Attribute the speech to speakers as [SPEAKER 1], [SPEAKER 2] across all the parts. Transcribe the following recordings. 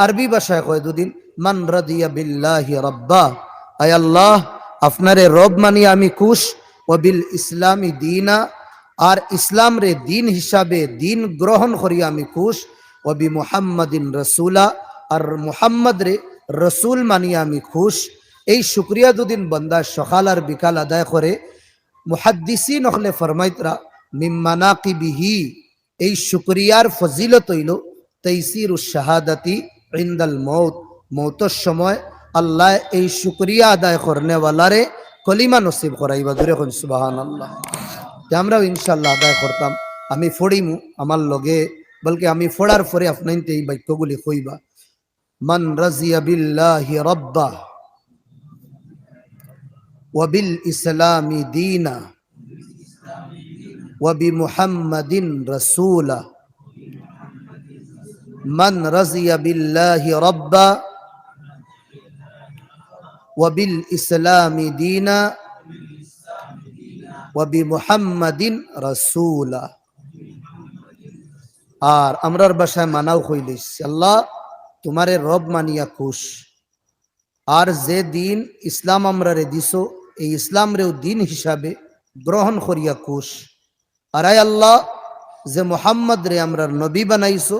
[SPEAKER 1] আরবি ভাষায় কয় দুদিন, মান রাদিয়া বিল্লাহি রাব্বা, আয় আল্লাহ আপনারে রব মানি আমি খুশ, ও বিল ইসলামি দিনা, আর ইসলাম রে দিন হিসাবে দিন গ্রহণ করি আমি খুশ, ও বি মুহাম্মাদিন রসুলা, আর মুহাম্মদ রে রসুল মানি আমি খুশ। এই শুক্রিয়া দুদিন বন্দা সকাল আর বিকাল আদায় করে, মুহাদ্দিসিন হলে ফরমাইতরা মিম্মানাকিবিহি, এই শুক্রিয়ার ফজিলত হইল তাইসিরুশ শাহাদাতি ইনদাল মৌত, মৌতের সময় আল্লাহ এই শুক্রিয়া আদায় করনে ওয়ালারে কলিমা নসিব করাইবা। দূরে কোন সুবহানাল্লাহ। আমরাও ইনশাআল্লাহ আদায় করতাম। আমি ফড়িমু আমার লগে, বলকে আমি ফড়ার পরে আপনাইতে এই বাক্যগুলি কইবা। মান রাজিয়া বিল্লাহি রাব্বা ওয়া বিল ইসলামি দীনা ওয়া বিমুহাম্মাদিন রাসূলা, মান রাজিয়া বিল্লাহি রাব্বা ওয়া বিল ইসলামি দীনা ওয়া বিমুহাম্মাদিন রাসূলা। আর আমরার ভাষায় মানাও কইলিস, আল্লাহ তোমারে রব মানিয়া খুশ, আর যে দিন ইসলাম আমরারে দিছো এই ইসলাম রেও দিন হিসাবে গ্রহণ করিয়া খুশ। আর আয় আল্লাহ যে মুহাম্মদ রে আমরা নবী বানাইছো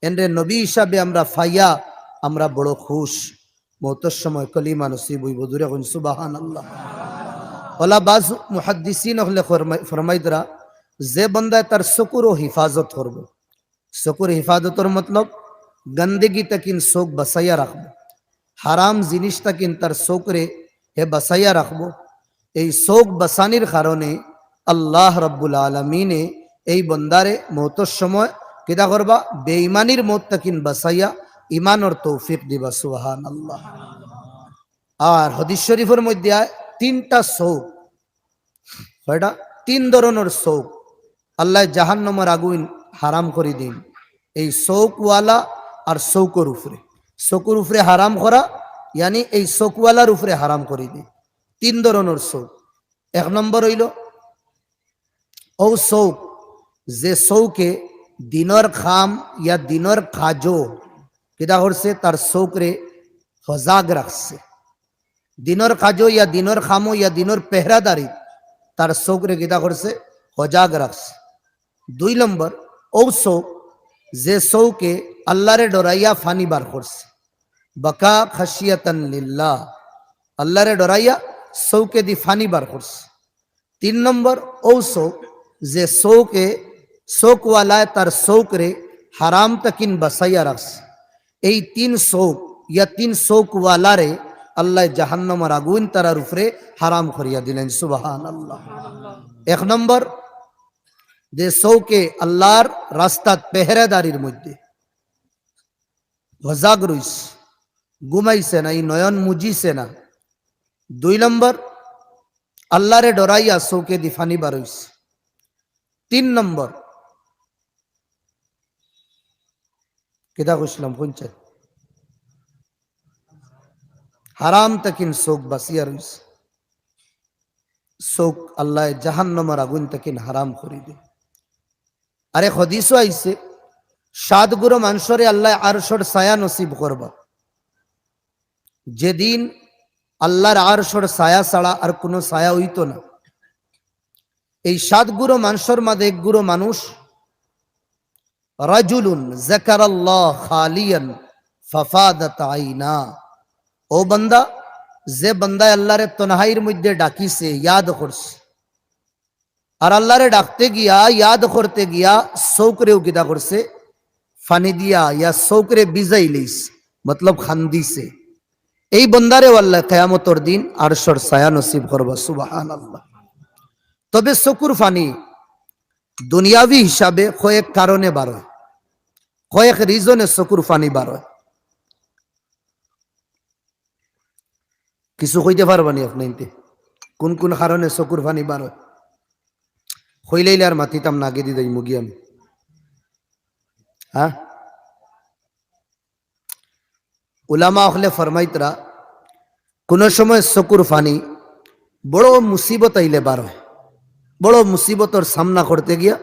[SPEAKER 1] এনরে নবী হিসাবে আমরা ফাইয়া আমরা বড় খুশ। মৌতের সময় কলিমা নসিব হইব। দূরে কোন সুবহানাল্লাহ। ওলা বাজ মুহাদ্দিসিন হলে ফরমাইদরা, যে বন্দায় তার চকুর হিফাজত করব, চকুর হিফাজতর মতলব গন্দেগি তাকিন চোখ বাসাইয়া রাখবো, হারাম জিনিস তাকিন তার চোখরে হে বাসাইয়া রাখবো। এই চোখ বাসানির কারণে আল্লাহ রাব্বুল আলামিনে এই বন্দারে মৌতের সময় কিতা করবা, বেঈমানির মৌত তাকিন বাসাইয়া ইমানর তৌফিক দিবা। সুবহানাল্লাহ। আর হাদিস শরীফের মধ্যে তিনটা চোখ, কয়টা? তিন ধরনের চোখ আল্লাহ জাহান্নামের আগুন হারাম করে দিন। এই চোখওয়ালা আর চৌকর উপরে, চকুর উপরে হারাম করা ইয়ানি এই চোখওয়ালার উপরে হারাম করে দিন। তিন ধরনের চোখ। এক নম্বর হইল ও চৌক যে চৌকে দিনের খাম ইয়া দিনের কাজও কিতা করছে, তার চৌকরে সজাগ রাখছে। দিনের কাজও ইয়া দিনের খামো ইয়া দিনের পেহরাদারি তার চৌকরে কিতা করছে, সজাগ রাখছে। দুই নম্বর ও চৌক যে চৌকে আল্লাহরে ডরাইয়া ফানি বার করছে, বাকা খাশিয়াতান লিল্লাহ, আল্লাহরে ডরাইয়া চৌকে দি ফানি বার করছে। তিন নম্বর ও চৌক যে চৌকে চৌকওয়ালায় তার চৌকরে হারাম তাকিন বাসাইয়া রাখছে। এই তিন চৌক ইয়া তিন চৌকওয়ালারে আল্লাহ জাহান্নামের আগুন তারার উপরে হারাম করিয়া দিলেন। সুবহানাল্লাহ। এক নম্বর যে চৌকে আল্লাহর রাস্তাত পেহরাদারির মধ্যে সজাগ রইছে, ঘুমাইছে না, এই নয়ন মুজিছে না। দুই নম্বর আল্লাহরে ডরাইয়া চৌকে দি ফানি বার হইছে। তিন নম্বর কিতা কইছিলাম পঞ্চায়েত, হারাম তাকিন চোখ বাসিয়া রইছে। চোখ আল্লাহ জাহান্নামের আগুন তাকিন হারাম করে দে। আরে হাদিসও আইছে 7 গুরু মানুষরে আল্লাহ আরশের ছায়া নসিব করবা। যেদিন আল্লাহর আরশের ছায়া ছাড়া আর কোনো ছায়া হইতো না। এই 7 গুরু মানুষের মাঝে এক গুরু মানুষ রাজুলুন যাকারাল্লাহ খালিয়ান ফাফাদাত আইনা, ও বান্দা যে বান্দায় আল্লাহরে তনহাইর মধ্যে ডাকিছে, ইয়াদ করছে, আর আল্লাহরে ডাকতে গিয়া ইয়াদ করতে গিয়া চৌকরেও কিতা করছে, ফানি দিয়া ইয়া চৌকরে বিজাই লইস, মতলব খান্দিছে। এই বন্দারে আল্লাহ কিয়ামতের দিন আরশের ছায়া নসিব করবা। সুবহানাল্লাহ। তবে চকুর ফানি দুনিয়াবি হিসাবে কয়েক কারণে বার হয়, কয়েক রিজনে চকুর ফানি বার হয়। কিছু কইতে পারবানি আপনি কোন কোন কারণে চকুর ফানি বার হয়? হইলেইলে আর মাতিতাম না, আগে দিদাই মুগি আমি। হ্যাঁ, উলামা হলে ফরমাইতরা কোন সময় চকুর ফানি বড় মুসিবত আইলে বার হয়, বড় মুসিবতর সামনা করতে গিয়া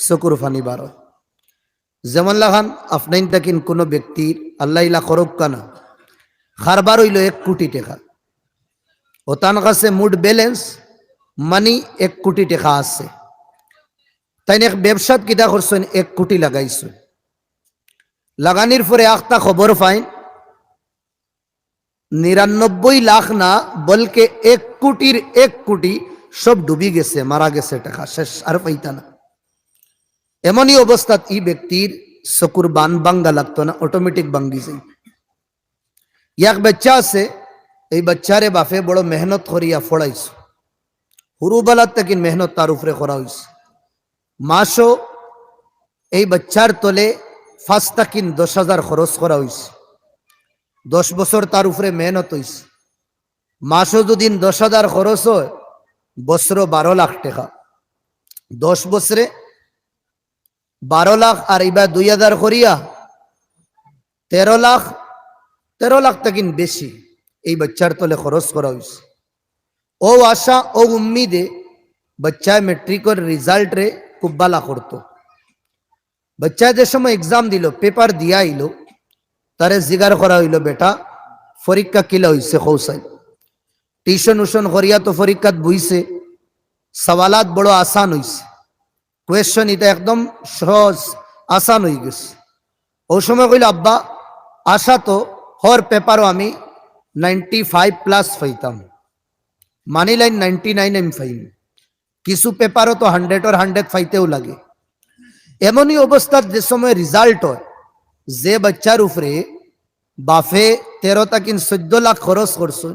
[SPEAKER 1] চকুর ফানি বার হয়। যেমন লাগান আপনাইন তাকিন কোনো ব্যক্তির আল্লাহ ইলা করব কানা খারবার হইল 1 কোটি টাকা, ও তার কাছে মুড ব্যালেন্স মানি 1 কোটি টাকা আছে, তাই এক ব্যবসাত কিতা করছেন 1 কোটি লাগাইছেন, লাগানির পরে একটা খবর পাইন 99 লাখ না বলকে 1 কোটির 1 কোটি সব ডুবি গেছে, মারা গেছে, টাকা শেষ, আর পাইতা না। এমনই অবস্থাত এই ব্যক্তির চকুর বান বাঙ্গা লাগতো না, অটোমেটিক বাঙ্গি যায়। এক বাচ্চা আছে, এই বাচ্চারে বাপে বড় মেহনত করিয়া ফড়াইছে, হুরুবালাত থেকে মেহনত তার উপরে করা হয়েছে, মাসও এই বাচ্চার তলে 5 থেকে 10,000 খরচ করা হয়েছে, 10 বছর তার উপরে মেহনত হয়েছে, মাসও যদি 10,000 খরচ হয়, বছর 12 লাখ টাকা, 10 বছরে 12 লাখ, আর এবার 2,000 করিয়া 13 লাখ, 13 লাখ থেকে বেশি এই বাচ্চার তলে খরচ করা হয়েছে। ও আশা ও উম্মিদে বাচ্চায় মেট্রিকের রেজাল্ট রে খুব ভালো করতো। বাচ্চা যে সময় এক্সাম দিল, পেপার দিয়া আইল, তারে জিগার করা হইল, বেটা পরীক্ষা কিলা হয়েছে কৌশল, টিউশন উশন করিয়া তো পরীক্ষাত বইছে, সওয়ালাত বড় আসান হয়েছে, কোয়েশ্চন এটা একদম সহজ আসান হয়ে গেছে। ও সময় কইল, আব্বা আশা তো হর পেপারও আমি 95+ পাইতাম, মানি লাইন 99 আমি পাইনি, কিছু পেপারও তো 100 পাইতেও লাগে। এমনই অবস্থার যে সময় রেজাল্ট হয়, যে বাচ্চার উপরে বাফে 13 থেকে 14 লাখ খরচ করছে,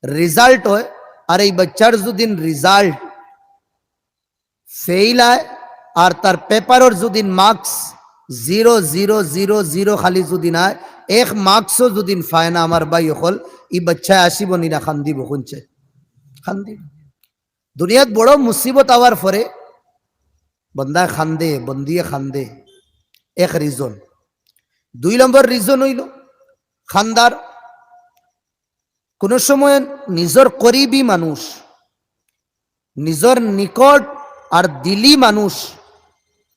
[SPEAKER 1] রেজাল্ট হয়, আর এই বাচ্চার যদি রেজাল্ট ফেইল হয়, আর তার পেপারের যদি মার্কস 0,0,0,0 খালি যদি না, 1 মার্কসও যদি পায় না, আমার ভাই হল এই বাচ্চায় আসিব নি না, খান্দিব, শুনছে খান্দিব। দুনিয়াত বড় মুসিবত আওয়ার পরে বন্দা খান্দে, বন্দিয়ে খান্দে, এক রিজন। 2 নম্বর রিজন হইল খান্দার কোন সময় নিজর করিবি মানুষ, নিজর নিকট আর দিলি মানুষ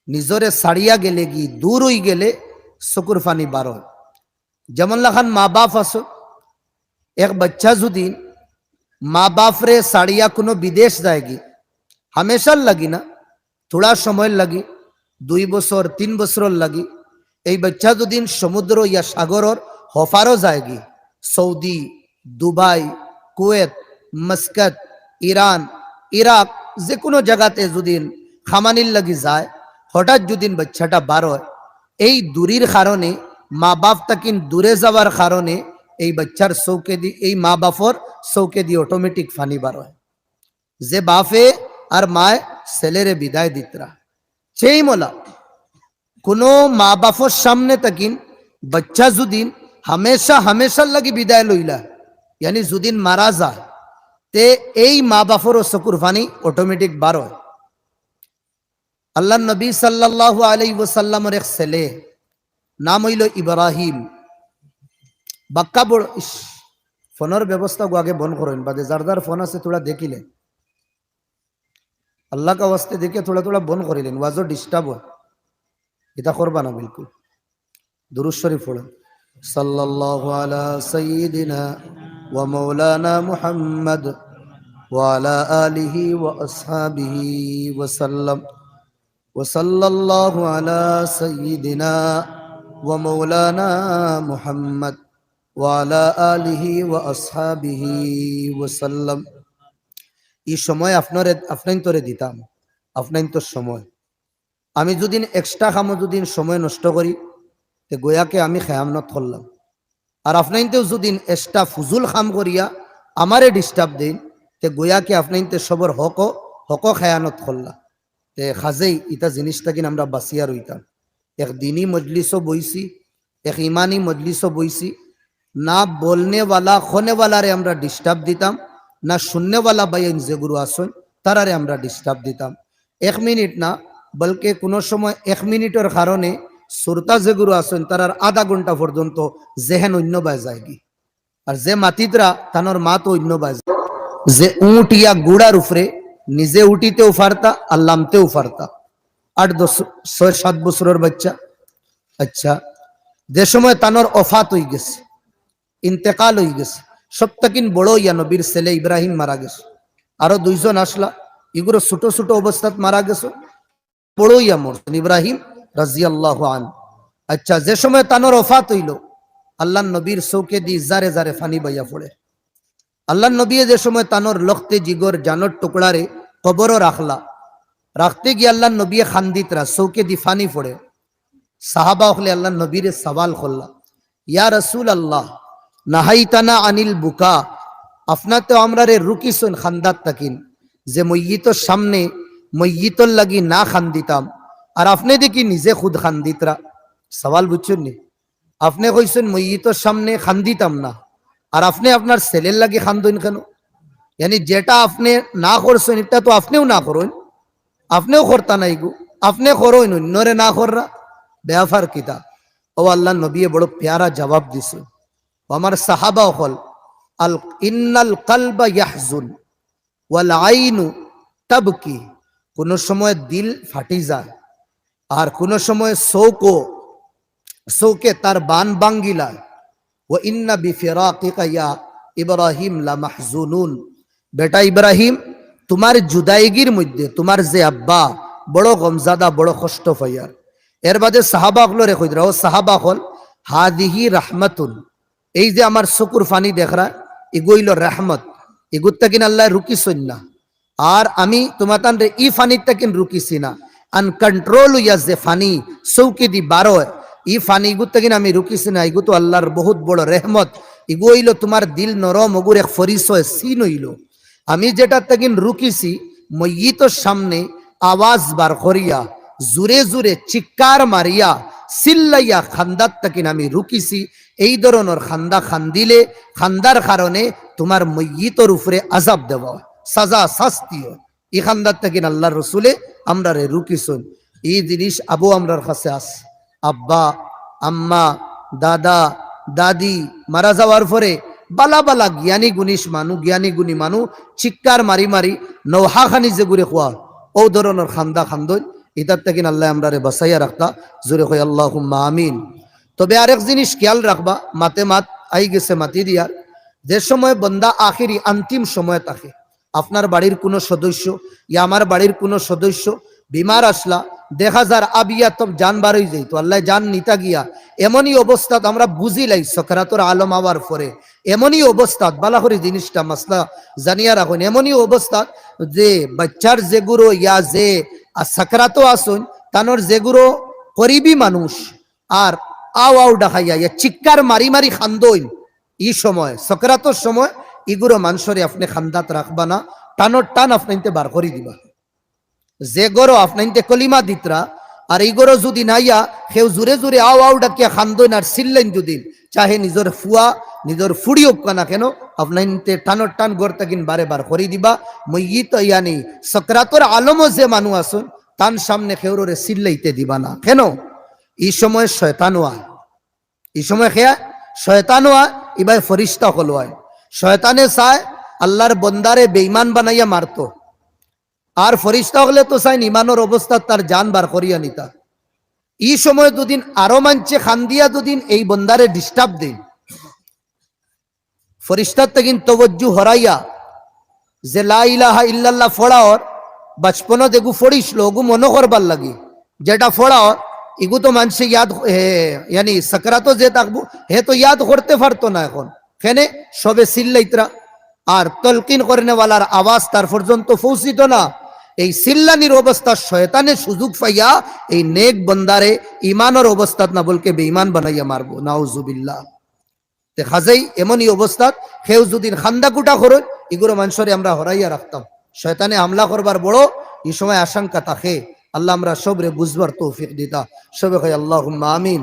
[SPEAKER 1] নিজরে ছাড়িয়া গেলে, কি দূর হয়ে গেলে চকুর ফানি বার হয়। যেমন লাখান মা বাপ আছো, এক বাচ্চা যদি মা বাপ রে ছাড়িয়া কোনো বিদেশ যায়, কি হামেশার লাগি না, থোড়া সময় লাগি, 2 বছর 3 বছর লাগি, এই বাচ্চা যদি সমুদ্র ইয়া সাগরর হফারও যায়, কি Saudi, Dubai, Kuwait, Muscat, Iran, Iraq, যে কোনো জায়গাতে যদি খামানির লাগি যায়, হঠাৎ যদি বাচ্চাটা বার হয়, এই দূরের কারণে, মা বাপ তাকিন দূরে যাওয়ার কারণে, এই বাচ্চার চৌকে দি, এই মা বাপর চৌকে দিয়ে অটোমেটিক ফানি বার হয়। যে বাপে আর মায় ছেলেরে বিদায় দিতরা, সেই মোলা কোনো মা বাপর সামনে তাকিন বাচ্চা যদিন হামেশা হামেশার লাগি বিদায় লইলা, ইয়ানি যদিন মারা যায়, তে এই মা বাপরও চকুর ফানি অটোমেটিক বার হয়। আল্লাহ নবী সাল্লাল্লাহু আলাইহি ওয়াসাল্লামের এক ছেলে, নাম হইল ইব্রাহিম, বাক্কা বড়। ফোনের ব্যবস্থা আগে বন্ধ করেন, বাদে যার যার ফোন আছে থোড়া দেখিলেন, আল্লাহ কা ওয়াস্তে দেখে থোড়া থোড়া বন্ধ করিলেন, ওয়াজও ডিস্টার্ব হয়, এটা করবা না বিলকুল। দুরূদ শরীফ পড়েন, সাল্লাল্লাহু আলা সাইয়্যিদিনা ওয়া মাওলানা মুহাম্মদ ওয়া আলা আলিহি ওয়া আসহাবিহি ওয়া সাল্লাম, ওয়া সাল্লাল্লাহু আলা সাইয়্যিদিনা ওয়া মাওলানা মুহাম্মদ ওয়া আলা আলিহি ওয়া আসহাবিহি ওয়া সাল্লাম। এই সময় আপনার তোরে দিতাম, আপনার তোর সময়, আমি যদি এক্সট্রা কামো যদি সময় নষ্ট করি, তে গোয়াকে আমি খেয়ামনত করলাম, আর আপনাইতেও যদি এক্সট্রা ফুজুল খাম করিয়া আমারে ডিস্টার্ব দেন, তে গোয়াকে আপনাইতে সবর হক খেয়ানত করলাম। তে খাজেই ইটা জিনিসটা কিনা আমরা বাঁচিয়া রইতাম। এক দিনই মজলিসও বইছি, এক ইমানি মজলিসও বইছি, না বলনেওয়ালা খনেওয়ালারে আমরা ডিস্টার্ব দিতাম, না শূন্যওয়ালা বাইন যে গুরু আসন তারারে আমরা ডিস্টার্ব দিতাম। 1 মিনিট না, বলকে কোনো সময় 1 মিনিটের কারণে শ্রোতা যে গুরু আসেন তারার আধা ঘন্টা পর্যন্ত জেহেন অন্য বায় যায়, আর যে মাতিতরা তানোর মাত অন্য বায়, যে উঁট ইয়া গুড়ার উপরে নিজে উঠিতেও পারতা আর লামতেও পারতা। 8, 10, 6, 7 বছরের বাচ্চা আচ্ছা, যে সময় তানোর অফাত হয়ে গেছে, ইন্তেকাল হয়ে গেছে, সব তাকিন বড় ইয়া নবীর ছেলে ইব্রাহিম মারা গেছে, আরো দুইজন আসলা, এগুলো ছোট ছোট অবস্থাত মারা গেছে, বড় ইয়া মরছেন ইব্রাহিম রাজিয়াল্লাহু আন। আচ্ছা, যে সময় তানোর অফাত হইল, আল্লাহ নবীর চৌকে দি জারে জারে ফানি বাইয়া পড়ে। আল্লাহ নবী যে সময় তানোর লখতে জিগর জানোর টুকড়ারে কবরও রাখলা, রাখতে গিয়ে আল্লাহ নবী খান্দিতরা চৌকে দি ফানি পড়ে। সাহাবা হলে আল্লাহ নবীর সওয়াল করলা, ইয়া রসুল আল্লাহ, নাহাইতানা আনিল বুকা, আপনার তো আমরা রে রুকিসন খান্দাত তাকিন, যে মইয়িতর সামনে মইয়িতর লাগি না খান্দিতাম, আর আপনি দেখি নিজে খুদ খান্দিতরা। সওয়াল বুঝছেন নি? আপনি কইছেন মইয়িতর সামনে খান্দিতাম না, আর আপনি আপনার ছেলের লাগি খান্দইন কেন? यानी যেটা আপনি না করছেন এটা তো আপনিও না করেন, আপনিও করতা নাই গো, আপনি করেন অন্যরে না কররা, বেয়াফার কিতা। ও আল্লাহ নবী বড় প্যারা জবাব দিছে, আমার সাহাবা হল, আল ইন্নাল কলবা ইয়াহজুন ওয়াল আইনু তাবকি, কোন সময় দিল ফাটি যায়, আর কোন সময় শোকে তার বান বাঙ্গিলায়। ও ইন্না বিফিরাকিকা ইয়া ইব্রাহিম লা মাহজুনুন, বেটা ইব্রাহিম, তোমার জুদাইগির মধ্যে তোমার যে আব্বা বড় গমজাদা, বড় কষ্ট পাইয়ার। এর বাদে সাহাবা হল রে কইরা, ও সাহাবা হল, হাদিহি রাহমাতুন, এই যে আমার চকুর ফানি দেখরা, এগুইল রহমত, এগুত্তা কিন আল্লাহ রুকিছইন না, আর আমি তোমার তান রে ই ফানিটা কিন রুকিছি না, আনকন্ট্রোল হইয়া যে ফানি চৌকি দি বারো, ই ফানি ইগুত্তা কিন আমি রুকিছি না, এগু তো আল্লাহর বহুত বড় রহমত। এগু হইল তোমার দিল নরম, ওগুর এক পরিচয় সিন হইল। আমি যেটা তাকিন রুকিছি, মইয়িতর সামনে আওয়াজ বার করিয়া, জুরে জুরে চিৎকার মারিয়া, সিল্লাইয়া খান্দাত তাকিন আমি রুকিছি। এই ধরনের খান্দা খান্দিলে, খান্দার কারণে তোমার মইয়িতর উপরে আজাব দেওয়া হয়, সাজা শাস্তি হয়। এই খান্দাত তাকিন আল্লাহর রসুলে আমরা রে রুকিছুন। এই জিনিস আবু আমরার কাছে আস, আব্বা আম্মা দাদা দাদি মারা যাওয়ার পরে বালা বালা জ্ঞানী গুণিস মানু, জ্ঞানী গুণী মানু চিৎকার মারি মারি নৌহা খানি যে গুড়ে খোয়া, ও ধরনের খান্দা খান্দই, ইতার থেকে আল্লাহ আমরা রে বাসাইয়া রাখতা, জোরে কই আল্লাহুম্মা আমিন। তবে আরেক জিনিস খেয়াল রাখবা, মাতে মাত আই গেছে মাতি দিয়ার, যে সময় বন্দা আখিরি অন্তিম সময় থাকে, আপনার বাড়ির কোনো সদস্য ইয়া আমার বাড়ির কোনো সদস্য বিমার আসলা, দেখা যার আবিয়া তো জান বারই যাই, তো আল্লাহ জান নিতা গিয়া, এমনই অবস্থাত আমরা বুঝিলাই সকরাতর আলম আওয়ার পরে, এমনই অবস্থাত বালা করে জিনিসটা মাসলা জানিয়া রাখুন, এমনই অবস্থাত যে বাচ্চার যেগুলো ইয়া যে সাকরাত আসুন, তানোর যেগুলো করিবি মানুষ আর আও আও ডাকাইয়া ইয়া চিৎকার মারি মারি খান্দইন, এই সময় সকরাতর সময় ইগুলো মানুষরে আপনি খান্দাত রাখবা না, টানোর টান আপনাইতে বার করে দিবা। যে গরো আপনাইতে কলিমা দিতরা, আর এই গরো যদি নাইয়া কেউ জুড়ে জুড়ে আও আও ডাকিয়া খান্দইন আর সিল্লেন যদি, চাহে নিজের ফুয়া নিজের ফুড়ি হোক না কেন, আপনাইতে টানোর টান গড়তা কিন বারে বার করে দিবা। মইয়িত ইয়ানি সকরাতর আলমও যে মানুষ আসুন, তান সামনে কেউরে সিল্লাইতে দিবা না। কেন? এই সময় শয়তানও আয়, এই সময় খেয়া শয়তানও আয়, এবার ফরিস্তা হলো আয়। শয়তানে চায় আল্লাহর বন্দারে বেঈমান বানাইয়া মারতো, আর ফরিস্তা হলে তো চাই ইমানের অবস্থা তার জান বার করিয়া নিতা। এই সময় দুদিন আরো মানছে খান্দিয়া দুদিন এই বন্দারে ডিস্টার্ব দেন, ফরিস্তার তখন তবজ্জু হরাইয়া যে লা ইলাহা ইল্লাল্লাহ ফোড়াওর বচপন দেখু ফড়িসলো ওগু মনে করবার লাগি, যেটা ফোড়াওর ইগু তো মানুষে ইয়াদ ইয়ানি সকরাতো যে থাকবো হে তো ইয়াদ করতে পারতো না, এখন কেনে সবে সিল্লাইতরা, আর তলকিন করেনেওয়ালার আওয়াজ তার পর্যন্ত পৌঁছিত না। এই সিল্লানির অবস্থা শয়তানের সুযোগ পাইয়া এই নেক বন্দারে ইমানের অবস্থা না বলকে বেঈমান বানাইয়া মারবো, নাউজুবিল্লাহ। দেখা যায় এমনই অবস্থাত কেউ যদি খান্দা কুটা করেন, এগুলো মানুষরে আমরা হরাইয়া রাখতাম, শয়তানে হামলা করবার বড় এই সময় আশঙ্কা থাকে। আল্লাহ আমরা সবরে বুঝবার তৌফিক দিতা, সবে কই আল্লাহুম্মা আমিন।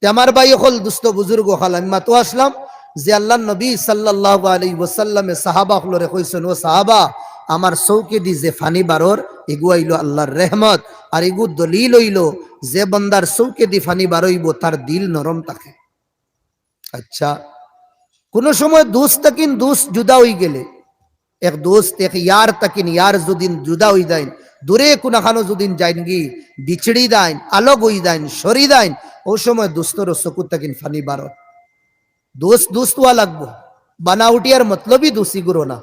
[SPEAKER 1] আমার ভাই হল দুস্থ বুজুর্গ হল, আমি মাতো আসলাম যে আল্লাহ নবী সাল্লাল্লাহু আলাইহি ওয়াসাল্লামে সাহাবা হলরে কইছেন, ও সাহাবা, আমার চৌকে দি যে ফানি বারর এগু আইল আল্লাহর রহমত, আর এগু দলিল হইল যে বন্দার চৌকে দি ফানি বারইব তার দিল নরম থাকে। আচ্ছা, কোন সময় দোস্ত তাকিন দোস্ত জুদা হয়ে গেলে, এক দোস্ত এক ইয়ার তাকিন ইয়ার যদি জুদা হয়ে যায়, দূরে কোনাখানো যদিন যাইনগি বিছড়ি দাইন আলোক হই দাইন সরি দাইন ও সময় দুস্তর চকুর তাকিন ফানি বারো দোস্ত দোস্ত হওয়া লাগবো বানাউটিয়ার মতলবই দোষী গুরো না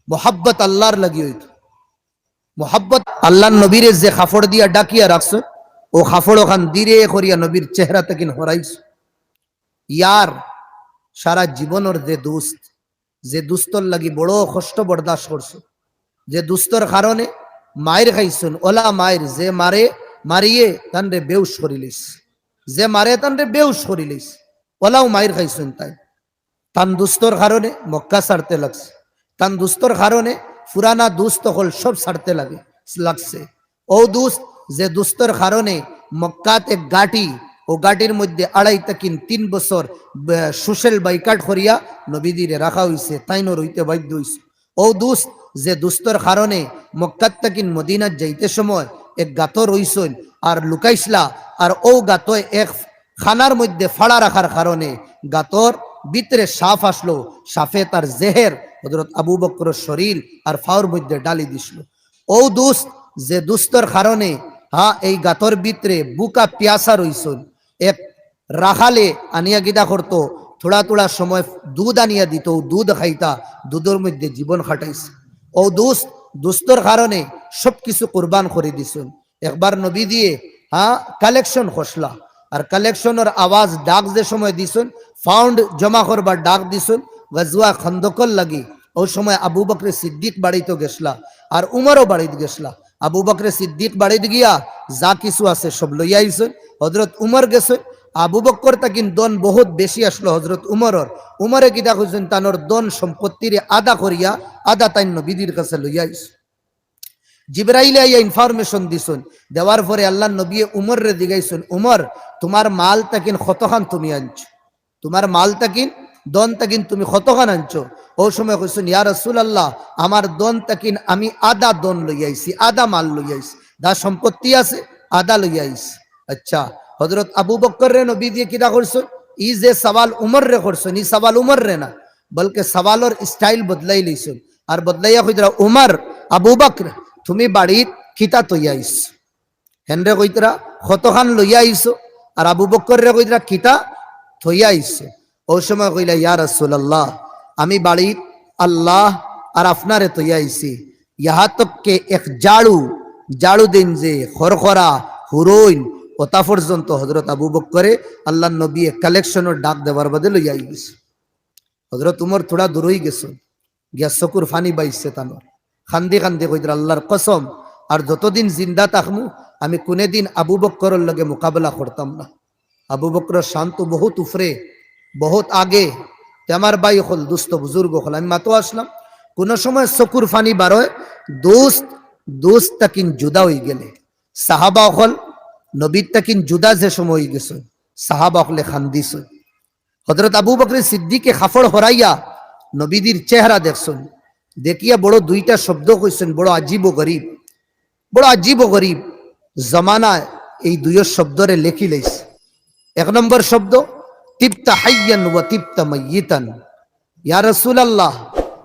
[SPEAKER 1] মোহাব্বত আল্লাহর লাগি হইতো মোহাব্বত আল্লাহ নবীরে যে খাফড় দিয়া ডাকিয়া রাখছো ও খাফড় ওখান ধীরে করিয়া নবীর চেহারা তাকিন হরাইছ ইয়ার সারা জীবনের যে দুস্তর লাগি বড় কষ্ট বরদাস্ত করছো যে দুস্তর কারণে মায়ের খাইছুন ওলা মায়ের যে মারে মারিয়ে তানরে বেউস করিলিস যে মারে তানরে বেউস করিলিস ওলাও মায়ের খাইছুন তাই তান দুস্তর কারণে মক্কা ছাড়তে লাগছে তান দুস্তর কারণে পুরানা দুস্ত হল সব ছাড়তে লাগছে ও দুস্ত যে দুস্তর কারণে মক্কাতে গাটি ও গাটির মধ্যে 2.5 থেকে 3 বছর সুশেল বাইকাট করিয়া নবীদিরে রাখা হইছে তাইনো রইতে বাধ্য হইছে ও দুস্ত যে দুস্তর কারণে মক্কাত থেকে মদিনাত যাইতে সময় এক গাত রইছেন আর লুকাইছলা আর ও গাত এক খানার মধ্যে ফাড়া রাখার কারণে গাতর ভিতরে সাপ আসলো সাফে তার জেহের হযরত আবু বকরের শরীর আর ফাওর মধ্যে ডালি দিছিল ও দুস্ত যে দুস্তর কারণে এই গাতর ভিতরে বুকা পিয়াসা রইছেন এক রাখালে আনিয়া গিদা করতো থোড়া থোড়া সময় দুধ আনিয়া দিত দুধ খাইতা দুধের মধ্যে জীবন খাটাইছে ও দুস্তর কারণে সবকিছু কুরবান করে দিছেন একবার নবী দিয়ে কালেকশন খসলা আর কালেকশনের আওয়াজ ডাক যে সময় দিছেন ফাউন্ড জমা করবার ডাক দিছেন গজওয়া খন্দকল লাগি ওই সময় আবু বকর সিদ্দিক বাড়িতে গেছলা আর উমরও বাড়িতে গেছলা আবু বকর সিদ্দিক বাড়িতে গিয়া যা কিছু আছে সব লইয়া আইছেন হযরত উমর গেছেন আবু বকর তাকিন দন বহুত বেশি আসলো হযরত উমরে কিতা কইছেন তানোর দন সম্পত্তিরে আদা করিয়া আদা তাই নবীর কাছে লইয়া আইছে জিবরাইল আইয়া ইনফরমেশন দিছেন দেওয়ার পরে আল্লাহ নবী উমর রে দিগাইছেন উমর তোমার মাল তাকিন কতখান তুমি আনছো তোমার মাল তাকিন দন তাকিন তুমি কতখান আনছো ও সময় কইছেন ইয়া রাসূলুল্লাহ আমার দন তাকিন আমি আদা দন লইয়া আইছি আদা মাল লইয়া আইছি দা সম্পত্তি আছে আদা লইয়া আইছি আচ্ছা হযরত আবু বকর রে নবী দিয়ে কিটা করছেন ই যে সওয়াল উমর রে করছেন ই সওয়াল উমর রে না বলকে সওয়ালের স্টাইল বদলাই লইছেন আর বদলাইয়া কইতরা উমর আবু বকর তুমি বাড়িত কিতা তৈয়া আইছ হেনরে কইতরা কতখান লইয়া আইছো আর আবু বকর রে কইতরা কিতা থইয়া আইছে ও সময় কইলা ইয়া রাসূলুল্লাহ আমি বাড়িত আল্লাহ আর আপনারে তৈয়া আইছি ইহা তক কে এক জাড়ু দিন যে খরখরা হুরইন ওতা পর্যন্ত হযরত আবু বকরে আল্লাহ নবী কালেকশনের ডাক দেওয়ার বাদে লইয়া গেছে হযরত উমর থোড়া দূরই গেছে গিয়া চকুর ফানি বাইছে তানোর খান্দি খান্দি কইরা আল্লাহর কসম আর যতদিন জিন্দা থাকমু আমি কোনদিন আবু বকরের লগে মোকাবেলা করতাম না আবু বকরের শান্ত বহুত উফরে বহুত আগে আমার ভাই হল দুস্থ বুজুর্গ হল আমি মাতো আসলাম কোন সময় চকুর ফানি বারোয় দোস্ত তাকিন জুদা হয়ে গেলে সাহাবা হল নবীর তাকিন জুদা যে সময় হয়ে গেছে সাহাবা হলে খান্দিস হযরত আবু বকর সিদ্দিকে খাফড় হরাইয়া নবীদের চেহারা দেখছেন দেখিয়া বড় দুইটা শব্দ কইছেন বড় আজীব ও গরিব জমানায় এই দুইয়ের শব্দরে লেখি লাইছে এক নম্বর শব্দ তিপ্তা হাইয়ান ওয়া তিপ্তা মাইয়িতান ইয়া রাসূলুল্লাহ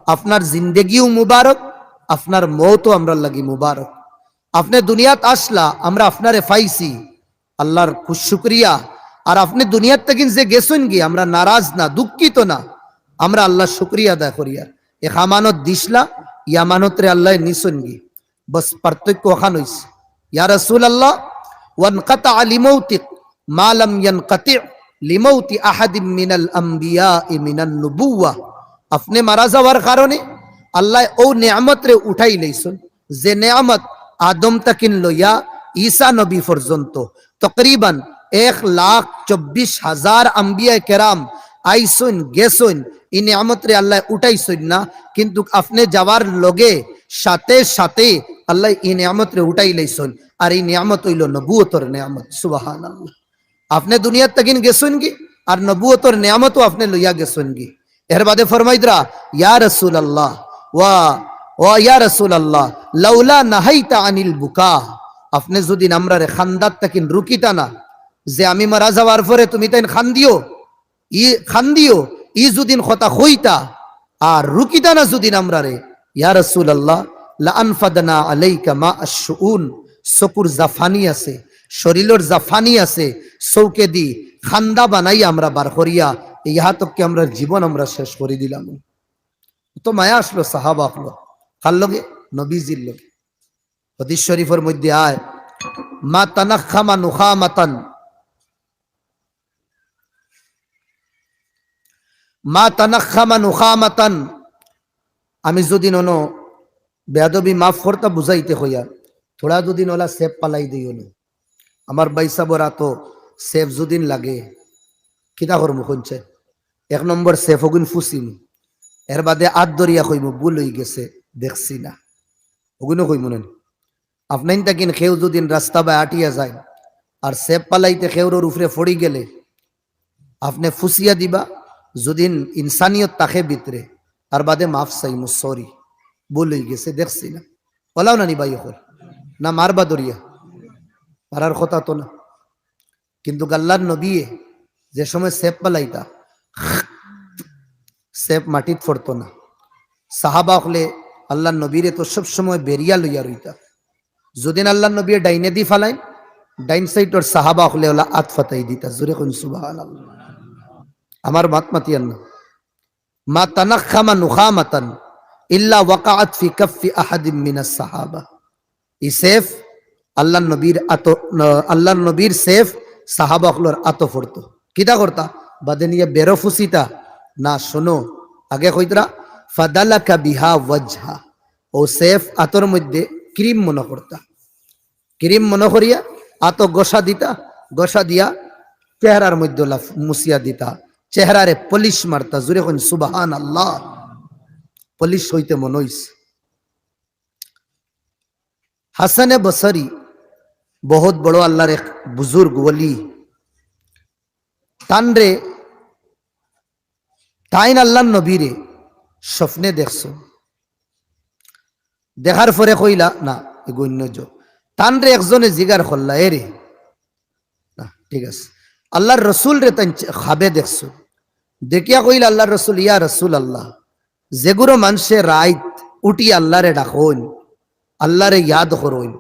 [SPEAKER 1] আপনার জিন্দেগিও মুবারক আপনার মওতও আমরা লাগি মুবারক আপনি দুনিয়াত আসলা আমরা আপনারে পাইছি আল্লাহর শুকরিয়া আর আপনি দুনিয়াত থেকে যে গেছেন কি আমরা নারাজ না দুঃখিত না আমরা আল্লাহর শুকরিয়া আদায় করিয়া এক আমানত দিসলা ইয়া আমানতরে আল্লাহ নিছেন কি বস পার্থক্য ওখান হইছে ইয়া রাসূলুল্লাহ ওয়ানকাতা লিমাউতিক মা লাম ইয়ানকাতি লিমাউতি আহাদিম মিনাল আমবিয়া মিনান নুবুওয়া আপনি মারা যাওয়ার কারণে আল্লাহ ও নিয়ামত রে উঠাই লইছেন যে নিয়ামত আদম তাকিন লইয়া ঈসা নবী পর্যন্ত তকরিবান 1,24,000 আম্বিয়া কেরাম আইসুন গেছুন এই নিয়ামত রে আল্লাহ উঠাইছেন না কিন্তু আপনি যাওয়ার লগে সাথে সাথে আল্লাহ এই নিয়ামত রে উঠাই লইছেন আর এই নিয়ামত হইল নবুয়তর নিয়ামত সুবহানাল্লাহ আপনি দুনিয়াত তাকিন গেছুন কি আর নবুয়তর নিয়ামতও আপনি লইয়া গেছুন কি এর বাদে ফরমাইদরা ইয়া রাসূলুল্লাহ ওয়া ইয়া রাসূলুল্লাহ লাউলা নাহাইতা আনিল বুকা আপনি যদি আমরারে খান্দাত তাকিন রুকিতা না যে আমি মারা যাওয়ার পরে তুমি তাইন খান্দিও ই যদিন কথা হইতা আর রুকিতা না যদিন আমরারে ইয়া রাসূলুল্লাহ লা আনফাদনা আলাইকা মা আশ-শুউন, চকুর জাফানি আছে, শরীরের জাফানি আছে, চৌকে দি খান্দা বানাই আমরা বার করিয়া ইহা তককে আমরা জীবন আমরা শেষ করে দিলাম। তো মায়া আসলো সাহাবা আসলো কার লগে? নবীজির লগে। হাদিস শরীফের মধ্যে আয় মা তানাখামা নুখামাতান, মা তানাখামা নুখামাতান, আমি যদি ননো বেয়াদবি মাফ করতা বুঝাইতে হইয়া থোড়া দুদিন ওলা সেফ পালাই দিও না আমার বাইসা বরা তো সেফ যদিন লাগে কিতা করমু শুনছে এক নম্বর সেফ হগুন ফুসিম এর বাদে আত দরিয়া কইম ভুল হয়ে গেছে দেখছি না ওগুলো কইম না আপনাইন তাকিন কেউ যদিন রাস্তা বা আটিয়া যায় আর সেফ পালাইতে কেউর উপরে ফড়ি গেলে আপনি ফুসিয়া দিবা যদিন ইনসানিয়ত তাকে ভিতরে আর বাদে মাফ চাইমু সরি ভুল হয়ে গেছে দেখছি না বলাও না নি ভাই এখন না মারবা দরিয়া মারার কথা তো না কিন্তু আল্লাহর নবী যে সময় সেফ পালাইতা সেফ মাটিত পড়তো না সাহাবা হলে আল্লাহর নবীরে তো সব সময় বেরিয়া লইয়া রইতা যদিন আল্লাহর নবী ডাইনে দি ফালাই ডাইন সাইডর সাহাবা হলে ওলা আত ফাতাই দিতা জোরে কোন সুবহানাল্লাহ আমার মাত মাতিয়ান না মা তানাখামা নুখামাতান ইল্লা ওয়াকাআত ফি কাফি আহাদিম মিনাস সাহাবা ই সেফ আল্লাহর নবীর আতো আল্লাহর নবীর সেফ সাহাবা হলর আতো পড়তো কিতা করতা বাদে নিয়ে বেরো ফুসিতা না শোনো আগে কইতরা ফাদালাকা বিহা ওয়াজহা ও সেফ আতর মধ্যে ক্রিম মনে করতা ক্রিম মনে করিয়া আতো গোসা দিতা গোসা দিয়া চেহারার মধ্যে মুসিয়া দিতা চেহারারে পলিশ মারতা জুরে কোন সুবহানাল্লাহ পলিশ হইতে মনে হইছে হাসানে বসরি বহুত বড় আল্লাহর এক বুজুর্গ ওলি তানরে তাইন আল্লাহর নবীরে স্বপ্নে দেখছো দেখার পরে কইলা না এগণ্য তানরে একজনে জিগার করলা এরে না ঠিক আছে আল্লাহর রসুল রে তাই খাবে দেখছো দেখিয়া কইলা আল্লাহর রসুল ইয়া রসুল আল্লাহ যেগুলো মানুষের রাইত উঠি আল্লাহরে ডাকইন আল্লাহরে ইয়াদ করইন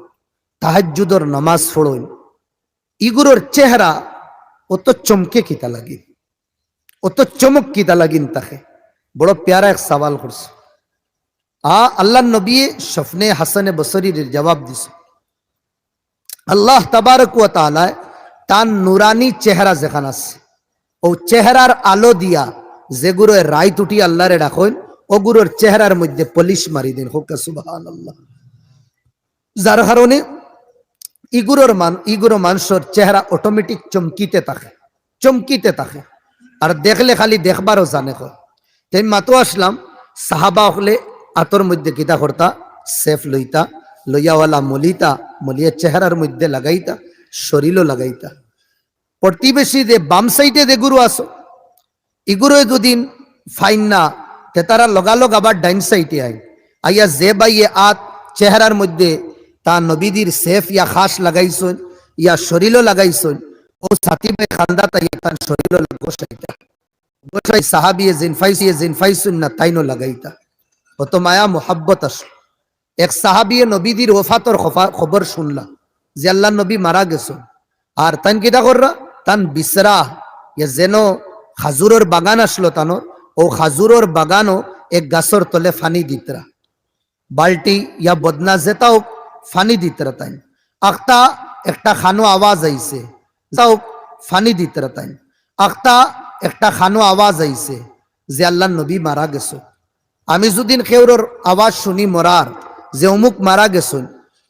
[SPEAKER 1] তাহাজ্জুদর নামাজ পড়ইন ইগুলোর চেহারা অত চমকে কিতা লাগে অত চমক কিতা লাগিন তাকে বড় প্যারা এক সওয়াল করছে আল্লাহর নবী স্বপ্নে হাসানে বসরির জবাব দিছে আল্লাহ তাবারক ওয়া তাআলা তার নুরানি চেহারা যেখান আছে ও চেহারার আলো দিয়া যেগুলো রাইত উঠি আল্লাহরে ডাকইন ওগুলোর চেহারার মধ্যে পলিশ মারি দিন হোক সুবহানাল্লাহ যার কারণে ইগুরো মানুষের চেহারা অটোমেটিক চমকিতে থাকে আর দেখলে খালি দেখবারও জানে তাই মাতো আসলাম সাহাবা হলে আতর মধ্যে কিতা করতা সেফ লইতা লইয়াওয়ালা মলিয়া চেহারার মধ্যে লাগাইতা শরীরও লাগাইতা প্রতিবেশী যে বাম সাইডে যে গুরু আসো ইগুরো দুদিন ফাইন না তে তারা লগালগ আবার ডাইন সাইডে আইয়া যে বাইয়ে আত চেহারার মধ্যে তা নবীদির সেফ ইয়া খাস লাগাইছন ইয়া শরীরও লাগাইছন ও সাথী ভাই খান্দা তাই তার শরীরও গোসাইতা গোসাই সাহাবিয়ে জিনফাইসুন না তাইনো লাগাইতা অত মায়া মোহাব্বত আস এক সাহাবিয়ে নবীদির ওফাতর খবর শুনলা যে আল্লাহ নবী মারা গেছ আর তান কিটা কররা তান বিসরা ইয়া যেন খাজুরের বাগান আসলো তানোর ও খাজুরের বাগানও এক গাছর তলে ফানি দিতরা বাল্টি ইয়া বদনা যেতাও ফানি দিতরা তাই আখতা একটা খানো আওয়াজ আইছে যাও ফানি দিতরা তাই আখতা একটা খানো আওয়াজ আইছে যে আল্লাহ নবী মারা গেছ আমি যদিন কেউর আওয়াজ শুনি মরার যে অমুক মারা গেছুন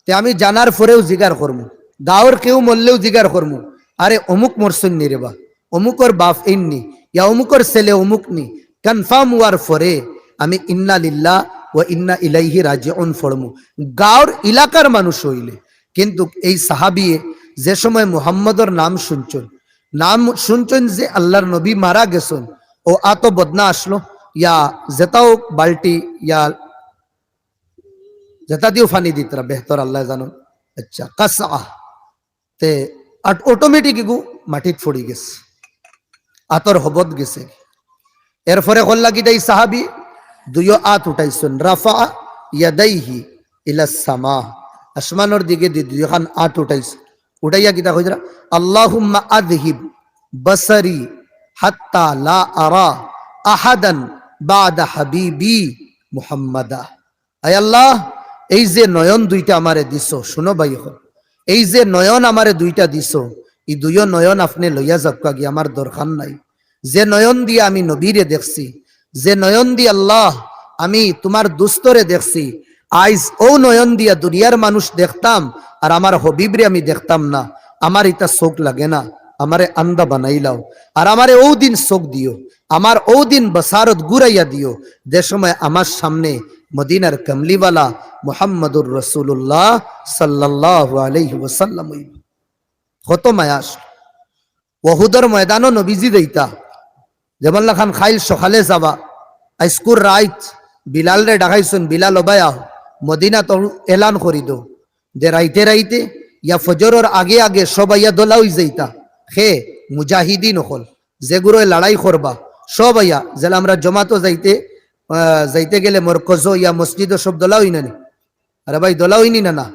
[SPEAKER 1] তে আমি জানার পরেও জিগার করমু গাঁৱৰ কেউ মরলেও জিগার করমু আরে অমুক মরছুন নি রে বা অমুকর বাপ ইন্নি ইয়া অমুকর ছেলে অমুক নি কনফার্ম হওয়ার পরে আমি ইন্না লিল্লাহ ও ইন্না ইলাইহি রাজিউন ফড়মু গাঁৱৰ এলাকার মানুষ হইলে কিন্তু এই সাহাবিয়ে যে সময় মুহাম্মদর নাম শুনছেন যে আল্লাহর নবী মারা গেছেন ও আত বদনা আসলো ইয়া যেতাও বাল্টি ইয়া যেটা দিও ফানি দিতরা বেহতর আল্লাহ জানো আচ্ছা কাসা তে অটোমেটিক গু মাটিত ফড়ি গেছে আতর হবত গেছে এরপরে কল্লা কি তাই সাহাবি দুইও আত উঠাইছেন রাফা ইয়াদাইহি ইলাস সামা, আসমানের দিকে দুইখান আট উঠাইছে, উঠাইয়া কিতা কইরা আল্লাহুম্মা আযহিব বাসারি হাত্তা লা আরা আহাদান বাদা হাবিবি মুহাম্মাদা। আয় আল্লাহ, এই যে নয়ন দুইটা আমারে দিছো, শুনো ভাই, এই যে নয়ন আমারে দুইটা দিছো, এই দুইও নয়ন আপনি লইয়া যাবকা গিয়ে, আমার দরকার নাই। যে নয়ন দিয়ে আমি নবীরে দেখছি, যে নয়ন দিয়ে আল্লাহ আমি তোমার দুস্তরে দেখছি, আইজ ও নয়ন দিয়া দুনিয়ার মানুষ দেখতাম আর আমার হবিবরে আমি দেখতাম না। আমার এটা চোখ লাগে না, আমারে আন্দা বানাইলাও, আর আমারে ও দিন চোখ দিও, আমার ও দিন বসারত গুরাইয়া দিও, যে সময় আমার সামনে মদিনার কমলিওয়ালা মুহাম্মদুর রাসূলুল্লাহ সাল্লাল্লাহু আলাইহি ওয়াসাল্লাম কত মায়াস। ওহুদের ময়দানও নবীজি দেইতা, যেমন লাখান খাইল সকালে যাবা, আইস্কুর রাইত বিলাল রে ডাকাইছেন, বিলাল ওবায়া মদিনা তো এলান করি দো যে রাইতে রাইতে ইয়া ফজরের আগে আগে সবাই দোলাউই যাইতা, খে মুজাহিদিন হল যেগুলো লড়াই করবা সবাইয়া, যেন আমরা জমাতো যাইতে যাইতে গেলে মরকজ ইয়া মসজিদ সব দোলাউই নানি, আরে ভাই দোলাউইনি না, না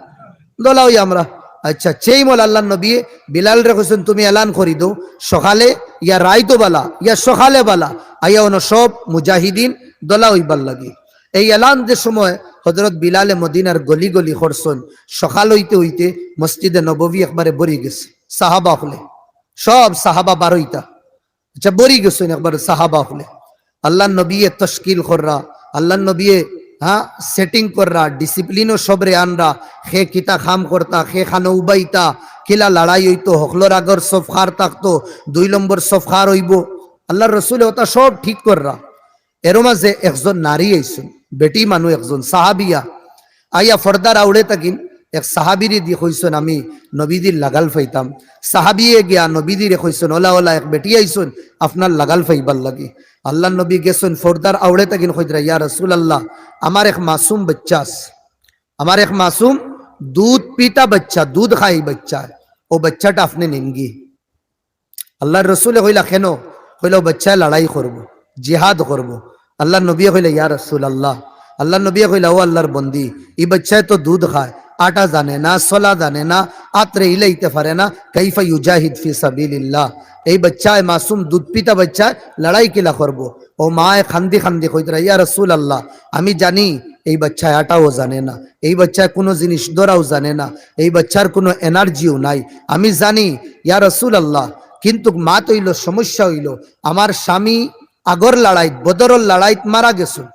[SPEAKER 1] দোলাউই আমরা। আচ্ছা, সেই মল আল্লাহ নবী বিলাল রে কইছেন তুমি এলান করি দো সকালে ইয়া রাইতো বালা ইয়া সকালে বালা, আইয়া অন সব মুজাহিদিন দোলাউইবার লাগে। এই এলান যে সময় হযরত বিলালে মদিনার গলি গলি করছেন, সকাল হইতে হইতে মসজিদে নববী একবারে বরি গেছে, সাহাবা হলে সব সাহাবা বারোইটা, আচ্ছা বরি গেছেন একবার সাহাবা হলে। আল্লাহ নবী তশকিল কররা, আল্লাহ নবী হ্যাঁ সেটিং কররা, ডিসিপ্লিনও সবরে আনরা, খে কিতা খাম করতা, খে খানো উবাইতা, কিলা লড়াই হইতো, হকলোর আগর সফখার থাকতো, 2 নম্বর সফখার হইব, আল্লাহ রসুল ওটা সব ঠিক কররা। এর মাঝে একজন নারী আইসুন, বেটি মানুষ একজন সাহাবিয়া আইয়া ফর্দার আউড়ে থাকিন, এক সাহাবিরে দিয়ে কইসন আমি নবীদির লাগাল ফাইতাম। সাহাবিয়ে গিয়া নবীদিরে কইসন ওলা ওলা এক বেটি আইসুন আপনার লাগাল ফাইবার লাগে। আল্লাহ নবী গেছেন ফর্দার আউড়ে থাকিন, কইরা ইয়া রাসূলুল্লাহ আমার এক মাসুম বাচ্চা আছে, আমার এক মাসুম দুধ পিতা বাচ্চা, দুধ খাই বাচ্চা, ও বাচ্চাটা আপনি নেনগি। আল্লাহর রসুলে কইলা কেন? কইলা ও বাচ্চা লড়াই করব, জিহাদ করব। আল্লাহ নবী কইলা ইয়া রাসূলুল্লাহ, আল্লাহ নবী কইলা ও আল্লাহর বন্দি, এই বাচ্চায় তো দুধ খায়, আটা জানে না, সলা জানে না, আত্রে ইলাইতে পারে না, কাইফা ইউজাহিদ ফি সাবিলিল্লাহ। এই বাচ্চায় মাসুম দুধ পিতা বাচ্চায় লড়াই কিলা করব? ও মায়ে খান্দি খান্দি কইরা ইয়া রাসূলুল্লাহ আমি জানি এই বাচ্চায় আটাও জানে না, এই বাচ্চায় কোনো জিনিস ধরাও জানে না, এই বাচ্চার কোনো এনার্জিও নাই, আমি জানি ইয়া রাসূলুল্লাহ, কিন্তু মা তৈল সমস্যা হইল আমার স্বামী আগর লড়াইত বদরের লড়াইত মারা গেছেন,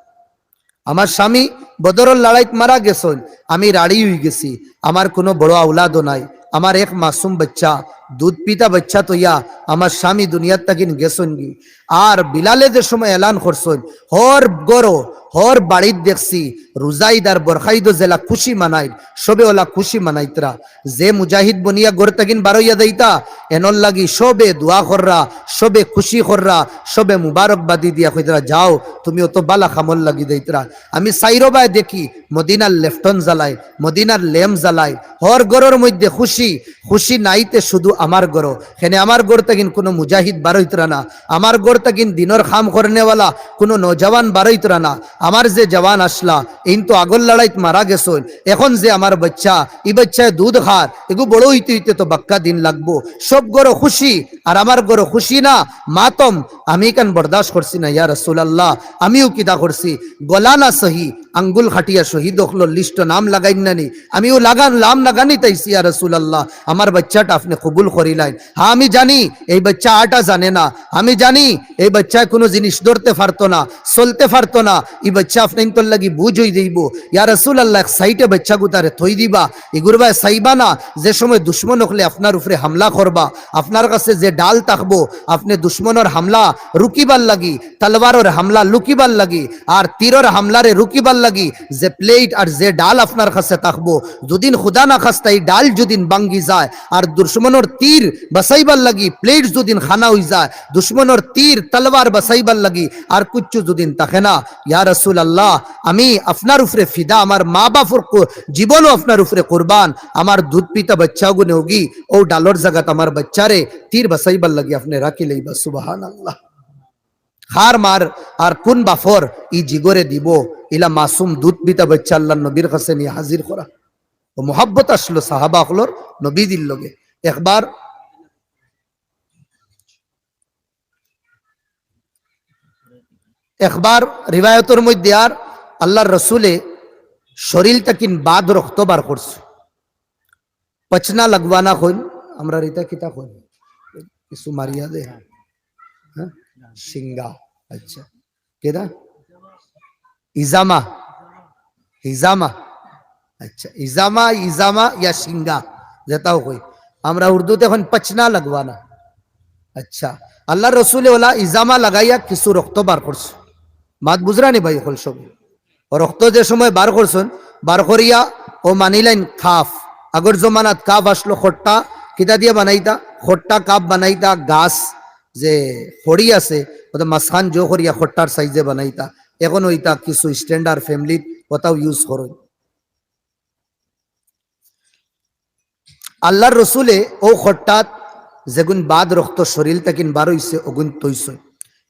[SPEAKER 1] আমার স্বামী বদরের লড়াইত মারা গেছেন, আমি রাড়ি হয়ে গেছি, আমার কোনো বড় আওলাদও নাই, আমার এক মাসুম বাচ্চা দুধ পিতা বাচ্চা তো ইয়া আমার স্বামী দুনিয়ার তাকিন গেছেন গি। আর বিলালে যে সময় এলান করছেন হর গরো হর বাড়িত দেখছি রুজাইদার বরখাইদ জেলা খুশি মানাই, সবে ওলা খুশি মানাইতরা, যে মুজাহিদ বনিয়া গড় তাকিন বারইয়া দেইতা এনর লাগি সবে দোয়া কররা, সবে খুশি কররা, সবে মুবারকবাদি দিয়া কইতরা যাও তুমি অত বালা খামল লাগি দেইতরা। আমি সাইরবায় দেখি মদিনার লেফটন জ্বালাই, মদিনার লেম জ্বালাই, হর গড়ের মধ্যে খুশি, খুশি নাইতে শুধু আমার গড়, এখানে আমার গড় তাকিন কোনো মুজাহিদ বারইতরা না, আমার গড় তাকিন দিনর খাম করনেওয়ালা কোনো নৌজওয়ান বারইতরা না, আমার যে জওয়ান আসলা ইন তো আগল লড়াইত মারা গেছেন, এখন যে আমার বাচ্চা এই বাচ্চায় দুধ খার, এগু বড় হইতে হইতে তো বাক্কা দিন লাগবো, সব গড় খুশি আর আমার গড় খুশি না, মাতম আমি কেন বরদাস্ত করছি না ইয়া রাসূলুল্লাহ। আমিও কিতা করছি গলা না সহি আঙ্গুল খাটিয়া শহীদ হলো লিস্ট নাম লাগাইন নানি, আমিও লাগান লাম লাগানি তাইছি ইয়া রাসূলুল্লাহ, আমার বাচ্চাটা আপনি কবুল করিলেন। হ্যাঁ আমি জানি এই বাচ্চা আটা জানে না, আমি জানি এই বাচ্চায় কোনো জিনিস ধরতে পারতো না, চলতে পারতো না, এই বাচ্চা আপনি তোর লাগি বুঝ হই দিব ইয়া রাসূলুল্লাহ, এক সাইটে বাচ্চা গুতারে থই দিবা, এগুরবায় সাইবা না, যে সময় দুশ্মন হলে আপনার উপরে হামলা করবা, আপনার কাছে যে ডাল থাকবো আপনি দুশ্মনের হামলা রুকিবার লাগি, তলবারের হামলা লুকিবার লাগি, আর তীরের হামলারে রুকিবার লাগি যে প্লেট আর যে ডাল আপনার কাছে থাকবো, যদিন খুদা না খাস্তা এই ডাল যদিন ভাঙ্গি যায় আর দুশ্মনের তীর বাসাইবার লাগি প্লেট যদিন খানা হই যায়, দুশ্মনের তীর তলবার বাসাইবার লাগি আর কুচ্ছু যদিন থাকে না, ইয়া রাসূলুল্লাহ আমি আপনার উপরে ফিদা, আমার মা বাপর জীবনও আপনার উপরে কুরবান, আমার দুধ পিতা বাচ্চা গুনে হোগি ও ডালর জায়গাত আমার বাচ্চারে তীর বাসাইবার লাগি আপনি রাখি লইবা। সুবহানাল্লাহ। হার মার আর কোন বাফর ই জিগরে দিব ইলা মাসুম দুধ বিতা বাচ্চা আল্লাহ নবীর কাছে নিয়ে হাজির করা ও মোহাব্বত আসলো সাহাবা হলোর নবীদের লগে একবার রিবায়তের মধ্যে আর আল্লাহর রসুলে শরীর তাকিন বাদ রক্ত বার করছে পচনা লাগবানা কইন আমরা রিতা কিতা কইন কিছু মারিয়া দে হ্যাঁ সিঙ্গা আচ্ছা কেদা ইজামা ইজামা আচ্ছা ইজামা ইজামা ইয়া সিঙ্গা যেটাও কই আমরা উর্দুতে এখন পচনা লাগবানা আচ্ছা আল্লাহ রসুলে ওলা ইজামা লাগাইয়া কিছু রক্ত বার করছে মাত বুঝরানি ভাই হল সব রক্ত যে সময় বার করছেন বার করিয়া ও মানিলেন খাফ আগর জমানাত কাপ আসলো খট্টা কিতা দিয়ে বানাইতা খট্টা কাপ বানাইতা গাছ যে খড়ি আছে ওটা মাঝখান জো করিয়া খট্টার সাইজে বানাইতা এখন ওইটা কিছু স্ট্যান্ডার্ড ফ্যামিলি ওটাও ইউজ করো আল্লাহর রসুলে ও খট্টাত যেগুন বাদ রক্ত শরীর তাকিন বার হইছে ওগুন তৈছে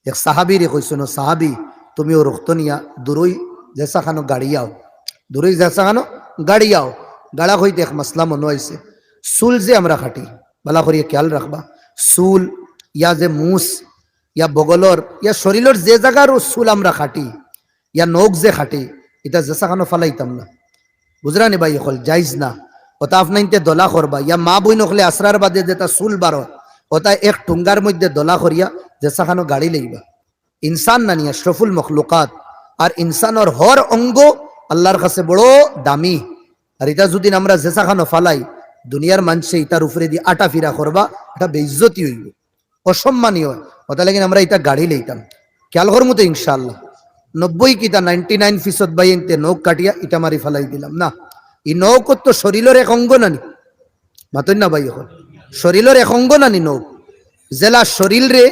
[SPEAKER 1] এক সাহাবিরে কইছেন ও সাহাবি তুমি ও রক্ত নিয়া দূরই জেসা খানো গাড়িয়াও দূরই জেসা খানো গাড়িয়াও গাড়া হইতে এক মাসলা মনে হয়েছে চুল যে আমরা খাটি বালা করিয়া খেয়াল রাখবা চুল ইয়া যে মুস ইয়া বগলর ইয়া শরীরের যে জায়গার চুল আমরা খাটি ইয়া নখ যে খাটি এটা জেসা খানো ফালাইতাম না বুঝরানি ভাই হল যাইজ না ওটা আপনাইতে দলা করবা ইয়া মা বই নকলে আসরার বাদে যেটা চুল বারো ওটা এক ঠুঙ্গার মধ্যে দলা করিয়া জেসা খানো গাড়ি লইবা ইনসান না নিয়া আশরাফুল মখলুকাত আর ইনসানের হর অঙ্গ আল্লাহর কাছে বড় দামি আর এটা যদি আমরা জেসা খানো ফালাই দুনিয়ার মানুষে ইটার উপরে দিয়ে আটা ফিরা করবা এটা বেইজ্জতি হইব অসম্মানীয় ওটা লাগি আমরা এটা গাড়ি লইতাম খেয়াল করবো তো ইনশাআল্লাহ 90 কিতা 99% বাইনতে নখ কাটিয়া ইটা মারি ফালাই দিলাম না ই নখ তো শরীরের এক অঙ্গ নানি মাতই না ভাই এখন শরীরের এক অঙ্গ নানি নখ জেলা শরীর রে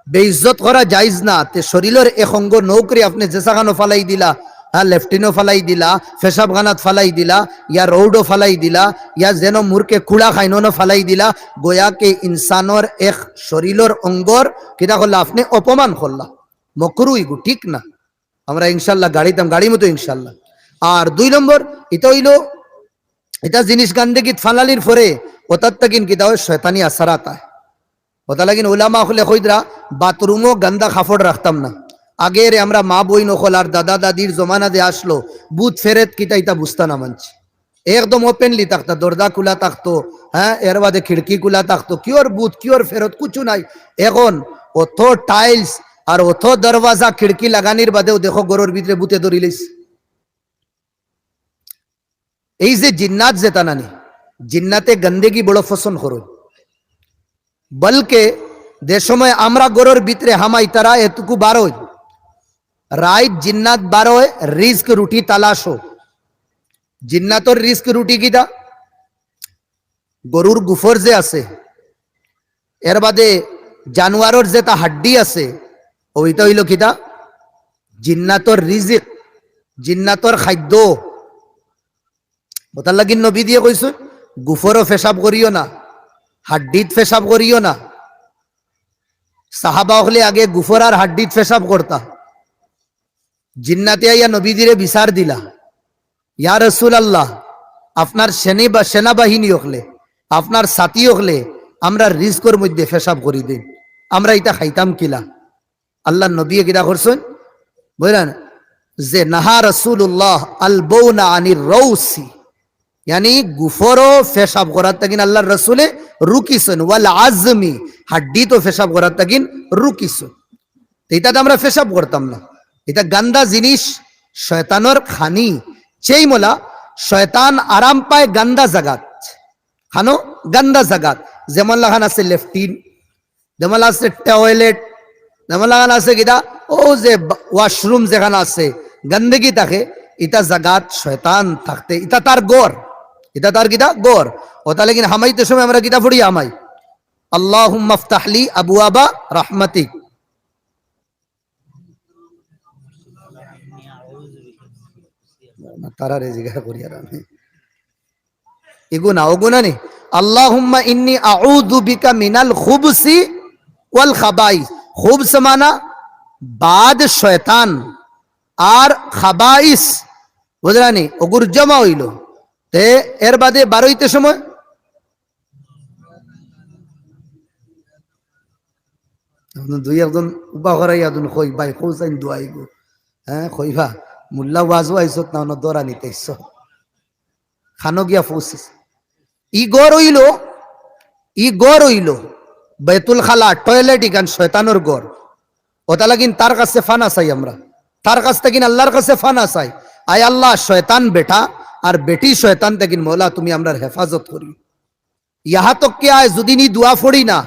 [SPEAKER 1] বেইজ্জত করা জায়েজ না তে শরীরের এক অঙ্গ নৌকরি আপনি জেসাখানো ফালাই দিলা হ্যাঁ লেফটিনও ফালাই দিলা পেশাবখানাত ফালাই দিলা ইয়া রৌডও ফালাই দিলা ইয়া যেন মুরকে কুড়া খাইনো ফালাই দিলা গোয়াকে ইনসানর এক শরীরের অঙ্গর কিতা করলা আপনি অপমান করলা মকরুই গো ঠিক না আমরা ইনশাল্লাহ গাড়িতাম গাড়ি মতো ইনশাল্লাহ আর 2 নম্বর এটা হইল এটা জিনিস গান্দেগিত ফালালির পরে ওটার তাকিন কিতা হয় শয়তানি আসারাত আয় ওটা লাগিন উলামা হলে কইদরা বাথরুমও গন্দা কাপড় রাখতাম না আগের আমরা মা বই নকল আর দাদা দাদির জমানা দিয়ে আসলো বুথ ফেরেত কিতা ইতা বুঝতা না মানছি একদম ওপেনলি থাকতো দরজা খোলা থাকতো হ্যাঁ এর বাদে খিড়কি খোলা থাকতো কিওর বুথ কিওর ফেরত কিছু নাই এখন অত টাইলস আর অত দরওয়াজা খিড়কি লাগানির বাদেও দেখো গরুর ভিতরে বুতে ধরিলিস এই যে জিন্নাত যেটা নানি জিন্নাতে গন্দেগি বড় পছন্দ করো বলকে যে সময় আমরা গরুর ভিতরে হামাই তারা এতটুকু বারোয় রাইট জিন্নাত বারোয় রিস্ক রুটি তালাশো জিন্নাতর রিস্ক রুটি কিটা গরুর গুফর যে আছে এর বাদে জানোয়ারের যেটা হাড্ডি আছে ওইটা হইল কিটা জিন্নাতর রিজিক জিন্নাতর খাদ্য ওটার লাগি নবী দিয়ে কইছো গুফরও পেশাব করিও না হাড্ডিত পেশাব করিও না সাহাবা হলে আগে গুফর আর হাড্ডিত পেশাব করতা জিন্নাতে আইয়া নবী দিরে বিচার দিলা ইয়া রাসূলুল্লাহ আপনার সেনাবাহিনী হলে আপনার সাথী হলে আমরা রিজকের মধ্যে পেশাব করি দিন আমরা এটা খাইতাম কিলা আল্লাহ নবী কিরা করছেন বুঝলেন যে নাহা রাসূলুল্লাহ আল বৌনা আনির রৌসি यानी गुफरो पेशाब करात तकिन अल्लाहर रसूले रुकिसन ওয়াল আজমি হাড্ডি তো পেশাব করার তকিন রুকিसन এটা তো আমরা পেশাব করতাম না এটা গন্দা জিনিস শয়তানের খানি সেই মোলা শয়তান আরাম পায় গন্দা জায়গাত খানো গন্দা জায়গাত যেমন লাগান আছে লেফটিন যেমন আছে টয়লেট যেমন লাগান আছে কিটা ও যে ওয়াশরুম যেখানে আছে গন্দগি থাকে এটা জায়গাত শয়তান থাকতে এটা তার গড় এটা তার কিটা গড় ওটা লেকিন হামাইতে সময় আমরা কিটা পড়ি হামাই আল্লাহুম্মা ইফতাহলি আবওয়াবা রাহমাতিক তারা রেজিগা করিয়া রাখে এগুনা ওগুনা নে আল্লাহুম্মা ইন্নী আউযু বিকা মিনাল খুবসি ওয়াল খাবাইস খুবস মানা বাদ শয়তান আর খাবাইস বুঝলানি ওগুর জমা হইল। তে এর বাদে বারোইতে সময় দুই একজন উবা করাই আদুন কই ভাই কৌসাইন দুয়াই গো, হ্যাঁ কইবা মোল্লা ওয়াজও আইসত না দরা নিতে ইস খানো গিয়া ফৌসিস ই গড় হইল বেতুল খালা টয়লেট ইগান শয়তানোর গড়। ওটা লাগিন তার কাছে ফানা চাই, আমরা তার কাছ থেকে আল্লাহর কাছে ফানা চাই। আয় আল্লাহ শয়তান বেটা আর বেটি শয়তান থেকে মৌলা তুমি আমরা হেফাজত করি। ইহা তো কে আয় যদি নি দোয়া ফড়ি না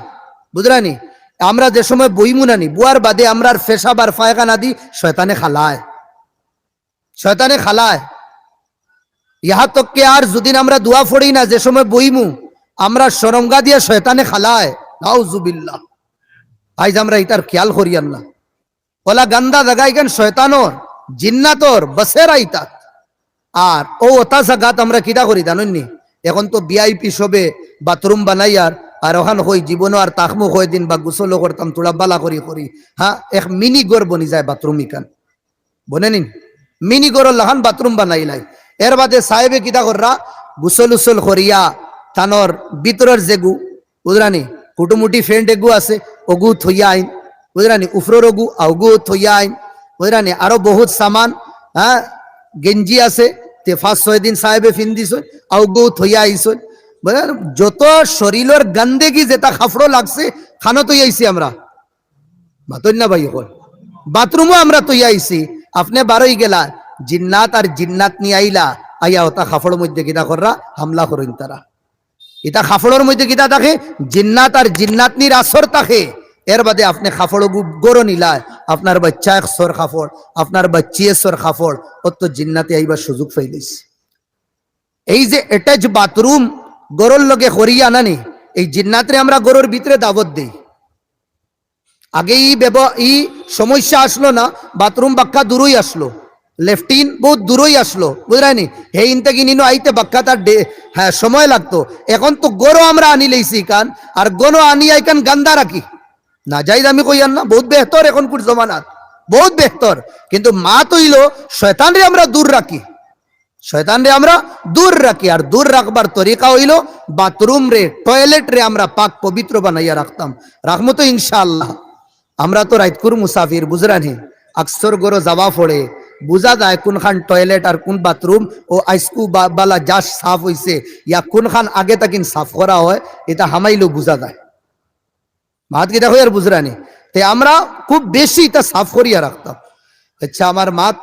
[SPEAKER 1] বুঝরানি, আমরা যে সময় বইমু নানি বুয়ার বাদে আমরা ফেসাব আর ফায়খানা দি শয়তানে খালায়, শয়তানে খালায়। ইহা তো কে আর যদি আমরা দোয়া ফড়ি না যে সময় বইমু আমরা শরমগা দিয়ে শয়তানে খালায়। নাউজুবিল্লাহ। আইজ আমরা এটার খেয়াল করিয়ান না। ওলা গান্দা জায়গায় কেন শয়তানোর জিন্নাতর বসের আইতাত। আর ও ওতা জায়গাত আমরা কিটা করি জানেননি, এখন তো ভিআইপি সবে বাথরুম বানাইয়ার আর ওখান হই জীবন আর তাকমু হয়ে দিন বা গোসলও করতাম তোলা বালা করি করি, হ্যাঁ এক মিনি গড় বনি যায় বাথরুম ইকান বনে নিন, মিনি গড় লাহান বাথরুম বানাইলাই। এর বাদে সাহেবে কিটা কররা গোসল উসল করিয়া থানোর ভিতরের যেগু বুঝরানি কুটুমুটি ফ্রেন্ড এগু আছে ওগু থইয়া আইন বুঝরানি, উফরোর ওগু আউগু থইয়া আইন বুঝরানি, আরো বহুত সামান, হ্যাঁ গেঞ্জি আছে তে 5-6 দিন সাহেবে ফিন দিছ আউগু থইয়া আইস। যত শরীরের গন্দেগি যেটা খাফড়ো লাগছে খানো তৈ আইছি আমরা মাতন না ভাই, হল বাথরুমও আমরা তৈ আইছি। আপনি বারোই গেলা জিন্নাত আর জিন্নাত নিয়ে আইলা আইয়া ওটা খাফড়ের মধ্যে কিটা কররা হামলা করেন তারা। এটা খাফড়ের মধ্যে কিটা থাকে জিন্নাত আর জিন্নাত নির আসর থাকে। এর বাদে আপনি খাফড় গরো নিলায় আপনার বাচ্চা 100 খাফড় আপনার বাচ্চি 100 খাফড় অত জিন্নাতে আইবার সুযোগ পাইলিস। এই যে অ্যাটাচ বাথরুম গরুর লগে করিয়া নানি এই জিন্নাতরে আমরা গরুর ভিতরে দাওয়াত দেই। আগে ই সমস্যা আসলো না, বাথরুম বাক্কা দূরই আসলো, লেফটিন বহুত দূরই আসলো বুঝলেনি, হে ইনতে কিনিনো আইতে বাক্কা তার হ্যাঁ সময় লাগতো। এখন তো গরু আমরা আনি লইছি কান আর গনো আনি আইকান গান্দা রাখি না যাই আমি কইয়ান না, বহুত বেহতর এখনকার জমানাত বহুত বেহতর। কিন্তু মা তৈল শয়তানরে আমরা দূর রাখি, শয়তানরে আমরা দূর রাখি। আর দূর রাখবার তরিকা হইল বাথরুম রে টয়লেট রে আমরা পাক পবিত্র বানাইয়া রাখতাম, রাখবো তো ইনশাআল্লাহ। আমরা তো রাইতকুর মুসাফির বুঝরানি, আকসর গরো যাওয়া পড়ে বুঝা যায় কোনখান টয়লেট আর কোন বাথরুম ও আইসকু বালা যা সাফ হইছে ইয়া কোনখান আগে তাকিন সাফ করা হয় এটা হামাইলো বুঝা যায়। মাত কিটা হই আর বুঝরানি, তে আমরা খুব বেশি এটা সাফ করিয়া রাখতাম। আচ্ছা আমার মাত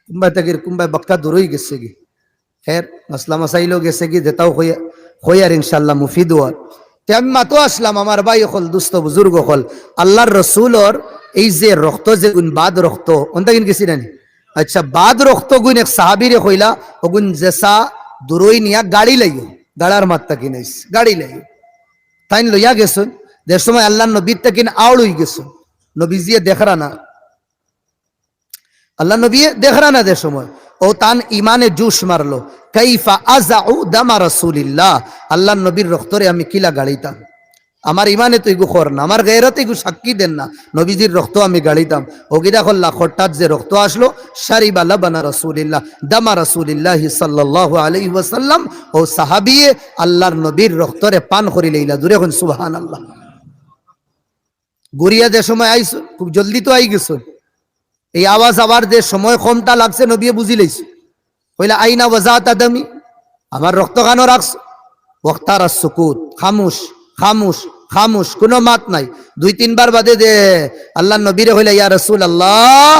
[SPEAKER 1] কুম্বাই থেকে কুম্বাই বক্কা দূরই গেছে কি, খের মশলা মশাইলেও গেছে কি যেটাও হই আর ইনশাল্লাহ মুফিদ হওয়ার। তে আমি মাতো আসলাম আমার ভাই হল দুস্থ বুজুর্গ হল আল্লাহর রসুলর এই যে রক্ত যে গুণ বাদ রক্ত অন্তা কিন গেছি নানি। আচ্ছা বাদ রক্ত গুণ এক সাহাবিরে কইলা ওগুন জেসা দূরই নিয়া গাড়ি লাইও, গাড়ার মাত্তা কিনাইস গাড়ি লাইও তাইন লইয়া গেছুন। যে সময় আল্লাহ নবীর তাকিন আউল হই গেছুন, নবীজিয়ে দেখরা না, আল্লাহ নবী দেখরা না যে সময় ও তান ইমানে জুস মারলো কাইফা আজাউ দামা রাসূলিল্লাহ, আল্লাহ নবীর রক্তরে আমি কিলা গাড়িতাম, আমার ইমানে তো এগু খর না, আমার গায়রাতে এগু সাক্ষী দেন না, নবীজির রক্ত আমি গাড়িতাম। ও গিরা কল্লা খট্টাত যে রক্ত আসলো শারিবা লাবানা রাসূলিল্লাহ দামা রাসূলিল্লাহ সাল্লাল্লাহু আলাইহি ওয়াসাল্লাম, ও সাহাবিয়ে আল্লাহর নবীর রক্তরে পান করি লইলা। দূরে কোন সুবহানাল্লাহ। গুরিয়া যে সময় আইছো খুব জলদি তো আই গেছো, এই আওয়াজ আবার যে সময় কমটা লাগছে নবী বুঝি লইছো, কইলা আইনা ওয়াজাত আদমি, আমার রক্ত খানো রাখছো, ওয়াক্তারা সুকুত, খামুশ খামুশ খামুশ, কোনো মাত নাই। 2-3 বার বাদে যে আল্লাহ নবীরে হইলা ইয়া রাসূলুল্লাহ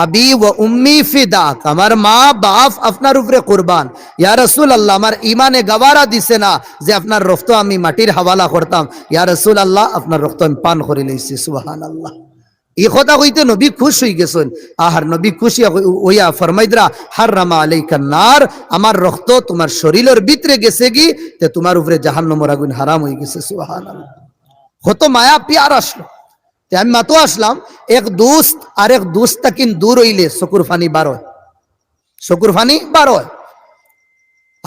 [SPEAKER 1] আবি ওয়া উম্মি ফিদাক, আমার মা বাপ আপনার উপরে কুরবান, ইয়া রাসূলুল্লাহ আমার ইমানে গওয়ারা দিছে না যে আপনার রক্ত আমি মাটির হাওয়ালা করতাম, ইয়া রাসূলুল্লাহ আপনার রক্ত আমি পান করে লইছি। সুবহানাল্লাহ। এই কথা কইতে নবী খুশ হয়ে গেছেন। আহার নবী খুশি হইয়া ফরমাইদরা হাররামা আলাইকা নার, আমার রক্ত তোমার শরীরের ভিতরে গেছে কি তে তোমার উপরে জাহান্নামের আগুন হারাম হয়ে গেছে। সুবহানাল্লাহ। কত মায়া পিয়ার আসলো। তে আমি মাতো আসলাম, এক দোস্ত আর এক দোস্ত তাকিন দূর হইলে চকুর ফানি বার হয়, চকুর ফানি বার হয়।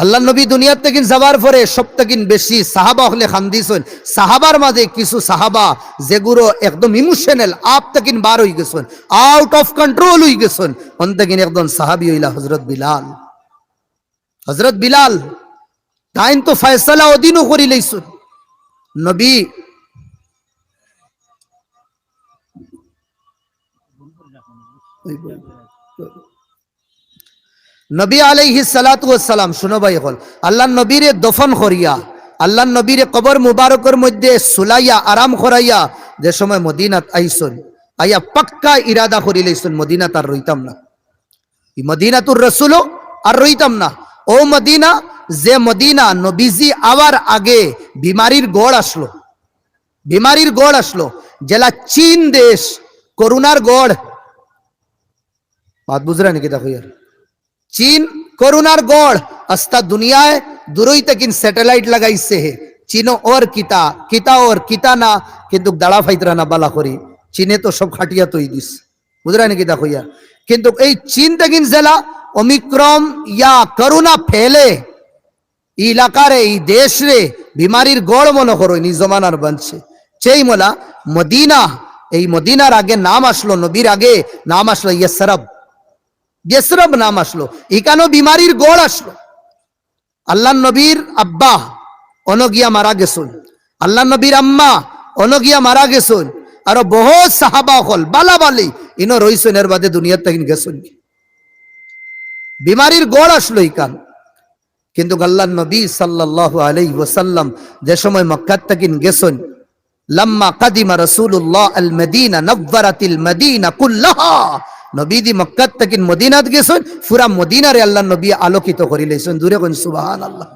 [SPEAKER 1] আল্লাহ নবী দুনিয়ার থেকে যাবার পরে সব থেকে বেশি সাহাবা হলে খান্দিছেন। সাহাবার মাঝে কিছু সাহাবা যেগুলো একদম ইমোশনাল আপ থেকে বার হয়ে গেছেন, আউট অফ কন্ট্রোল হয়ে গেছেন। অন থেকে একদম সাহাবি হইলা হজরত বিলাল। হজরত বিলাল তাইন তো ফয়সালা ওদিনও করি লইছেন। নবী নবী আলাইহিস সালাতু ওয়াস সালাম, শুনো ভাই, হল আল্লাহ নবীরে দফন করিয়া, আল্লাহ নবীরে কবর মুবারকের মধ্যে সুলাইয়া আরাম করাইয়া যে সময় মদিনাত আইসন, আইয়া পাক্কা ইরাদা করি লইছেন মদিনাত আর রইতাম না। এই মদিনাতুর রাসূল আর রইতাম না। ও মদিনা, যে মদিনা নবীজি আবার আগে বিমারির গড় আসলো, বিমারির গড় আসলো, জেলা চীন দেশ, করুণার গড়। বাত বুঝরা নাকি? দেখো ইয়ার, চীন করুণার গড়। আস্তা দুনিয়ায় দূরই তেকিন স্যাটেলাইট লাগাইছে হে। চীন ওর কিতা কিতা ওর কিতা না, কিন্তু দাঁড়া ফাইতরা না বালা করি। চীনে তো সব খাটিয়া তৈ দিস, বুঝরা নাকি? দেখো ইয়ার, কিন্তু এই চীন তেকিন জেলা অমিক্রম ইয়া করুণা ফেলে ইলাকার এই দেশ রে বিমারির গড় মনে করো নি জমানার বানছে। সেই মোলা মদিনা, এই মদিনার আগে নাম আসলো, নবীর আগে নাম আসলো ইয়সরব। ইয়সরব নাম আসলো, এখানেও বিমারির গড় আসলো। আল্লাহ নবীর আব্বা অনগিয়া মারা গেছুন, আল্লাহ নবীর আম্মা অনগিয়া মারা গেছুন, আরো বহুত সাহাবা হল বালা বালি ইনো রইছেন, এর বাদে দুনিয়ার থেকে গেছুন। বিমারির গড় আসলো ইকান। কিন্তু আল্লাহ নবী সাল্লাল্লাহু আলাইহি ওয়াসাল্লাম যে সময় মক্কা থেকে গেছেন, লাম্মা কাদিমা রাসূলুল্লাহ আল মদিনা নওয়ারাতিল মদিনা কুল্লাহা, নবীজি মক্কা থেকে মদিনাত গেছেন, পুরা মদিনারে আল্লাহ নবী আলোকিত করে লইছেন। দূরে কোন সুবহানাল্লাহ।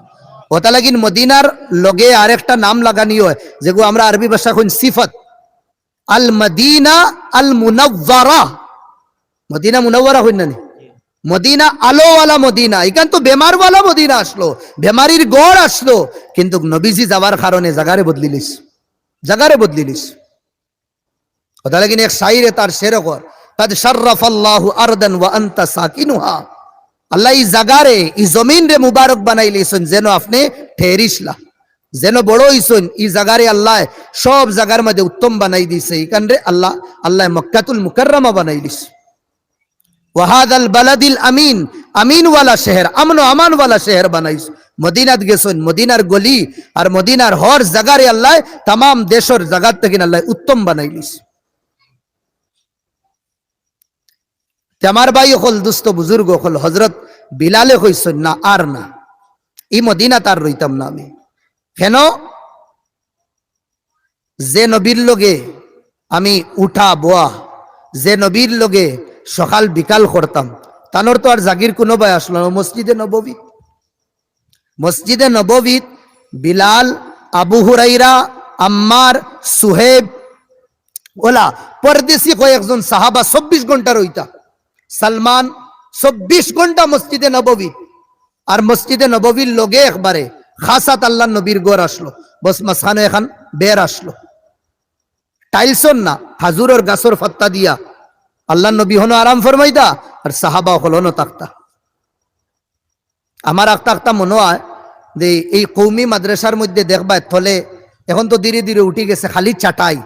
[SPEAKER 1] ওটা লাগিন মদিনার লগে আরেকটা নাম লাগানি হয়, যেগুলো আমরা আরবি ভাষা কইন সিফত, আল মদিনা আল মুনাওয়ারা। মদিনা মুনাওয়ারা হইন না, মদিনা আলোওয়ালা মদিনা। এখান তো বেমারওয়ালা মদিনা আসলো, বেমারির গড় আসলো, কিন্তু নবীজি যাওয়ার কারণে জাগারে বদলিলিস, জাগারে বদলিলিস। ওটা লাগিন এক শাইরে তার শের কর, কাদ শাররাফাল্লাহু আরদান ওয়া আনতা সাকিনুহা। আল্লাহ এই জাগারে, এই জমিন রে মুবারক বানাইলিছেন যেন আপনি ঠেরিসলা, যেন বড় হইছেন। এই জাগারে আল্লাহ সব জায়গার মধ্যে উত্তম বানাই দিছে। এখান রে আল্লাহ আল্লাহ মক্কাতুল মুকাররমা বানাইলিস। ওয়াহাদাল বালাদিল আমিন, আমিন ওয়ালা শহর, আমন আমান ওয়ালা শহর বানাইস। মদিনাত গেছেন, মদিনার গলি আর মদিনার হর জাগারে আল্লাহ তাম দেশের জাগার থেকে আল্লাহ উত্তম বানাইলিস। আমার ভাই হল, দুস্থ বুজুর্গ হল, হজরত বিলালে কইছেন না আর না, এই মদিনা তার রইতাম না আমি। কেন? যে নবীর লগে আমি উঠা বোয়া, যে নবীর লগে সকাল বিকাল করতাম, তানোর তো আর জাগির কোনো ভাই আসলো না। মসজিদে নববী, মসজিদে নববীত বিলাল, আবু হুরাইরা, আম্মার, সুহেব ওলা পরদেশি কয়েকজন সাহাবা 24 ঘন্টা রইতা। সালমান 24 ঘন্টা মসজিদে নববী। আর মসজিদে নববীর লগে একবারে খাসাত আল্লাহ নবীর গড় আসলো, বস মাঝখানে এখন বের আসলো, টাইলসন না, হাজুরের গাছর ফত্তা দিয়া আল্লাহ নবী হনো আরাম ফরমাইতা, আর সাহাবা হল হনো তাকতা। আমার আক্তা মনে হয় যে এই কৌমি মাদ্রাসার মধ্যে দেখবা থলে এখন তো ধীরে ধীরে উঠি গেছে খালি চাটাই,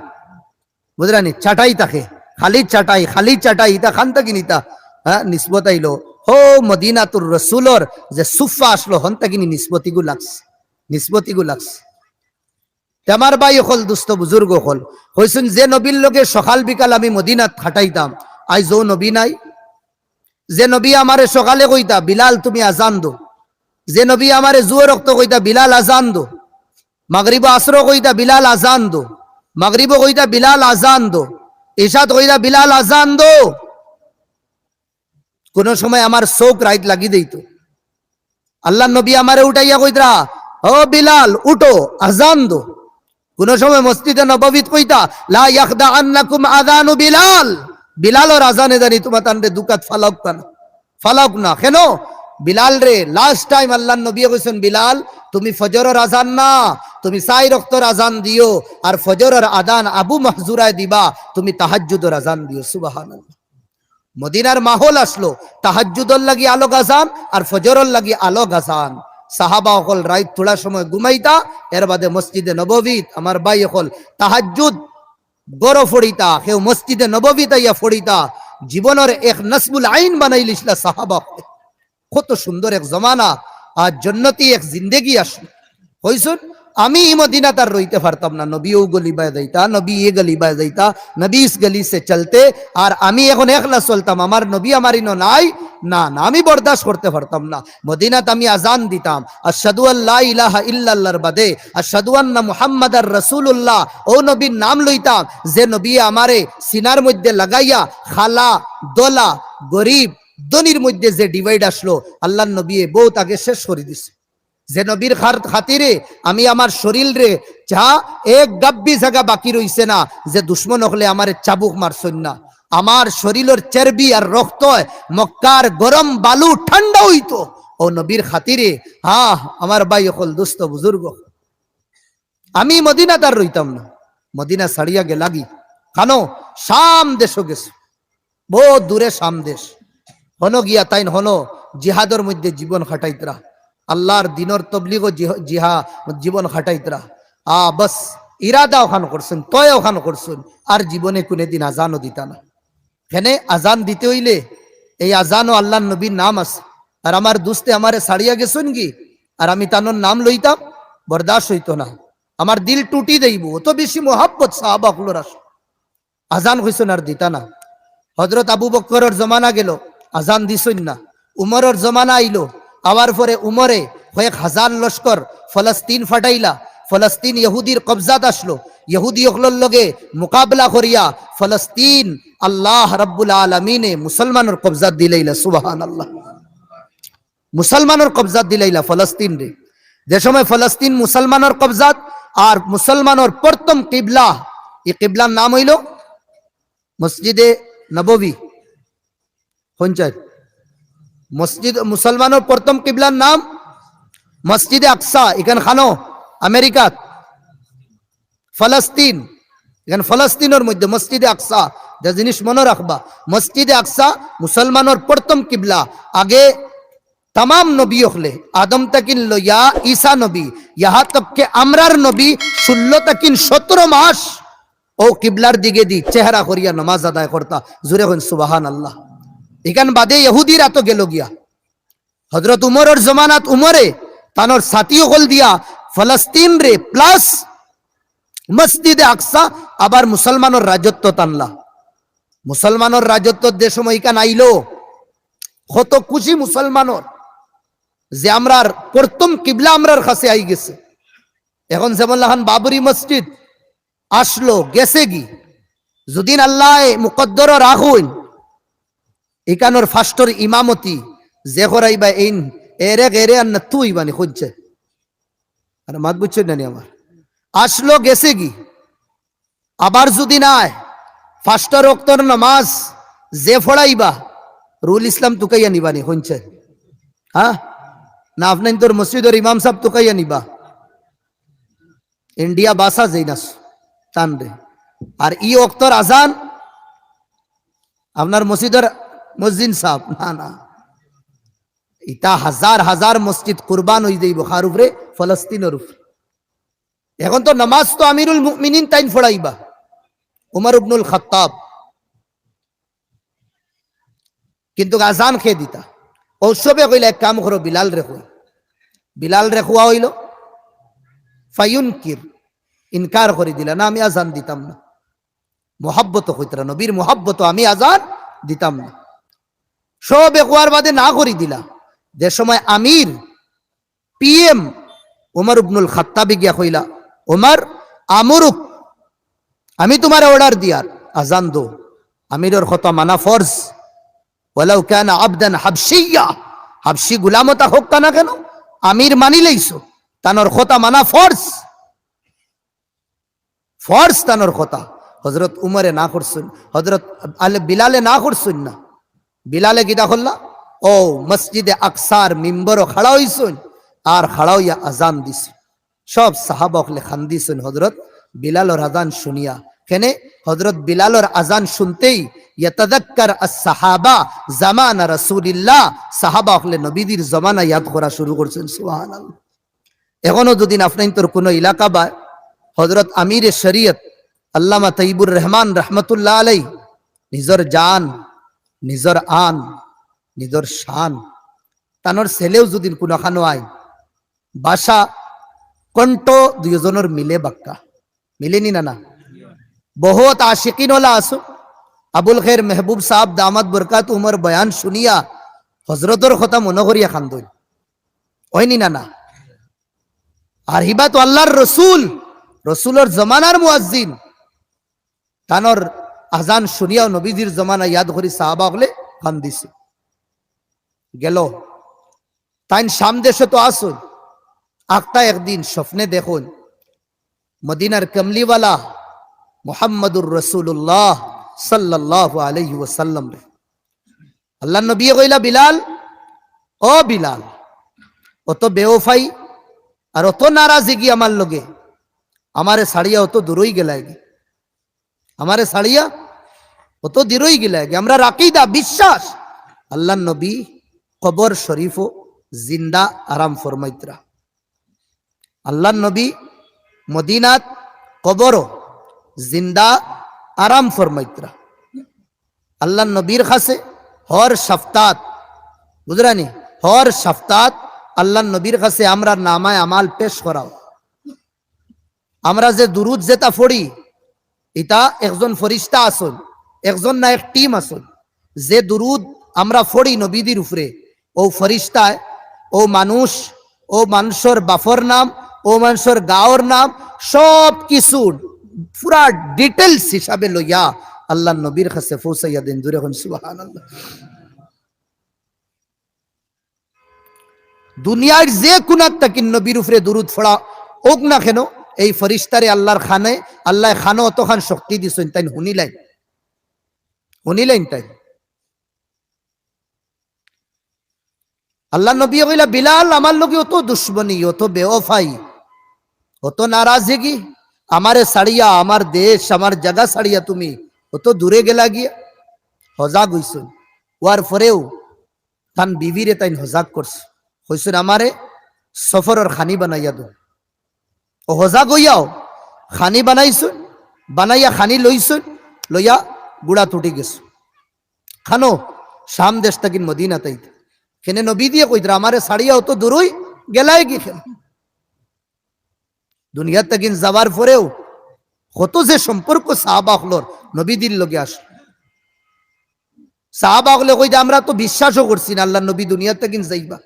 [SPEAKER 1] বুঝলানি? চাটাই থাকে, খালি চাটাই, খালি চাটাই। ইতা খান থাকি নিতা হ্যাঁ নিসবত আইলো হো মদিনাতুর রসুলর যে সুফা আসলো, হন তাকিনি নিসবতিগু লাগছে, নিসবতিগু লাগছে। আমার ভাই হল, দুস্থ বুজুর্গ হল, হইছেন যে নবীর লগে সকাল বিকাল আমি মদিনাত খাটাইতাম, আজ ও নবী নাই। যে নবী আমারে সকালে কইতা বিলাল তুমি আজান দো, যে নবী আমারে জুয়ে রক্ত কইতা বিলাল আজান দো, মাগরিব আসর কইতা বিলাল আজান দো, মাগরিব কইতা বিলাল আজান দো, ইশাত কইতা বিলাল আজান দো। কোন সময় আমার চোখ রাইত লাগি দিত, আল্লাহ নবী আমারে উঠাইয়া কইতা ও বিলাল উঠো আজান দো। কোন সময় মসজিদে নববীত কইতা লা ইয়াখদা আন্নাকুম আযানু বিলাল, বিলালর আজানে জানি তোমার তান্ডে দুকাত ফালাক না, ফালাক না। কেন? বিলাল রে লাস্ট টাইম আল্লাহ নবী কইছেন বিলাল তুমি ফজরের আজান না, তুমি 4 ওয়াক্তের আজান দিও, আর ফজরের আযান আবু মাহজুরায় দিবা, তুমি তাহাজ্জুদের আজান দিও। সুবহানাল্লাহ। মদিনার মাহল আসলো, তাহাজ্জুদর লাগি আলো আজান আর ফজরের লাগি আলো আজান। সাহাবা অকল রাইত থোড়া সময় ঘুমাইতা, এর বাদে মসজিদে নববীত আমার ভাই অকল তাহাজ্জুদ গড় ফড়িতা, কেউ মসজিদে নববীত ইয়া ফড়িতা, জীবনের এক নসবুল আইন বানাইলিসলা সাহাবা। কত সুন্দর এক জমানা, আর জন্নতি এক জিন্দেগি আসলো হইছুন। আমি মদিনা তার রইতে পারতাম না, নবী ও গলি বায় যাইতা, নবী এ গলি বায় যাইতা, নবী ইস গলি সে চলতে, আর আমি এখন একলা চলতাম, আমার নবী আমার ইনো নাই, না না আমি বরদাস্ত করতে পারতাম না। মদিনাত আমি আজান দিতাম আশহাদু আল্লা ইলাহা ইল্লাল্লাহর বাদে আশহাদু আন্না মুহাম্মাদার রাসূলুল্লাহ, ও নবীর নাম লইতাম যে নবী আমারে সিনার মধ্যে লাগাইয়া খালা দোলা গরিব ধনির মধ্যে যে ডিভাইড আসলো, আল্লাহর নবী বহুত আগে শেষ করে দিছে। যে নবীর খাতিরে আমি আমার শরীর রে যা এক গাব্বি জায়গা বাকি রইছে না, যে দুশ্মন হলে আমার চাবুক মারছন না, আমার শরীরের চর্বি আর রক্ত মক্কার গরম বালু ঠান্ডা হইতো ও নবীর খাতিরে। হ্যাঁ আমার ভাই হল দুস্থ বুজুর্গ, আমি মদিনা তার রইতাম না, মদিনা ছাড়িয়া গে লাগি খানো শাম দেশও গেছে, বহুত দূরে শাম দেশ হনো গিয়া তাইন হনো জিহাদর মধ্যে জীবন খাটাইতরা, আল্লাহর দিনর তবলিগ জিহা জীবন খাটাইতরা। বস ইরাদা ওখানে করছেন, তয় ওখানে করছেন, আর জীবনে কোনদিন আজানও দিতা না। এখানে আজান দিতে হইলে এই আজানও আল্লাহ নবীর নাম আছে, আর আমার দুস্তে আমারে ছাড়িয়া গেছেন কি, আর আমি তানোর নাম লইতাম, বরদাস্ত হইতো না, আমার দিল টুটি দেইব, অত বেশি মোহাব্বত সাহাবা গুলোর আস। আজান হইছেন আর দিতা না। হযরত আবু বকরের জমানা গেল, আজান দিছেন না। উমরের জমানা আইলো, আবার পরে উমরে কয়েক হাজার লস্কর ফলস্তিন ফাটাইলা, ফলস্তিন ইহুদির কবজাত আসলো, ইহুদি অকলর লগে মোকাবলা করিয়া ফলস্তিন আল্লাহ রাব্বুল আলামিনে মুসলমানের কবজাত দিলাইলা। সুবহানাল্লাহ, মুসলমানের কবজাত দিলাইলা ফলস্তিন রে। যে সময় ফলস্তিন মুসলমানের কবজাত, আর মুসলমানের প্রথম কিবলা, এই কিবলার নাম হইল মসজিদে নববী। পঞ্চায়েত মসজিদ, মুসলমানের প্রথম কিবলার নাম মসজিদে আকসা, এখান খানো আমেরিকাত ফলস্তিন, এখানে ফলস্তিনের মধ্যে মসজিদে আকসা। যে জিনিস মনে রাখবা, মসজিদে আকসা মুসলমানের প্রথম কিবলা। আগে तमाम नबी হলে আদম তাকিন লইয়া ঈসা নবী, ইহা তককে আমরার নবী 16 তাকিন 17 মাস ও কিবলার দিকে দি চেহারা করিয়া নামাজ আদায় করতা। জোরে হন সুবহানাল্লাহ। এখান বাদে ইহুদিরা তো গেল গিয়া, হযরত উমরের জমানাত উমরে তানোর সাথী হল দিয়া ফলস্তিন রে প্লাস মসজিদে আকসা আবার মুসলমানের রাজত্ব টানলা। মুসলমানের রাজত্ব যে সময় এখান আইলো, কত খুশি মুসলমানের যে আমরার প্রথম কিবলা আমরার কাছে আই গেছে। এখন যেমন লাহান বাবরি মসজিদ আসলো গেছে গি, যদিন আল্লাহ মুকদ্দর রাখুন এখানোর ফাস্টর ইমামতি যে করাইবা এইন এরে গেরে আর না তুই বানি খুঁজছে, আর মাত বুঝছেন না আমার আসলো গেছে গি। আবার যদি নাই ফাস্টর ওক্তর নামাজ যে ফড়াইবা রুল ইসলাম তুকাইয়া নিবানি শুনছে, হ্যাঁ না আপনি তোর মসজিদের ইমাম সাহেব তুকাইয়া নিবা, ইন্ডিয়া বাসা যেই নাস টান রে। আর ই ওক্তর আজান আপনার মসজিদের মসজিদ সাহেব, না না ইটা হাজার হাজার মসজিদ কুরবান হয়ে যাইব খার উপরে, ফলস্তিনের উপরে। এখন তো নামাজ তো আমিরুল মুমিনিন তাইন ফড়াইবা উমর ইবনুল খাত্তাব, কিন্তু আজান খেয়ে দিতা। ঔসবে কইলে এক কাম করো, বিলাল রেখো, বিলাল রেখুয়া হইল ফায়ুনকির, ইনকার করে দিলা, না আমি আজান দিতাম না। মোহাব্বত হইতরা নবীর মোহাব্বত, আমি আজান দিতাম না। সব একবার বাদে না করি দিলা। যে সময় আমির পিএম উমর ইবনুল খাত্তাবি গিয়া কইলা, উমর আমরুক, আমি তোমার অর্ডার দিয়ার আজান দো। আমিরের কথা মানা ফরজ, ওয়ালাউ কানা আবদান হাবশিয়া, হাবশি গুলামতা হোক না কেন, আমির মানি লইছো, তানোর কথা মানা ফরজ, ফরজ তানোর কথা। হযরত উমরে না করছেন, হযরত বিলালে না করছেন না। বিলালে কিতা করলা, ও মসজিদে আকসার মিম্বরও খাড়া হইছেন, আর খাড়া হইয়া আজান দিছে। সব সাহাবা হলে খান দিছেন হযরত বিলালর আজান শুনিয়া, কেনে হযরত বিলালের আজান শুনতেই ইয়াতাযাক্কার আস-সাহাবা জামানা রাসূলিল্লাহ, সাহাবা হলে নবীদের জমানা ইয়াদ করা শুরু করছেন। সুবহানাল্লাহ। এখনো যদি আপনার কোনো এলাকা বা হযরত আমিরে শরীয়ত আল্লামা তৈয়বুর রহমান রহমতুল্লাহ আলাই নিজর জান, নিজর আন, নিজর শান, তানোর ছেলেও যদি কোনোখানো আয় বাসা কণ্ঠ দুইজনের মিলে বাক্কা মিলেনি না? না, বহুত আশিকিন ওলা আসো। আবুল খের মেহবুব সাহেব দামাত বরকাত উমর বয়ান শুনিয়া হজরতর কথা মনে করিয়া খান্দই হয়নি না? না। আর হিবা তো আল্লাহর রসুল, রসুলের জমানার মুয়াজ্জিন, তানোর আজান শুনিয়াও নবীজির জমানা ইয়াদ করি সাহাবা হলে খান দিছে গেল। তাইন শাম দেশে তো আসুন, আখটা একদিন স্বপ্নে দেখুন মদিনার কমলিওয়ালা মুহাম্মদুর রাসূলুল্লাহ সাল্লাল্লাহু আলাইহি ওয়াসাল্লাম রে আল্লাহ নবী কইলা, বিলাল, ও বিলাল, অত বেওফাই আর অত নারাজিগি আমার লগে, আমারে ছাড়িয়া অত দূরই গেলাগে, আমারে ছাড়িয়া অত দূরই গেলাগে। আমরা রাকিদা বিশ্বাস আল্লাহ নবী কবর শরীফও জিন্দা আরাম ফরমাইতরা। আল্লাহ নবী মদিনাত কবর জিন্দা আরাম ফরমাইতরা। আল্লাহ নবীর কাছে হর সপ্তাহ, বুঝরানি, হর সপ্তাহ আল্লাহ নবীর কাছে আমরা নামায় আমাল পেশ করাও। আমরা যে দুরুদ যেটা পড়ি এটা একজন ফরিস্তা আসল, একজন না এক টিম আসল। যে দুরুদ আমরা পড়ি নবীদের উপরে, ও ফরিস্তায় ও মানুষ, ও মানুষের বাফর নাম, ও মানুষের গাঁওর নাম, সব কিছু পুরা ডিটেলস হিসাবে লইয়া আল্লাহ নবীর কাছে পৌঁছাইয়া দেন। জোরে এখন সুবহানাল্লাহ। দুনিয়ার যে কোনার তাকি নবীর উপরে দুরুদ পড়া হোক না কেন, এই ফরিস্তারে আল্লাহর খানে, আল্লাহ খানো অতখান শক্তি দিছেন, তাই শুনিলেন, শুনিলেন তাই। আল্লাহ নবী কইলা, বিলাল, আমার লোকে অত দুশ্মনী, অত বেওফাই, অত নারাজগি, আমারে ছাড়িয়া, আমার দেশ, আমার জায়গা ছাড়িয়া তুমি অত দূরে গেলা গিয়া। হজাগ হইছেন, ওয়ার পরেও তান বিবিরে তাই হজাগ করছে, হইছেন আমারে সফরের খানি বানাইয়া দো। ও হজাগ হইয়াও খানি বানাইছুন, বানাইয়া খানি লইছুন, লইয়া গুড়া তুটি গেছে খানো শাম দেশ তাকিন মদিনা তাই খেনে নবী দিয়ে কইতরা আমারে ছাড়িয়া অত দূরই গেলাই কি খেল। দুনিয়া তাকিন যাওয়ার পরেও কত যে সম্পর্ক সাহাবা হলর নবীদের লগে আস। সাহাবা হলে কইতে আমরা তো বিশ্বাসও করছি না আল্লাহ নবী দুনিয়া তাকিন যাইবা।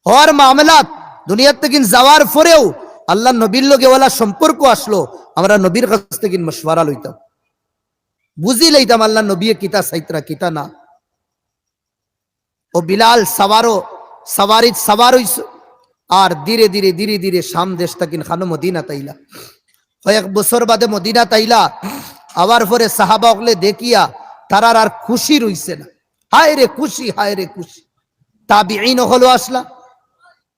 [SPEAKER 1] হওয়ার মামলাত দুনিয়া তাকিন যাওয়ার পরেও আল্লাহ নবীর লগে ওয়ালা সম্পর্ক আসলো, আমরা নবীর কাছ থেকে মশওয়ারা লইতাম, বুঝি লইতাম আল্লাহ নবী কিতা সাইতরা কিতা না। ও বিলাল সওয়ারিত সওয়ার হইছ, আর ধীরে ধীরে ধীরে ধীরে শাম দেশ তাকিন খানো মদিনা তাইলা। কয়েক বছর বাদে মদিনা তাইলা, আবার পরে সাহাবা হলে দেখিয়া তারার আর খুশি রইছে না, হায় রে খুশি, হায় রে খুশি। তাবিঈন হলো আসলা,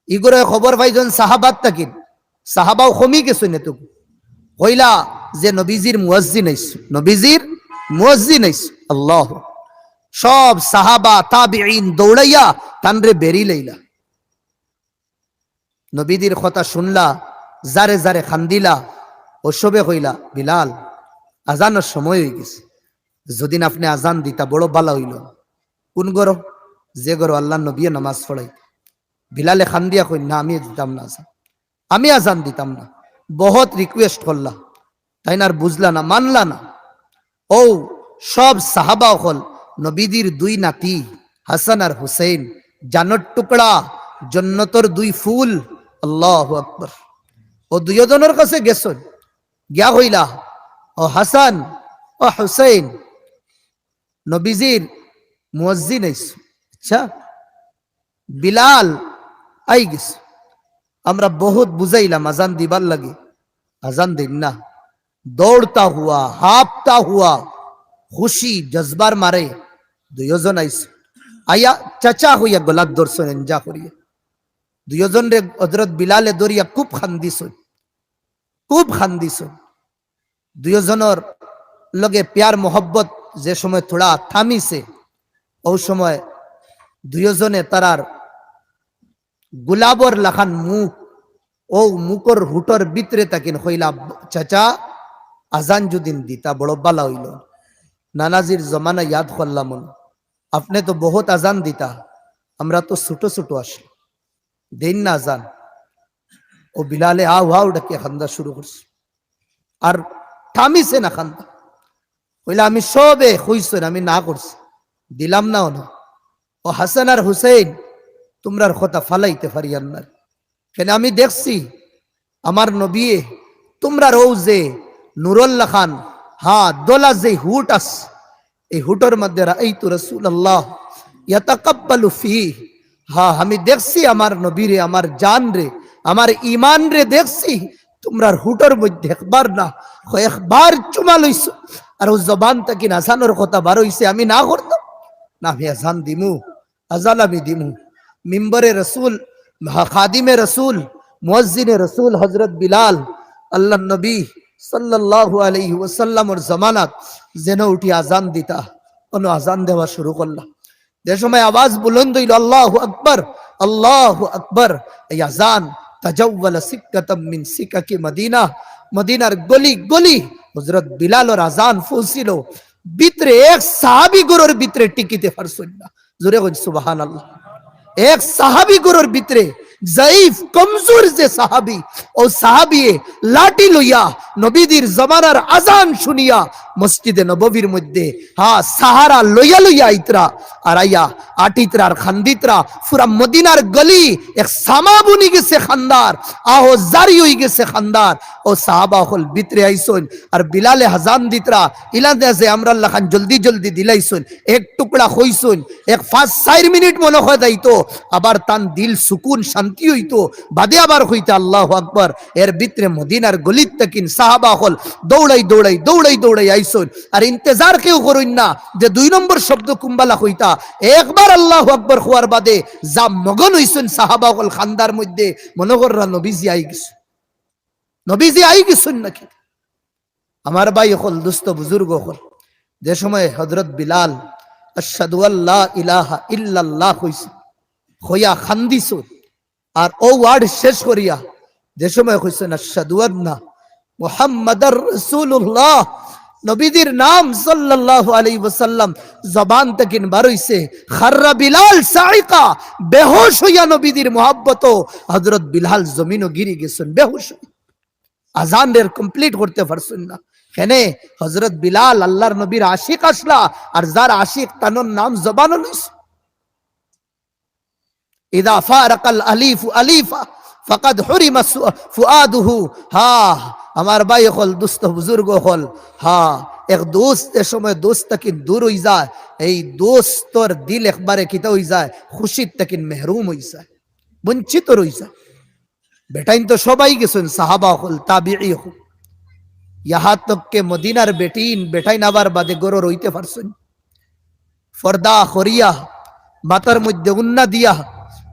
[SPEAKER 1] ইগরে খবর পাইজন সাহাবাত তাকিন, সাহাবাও কমি গেছে না তো, কইলা যে নবীজির মুয়াজ্জিন আইছে, নবীজির মুয়াজ্জিন আইছে। আল্লাহ, সব সাহাবা তাবিঈন দৌড়াইয়া তানরে বেরি লইলা, নবীদের কথা শুনলা, জারে জারে খান্দিলা, ও সবে কইলা, বিলাল, আজানের সময় হয়ে গেছে, যদি আপনি আজান দিতা বড় বালা হইল। কোন গরো? যে গরো আল্লাহ নবী নামাজ পড়াই। বিলালে খান্দিয়া কই, না আমি দিতাম না আজান, আমি আজান দিতাম না। বহুত রিকোয়েস্ট করলা, তাই না, আর বুঝলা না, মানলা না। ও সব সাহাবা হল নবীদের দুই নাতি হাসান আর হুসেন, জান্নার টুকরা, জান্নাতের দুই ফুল। আল্লাহু আকবার। ও দুইজনের কাছে গেছেন, গিয়া হইলা, ও হাসান ও হুসেন, নবীজির মুয়াজ্জিন আইছে। আচ্ছা, বিলাল আই গেছে, আমরা বহুত বুঝাইলাম আজান দিবার লাগে, আজান দিন না। দৌড়তা হুয়া, হাঁপতা হুয়া, খুশি জজবার মারে দুইজন আইছে, আয়া চাচা হইয়া গলাত ধরছেন এনজা করিয়া। দুইজন রে হযরত বিলালে দরিয়া খুব খান্দিছেন, খুব খান্দিছেন। দুইজনের লগে প্যার মোহব্বত যে সময় থোড়া থামিছে, ওই সময় দুইজনে তারার গুলাবর লাখান মুখ ও মুখর হুটর ভিতরে তাকিন হইলা, চাচা আজান যদিন দিতা বড় বালা হইল। নানাজির জমানা ইয়াদ করলাম, আপনি তো বহুত আজান দিতা, আমরা তো ছোট ছোট আসি, দিন না আজান। ও বিলালে আও আও ডাকে খান্দা শুরু করছে, আর থামিছে না খান্দা। কইলা আমি সবে হইছেন, আমি না করছি, দিলাম না না। ও হাসান আর হুসেন তোমরার কথা ফালাইতে পারিয়ান না, কেন আমি দেখছি আমার নবী তোমরার ও যে নুরুল্লাহ খান, হ্যাঁ দোলা যে হুট আস, এই হুটর মধ্যে রাআইতু রাসূলুল্লাহ ইয়াতাকাব্বালু ফি, হ্যাঁ আমি দেখছি আমার নবী রে, আমার জান রে, আমার ঈমান রে দেখছি তোমরার হুটর মধ্যে একবার না কয়েকবার চুমা লইছ। আর ও জবান থেকে আজানোর কথা বার হইছে, আমি না করতাম না, আমি আজান দিমু, আজান আমি দিমু। মিম্বরে রসুল, খাদিমে রসুল, মুয়াজ্জিনে রসুল হজরত বিলাল আল্লাহ নবী সাল্লাল্লাহু আলাইহি ওয়াসাল্লামের জামানাত যেন উঠি আজান দিতা, কোন আজান দেওয়া শুরু করলাম। যে সময় আওয়াজ বুলন্দ হইল আল্লাহু আকবার, আল্লাহু আকবার, এই আজান তাজাওয়ালা সিক্কাতাম মিন সিকাকি মদিনা, মদিনার গলি গলি হযরত বিলালর আজান পৌঁছিল। ভিতরে এক সাহাবী গুরুর ভিতরে টিকিতে পারছেন না, জোরে কই সুবহানাল্লাহ। এক সাহাবী গুরুর ভিতরে জাইফ কমজোর যে সাহাবী, ও সাহাবী লাঠি লইয়া নবীদের জমানার আজান শুনিয়া মসজিদে নববীর মধ্যে হ্যাঁ সাহারা লইয়া লইয়া আইতরা, আর আইয়া আটিতরা আর খান্দিতরা, পুরা মদিনার গলি এক সামা বুনি গেছে খান্দার, আহো জারি হই গেছে খান্দার। ও সাহাবা হল ভিতরে আইসন, আর বিলালে হাজান দিতরা ইলাদে যে আমরা আল্লাহ খান জলদি জলদি দিলাইছুন, এক টুকরা হইছুন, এক 5-4 মিনিট মনে হয় যাইতো, আবার তান দিল সুকুন শান্তি হইতো, বাদে আবার হইতে আল্লাহু আকবার। এর ভিতরে মদিনার গলিত তাকিন সাহাবা হল দৌড়াই দৌড়াই দৌড়াই দৌড়াই আইসুন, আর ইন্তজার কেউ করুন না যে 2 নম্বর শব্দ কুম্বালা হইতা। একবার আল্লাহু আকবার হওয়ার বাদে যা মগন হইছুন সাহাবা হল খান্দার মধ্যে, মনে কররা নবীজি আই গেছে, নবীজি আই গেছেন নাকি। আমার ভাই হল দুস্থ বুজুর্গ হল, যে সময় হযরত বিলাল আশহাদু আল্লা ইলাহা ইল্লাল্লাহ কইছে, হইয়া খান্দিছ, আর ও ওয়ার্ড শেষ করিয়া যে সময় কইছেন আশহাদু আন্না মুহাম্মাদার রাসূলুল্লাহ, নবীজির নাম সাল্লাল্লাহু আলাইহি ওয়াসাল্লাম জবান থেকে বার হইছে, খাররা বিলাল সাইকা, বেহুশ হইয়া নবীজির মুহাব্বত হযরত বিলাল জমিনও গিরি গেছেন বেহুশ। আজান দের কমপ্লিট করতে পারছেন না, কেন হযরত বিলাল আল্লাহর নবীর আশিক আসলা, আর যার আশিক তানোর নাম জবানও লইস। ইদা ফারাকাল আলিফু আলিফা ফাকাদ হুরিমা ফুআদুহু, হ্যাঁ আমার ভাই হল দুস্থ বুজুর্গ হল, হ্যাঁ এক দোস্ত এ সময় দোস্ত তাকিন দূর হই যায়, এই দোস্তর দিল একবারে কিতা হই যায়, খুশির তাকিন মেহরুম হই যায়, বঞ্চিত রই যায়। বেটাইন তো সবাই গেছেন সাহাবা হল তাবিঈ হল, ইহা তক কে মদিনার বেটিন বেটাইন আবার বাদে গরো রইতে পারছেন, ফর্দা খরিয়া মাথার মধ্যে উন্না দিয়া,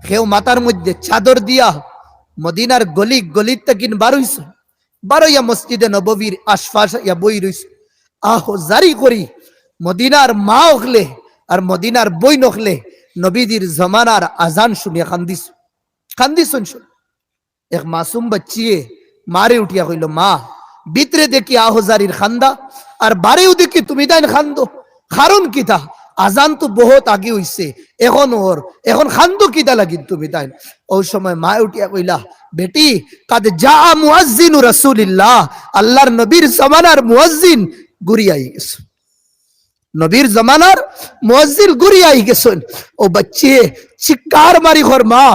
[SPEAKER 1] কেউ মাথার মধ্যে চাদর দিয়া মদিনার গলি গলিত তাকিন বার হইছে, বারইয়া মসজিদে নববীর আশপাশ ইয়া বই রইছে, আহো জারি করি মদিনার মা হকলে আর মদিনার বই নখলে নবীদের জমানার আজান শুনিয়া কান্দিস, কান্দিছুন। এক মাসুম বাচ্চিয়ে মারে উঠিয়া কইল, মা ভিতরে দেখি আহজারির খান্দা, আর বারেও দেখি তুমি তাই খান্দো, কারণ কিতা? আজান তো বহুত আগে হইছে, এখন খান্দো কিতা লাগিন তুমি তাই? ওই সময় মা উঠিয়া কইলা, বেটি কাদ যা মুয়াজ্জিনু রাসূলিল্লাহ, আল্লাহর নবীর জামানার মুয়াজ্জিন গুরিয়াই গেছে, নবীর জামানার মুয়াজ্জিন গুরিয়াই গেছেন। ও বাচ্চে চিৎকার মারি ঘর, মা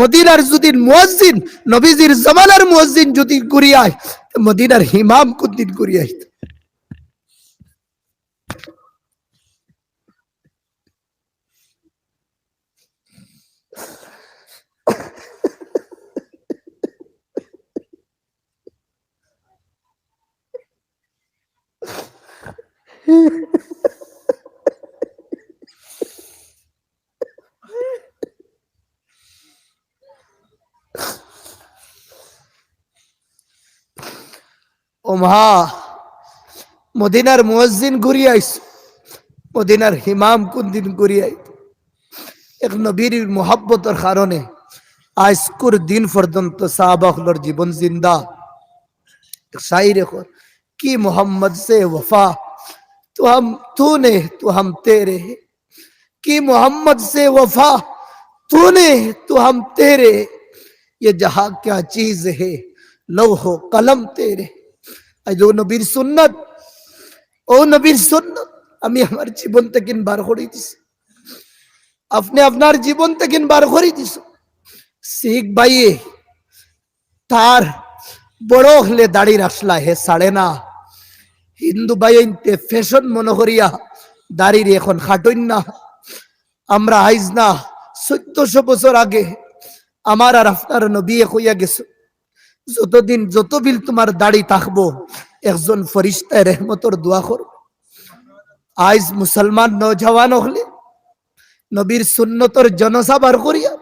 [SPEAKER 1] মদিনার যদি মুয়াজ্জিন নবীজির জামানার মুয়াজ্জিন যদি গুরিয়ায়, মদিনার ইমাম কুদ্দিন গুরিয়াই। ও মা, মদিনার মুয়াজ্জিন ঘুরিয়ে আইস, মদিনার ইমাম কোন দিন ঘুরিয়ে আইত। এক নবীর মোহাব্বতের কারণে আজকুর দিন পর্যন্ত সাহাবাহর জীবন জিন্দা। शायर कि मोहम्मद से वफा तो हम तूने तो हम तेरे, कि मोहम्मद से वफा तूने तो हम तेरे, ये जहां क्या चीज है लौहो कलम तेरे। जो नबीर सुन्नत, ও নবীর সুন্নাত আমি আমার জীবন থেকে বার করে দিছি, আপনি আপনার জীবন থেকে বার করে দিছ। শিখ ভাই তার বড় হলে দাড়ি রাখলা হে সাড়ে না, হিন্দু ভাইতে ফ্যাশন মনে করিয়া দাড়ির এখন খাটইন না। আমরা আইজ না 1400 বছর আগে আমার আর আপনার নবী কইয়া গেছে, যতদিন যত বিল তোমার দাড়ি থাকবো একজন ফরিস্তায় রহমতর দোয়া করো। আইজ মুসলমান নৌজওয়ান হলে নবীর সুন্নতর জনসা বার করিয়া,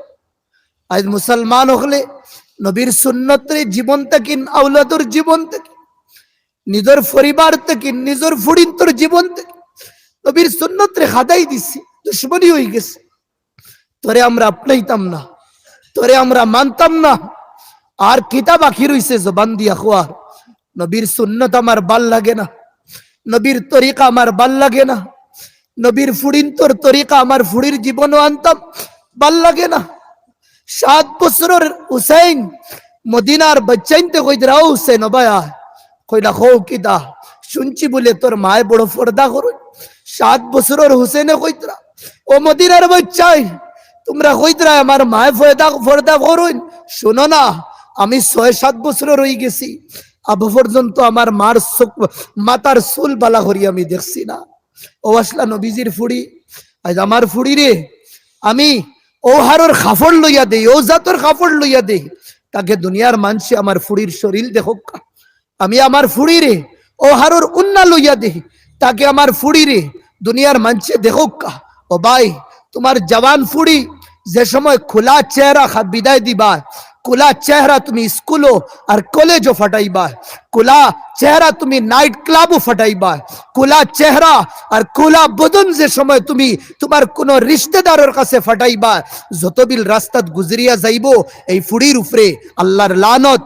[SPEAKER 1] আজ মুসলমান হলে নবীর সুন্নতরে জীবন থাকিন, আওলাদর জীবন থেকে, নিজের পরিবার থেকে, নিজের ফুড়িন্তর জীবন থেকে নবীর সুন্নতরে খাদাই দিছি, দুশ্মনী হয়ে গেছে। তোরে আমরা আপনাইতাম না, তোরে আমরা মানতাম না, আর কিতাব আখি রইছে জবান দিয়া খোয়ার। নবীর সুন্নত আমার ভাল লাগে না, নবীর তরিকা আমার ভাল লাগে না, নবীর ফুড়িন্তর তরিকা আমার ফুড়ির জীবনও আনতাম ভাল লাগে না। 7 বছরের হুসাইন মদিনার বাচ্চাইনতে কইরা, ও হুসেন ভাইয়া কইলা খো কিদা শুনছি বলে তোর মায় বড় পর্দা করুন। 7 বছরের হুসেনে কইতরা, ও মদিনার বাচ্চাই তোমরা কইতরা আমার মায় পর্দা করুন। শোনো না, আমি 6-7 বছরের হয়ে গেছি, আব পর্যন্ত আমার মার মাতার চুল বালা করি আমি দেখছি না। ও আসলা নবীজির ফুড়ি, আজ আমার ফুড়ি রে আমি ও হারর খাফড় লইয়া দেই, ও জাতর খাফড় লইয়া দেই, তাকে দুনিয়ার মানুষে আমার ফুড়ির শরীর দেখুক। আমি আমার ফুড়ি রে ও হারর উন্না লইয়া দেই, তাকে আমার ফুড়ি রে দুনিয়ার মানুষে দেখুক। ও ভাই তোমার জওয়ান ফুড়ি যে সময় খোলা চেহারা বিদায় দিবা, খোলা চেহারা তুমি স্কুলও আর কলেজও ফাটাইবা, খোলা চেহারা তুমি নাইট ক্লাবও ফাটাইবা, খোলা চেহারা আর খোলা বদন যে সময় তুমি তোমার কোন রিশতেদারের কাছে ফাটাইবা, যতবিল রাস্তাত গুজরিয়া যাইব এই ফুড়ির উপরে আল্লাহর লানত,